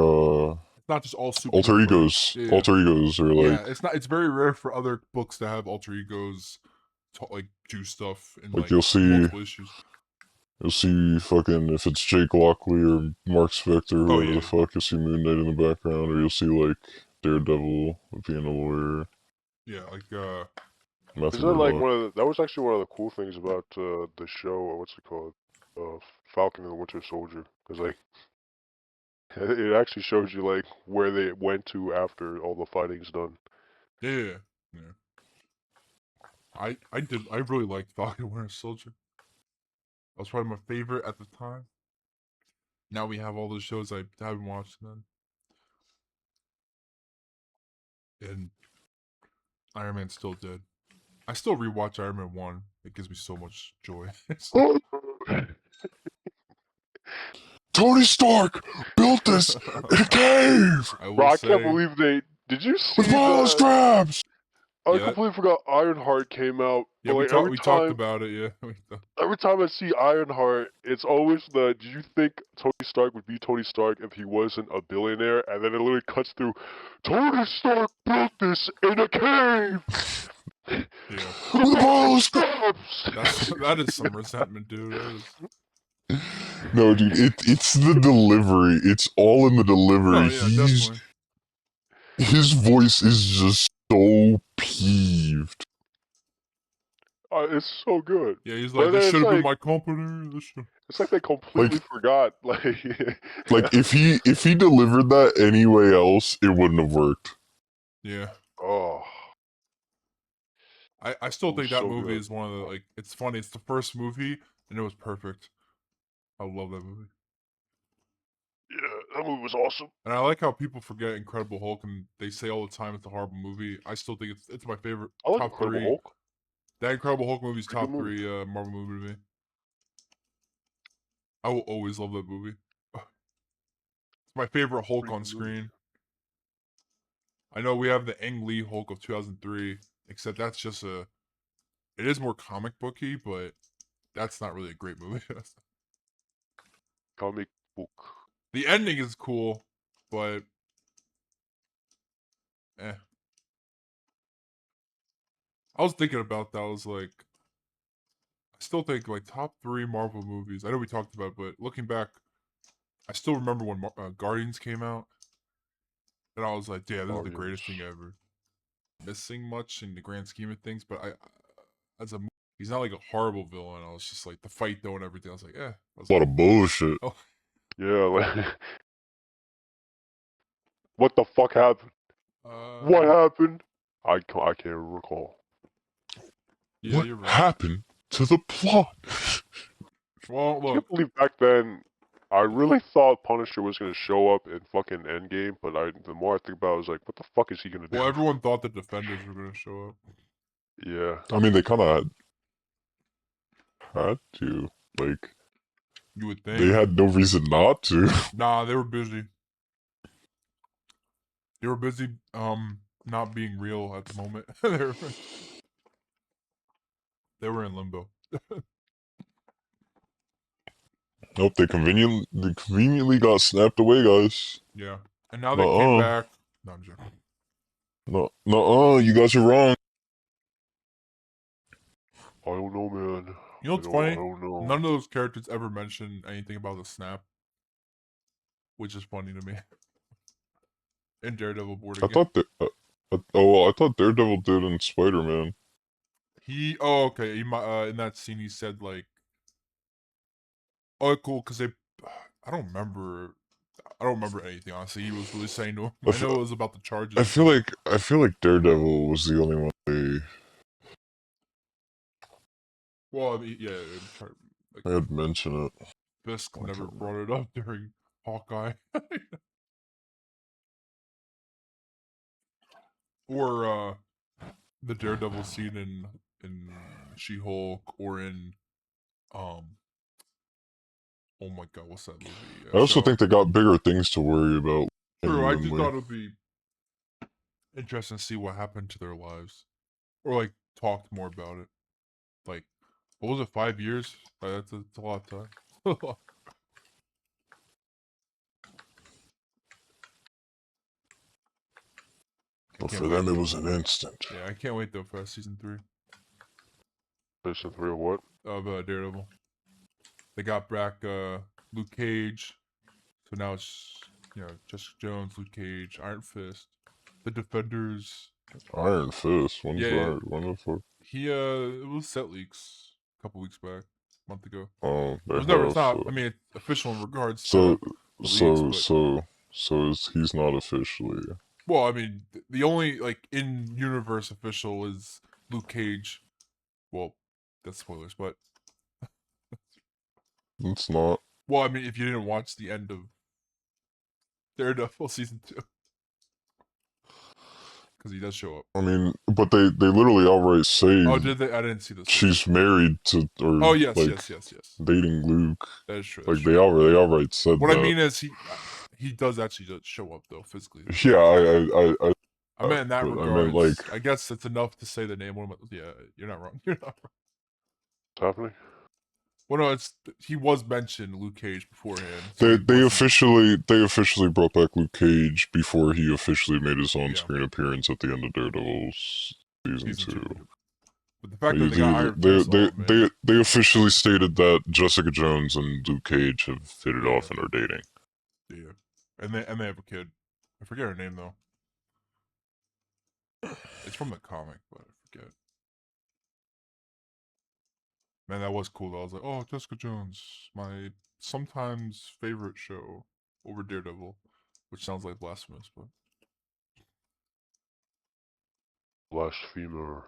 Speaker 1: it's not just all superhero fighters. Yeah,
Speaker 3: alter egos, or
Speaker 1: yeah.
Speaker 3: like
Speaker 1: It's not. It's very rare for other books to have alter egos like do stuff in like
Speaker 3: you'll see
Speaker 1: multiple issues.
Speaker 3: You'll see fucking, if it's Jake Lockley or Mark Spector,
Speaker 1: Oh
Speaker 3: whoever
Speaker 1: yeah,
Speaker 3: the fuck, you'll see Moon Knight in the background, or you'll see like Daredevil being a lawyer,
Speaker 1: yeah. Like
Speaker 3: Matthew
Speaker 2: Is that like
Speaker 3: Murdock.
Speaker 2: one of the, that was actually one of the cool things about the show, or what's it called? Falcon and the Winter Soldier. Because like it actually shows you like where they went to after all the fighting's done.
Speaker 1: yeah. I really liked Falcon Winter Soldier. That was probably my favorite at the time. Now we have all those shows I haven't watched then, and Iron Man's still dead. I still rewatch Iron Man 1. It gives me so much joy.
Speaker 3: Tony Stark built this in a cave
Speaker 1: I
Speaker 2: Bro,
Speaker 1: will
Speaker 2: I can't
Speaker 1: say,
Speaker 2: believe they. Did you
Speaker 3: with
Speaker 2: see
Speaker 3: pile
Speaker 2: the?
Speaker 3: scraps.
Speaker 2: I
Speaker 1: yeah,
Speaker 2: completely forgot Ironheart came out.
Speaker 1: yeah,
Speaker 2: But like every
Speaker 1: we talked
Speaker 2: time,
Speaker 1: about it, yeah.
Speaker 2: every time I see Ironheart, it's always the. Did you think Tony Stark would be Tony Stark if he wasn't a billionaire? And then it literally cuts through. Tony Stark built this in a cave.
Speaker 1: Yeah.
Speaker 3: With pile scraps.
Speaker 1: That is some resentment, dude. That is.
Speaker 3: No, dude, it's the delivery. It's all in the
Speaker 1: Oh
Speaker 3: delivery.
Speaker 1: yeah, definitely.
Speaker 3: His voice is just so peeved.
Speaker 2: It's so good.
Speaker 1: Yeah, he's like,
Speaker 2: But
Speaker 1: this
Speaker 2: then
Speaker 1: should have been my company. This should.
Speaker 2: it's like they
Speaker 3: Like,
Speaker 2: completely forgot.
Speaker 3: like if he delivered that anyway else, it wouldn't have worked.
Speaker 1: Yeah.
Speaker 2: oh,
Speaker 1: I still
Speaker 2: it was
Speaker 1: think that
Speaker 2: so
Speaker 1: movie
Speaker 2: good.
Speaker 1: is one of the like. It's funny. It's the first movie, and it was perfect. I love that movie.
Speaker 2: Yeah, that movie was awesome.
Speaker 1: And I like how people forget Incredible Hulk and they say all the time it's a horrible movie. I still think it's my favorite
Speaker 2: I like
Speaker 1: top
Speaker 2: Incredible
Speaker 1: three.
Speaker 2: Hulk.
Speaker 1: That Incredible Hulk movie's
Speaker 2: Pretty good
Speaker 1: top
Speaker 2: movie.
Speaker 1: three Marvel movie to me. I will always love that movie. It's my favorite Hulk
Speaker 2: Pretty
Speaker 1: on
Speaker 2: good movie.
Speaker 1: screen. I know we have the Ang Lee Hulk of 2003, except that's just a. It is more comic booky, but that's not really a great movie.
Speaker 2: Comic book.
Speaker 1: The ending is cool, but eh. I was thinking about that. I was like, I still think like top three Marvel movies. I know we talked about it, but looking back, I still remember when Guardians came out, and I was like, yeah, this is the
Speaker 2: Guardians.
Speaker 1: greatest thing ever. Missing much in the grand scheme of things, but as a he's not like a horrible villain. I was just like the fight though and everything. I was like, I was
Speaker 3: A lot
Speaker 1: like,
Speaker 3: of bullshit.
Speaker 1: oh
Speaker 2: Yeah, like what the fuck happened? What
Speaker 1: uh
Speaker 2: happened? I can't recall.
Speaker 1: yeah,
Speaker 3: What
Speaker 1: you're right.
Speaker 3: happened to the plot?
Speaker 1: Well,
Speaker 2: I
Speaker 1: look,
Speaker 2: can't believe back then I really thought Punisher was gonna show up in fucking Endgame, but the more I think about it, I was like, what the fuck is he gonna do?
Speaker 1: well, everyone thought the Defenders were gonna show up.
Speaker 2: Yeah.
Speaker 3: I mean, they kind of had to. Like,
Speaker 1: You would
Speaker 3: they
Speaker 1: think.
Speaker 3: had no reason not to.
Speaker 1: Nah, they were busy. They were busy, not being real at the moment. They were in limbo.
Speaker 3: Nope, they conveniently got snapped away, guys.
Speaker 1: Yeah, and now they came
Speaker 3: Nuh-uh.
Speaker 1: back. No, I'm joking.
Speaker 3: No, nuh-uh, you guys are wrong.
Speaker 2: I don't know, man.
Speaker 1: You know
Speaker 2: I
Speaker 1: what's funny?
Speaker 2: don't know.
Speaker 1: None of those characters ever mention anything about the snap, which is funny to me. And Daredevil board
Speaker 3: I
Speaker 1: again.
Speaker 3: thought that. I thought Daredevil did in Spider-Man.
Speaker 1: Oh, okay. He in that scene he said like, oh, cool, because they, I don't remember. I don't remember anything honestly. He was really saying to him.
Speaker 3: I
Speaker 1: I know it was about the charges.
Speaker 3: I feel like Daredevil was the only one
Speaker 1: Well, I mean, yeah, like
Speaker 3: they had mentioned it.
Speaker 1: Fisk
Speaker 3: I
Speaker 1: never
Speaker 3: can't remember.
Speaker 1: brought it up during Hawkeye, or the Daredevil scene in She-Hulk, or in um. Oh my god, what's that movie?
Speaker 3: I also
Speaker 1: Show.
Speaker 3: think they got bigger things to worry about.
Speaker 1: True, I just
Speaker 3: Genuinely.
Speaker 1: thought it would be interesting to see what happened to their lives, or like talked more about it. Like, what was it? 5 years? That's a lot of time.
Speaker 3: But
Speaker 1: Can't
Speaker 3: for
Speaker 1: wait
Speaker 3: them, it
Speaker 1: though.
Speaker 3: was an instant.
Speaker 1: Yeah, I can't wait though for season 3
Speaker 2: Season 3 of what?
Speaker 1: of Daredevil. They got back Luke Cage, so now it's Jessica Jones, Luke Cage, Iron Fist, the Defenders.
Speaker 3: Iron Fist. When's
Speaker 1: Yeah,
Speaker 3: that? When the fuck?
Speaker 1: it was set leaks a couple weeks back, a month ago.
Speaker 3: Oh, they
Speaker 1: It was never. It's
Speaker 3: have.
Speaker 1: not. I mean, it's official in regards
Speaker 3: So,
Speaker 1: to the leaks, but
Speaker 3: he's not officially.
Speaker 1: well, I mean, the only like in universe official is Luke Cage. Well, that's spoilers, but
Speaker 3: It's not.
Speaker 1: well, I mean, if you didn't watch the end of Daredevil season 2, because he does show up.
Speaker 3: I mean, but they literally outright say
Speaker 1: Oh, did they? I didn't see this.
Speaker 3: she's married to, or
Speaker 1: Oh yes,
Speaker 3: like
Speaker 1: yes.
Speaker 3: dating Luke.
Speaker 1: That is true.
Speaker 3: Like they outright said
Speaker 1: What
Speaker 3: that.
Speaker 1: I mean is he does actually just show up though physically.
Speaker 3: Yeah,
Speaker 1: I meant in that
Speaker 3: but
Speaker 1: regards.
Speaker 3: I meant like.
Speaker 1: I guess it's enough to say the name. Yeah, you're not wrong. You're not wrong.
Speaker 2: What's happening?
Speaker 1: Well, no, he was mentioned Luke Cage beforehand.
Speaker 3: So
Speaker 1: So
Speaker 3: they officially brought back Luke Cage before he officially made his on-screen appearance at the end of Daredevil's season 2.
Speaker 1: But the fact that they got Iron Fist,
Speaker 3: they officially stated that Jessica Jones and Luke Cage have hit it off and are dating.
Speaker 1: Yeah, and they have a kid. I forget her name though. It's from the comic, but I forget. Man, that was cool. I was like, oh, Jessica Jones, my sometimes favorite show over Daredevil, which sounds like blasphemous, but
Speaker 2: Blasphemer.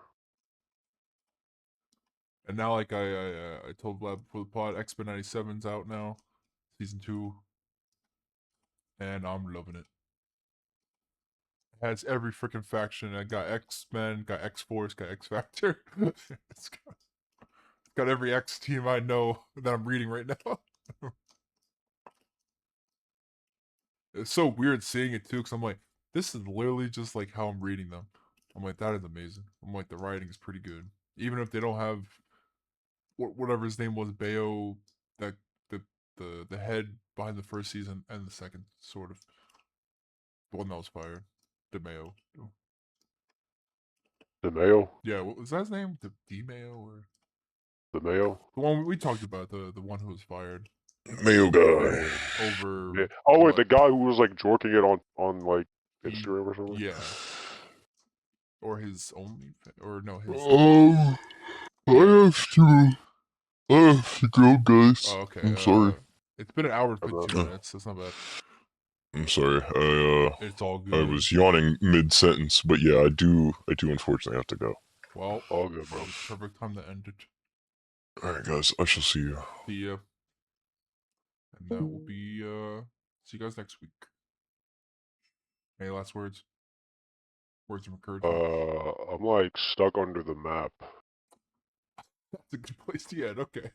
Speaker 1: and now like I told Vlad before the pod, X-Men 97's out now, season 2, and I'm loving it. It has every freaking faction. I got X-Men, got X-Force, got X-Factor. it's got every X team I know that I'm reading right now. It's so weird seeing it too, because I'm like, this is literally just like how I'm reading them. I'm like, that is amazing. I'm like, the writing is pretty good, even if they don't have whatever his name was, Bayo, that the head behind the first season and the second, sort of the one that was fired, DeMayo.
Speaker 2: DeMayo?
Speaker 1: Yeah, what was that his name? DeMayo or
Speaker 2: DeMayo?
Speaker 1: the one we talked about, the one who was fired.
Speaker 3: Mayo guy.
Speaker 1: Over.
Speaker 2: Yeah. Oh wait, the guy who was like jorking it on like Instagram or something.
Speaker 1: Yeah. Or his only, or no, his.
Speaker 3: I have to go, guys.
Speaker 1: Oh, okay.
Speaker 3: I'm sorry.
Speaker 1: It's been an hour and 52 minutes. That's not bad.
Speaker 3: I'm sorry.
Speaker 1: It's all good.
Speaker 3: I was yawning mid-sentence, but yeah, I do unfortunately have to go.
Speaker 1: Well,
Speaker 2: all good, bro.
Speaker 1: Perfect time to end it.
Speaker 3: Alright, guys. I shall see you.
Speaker 1: See ya. And that will be, see you guys next week. Any last words? Words of encouragement?
Speaker 2: I'm like stuck under the map.
Speaker 1: That's a good place to end. Okay.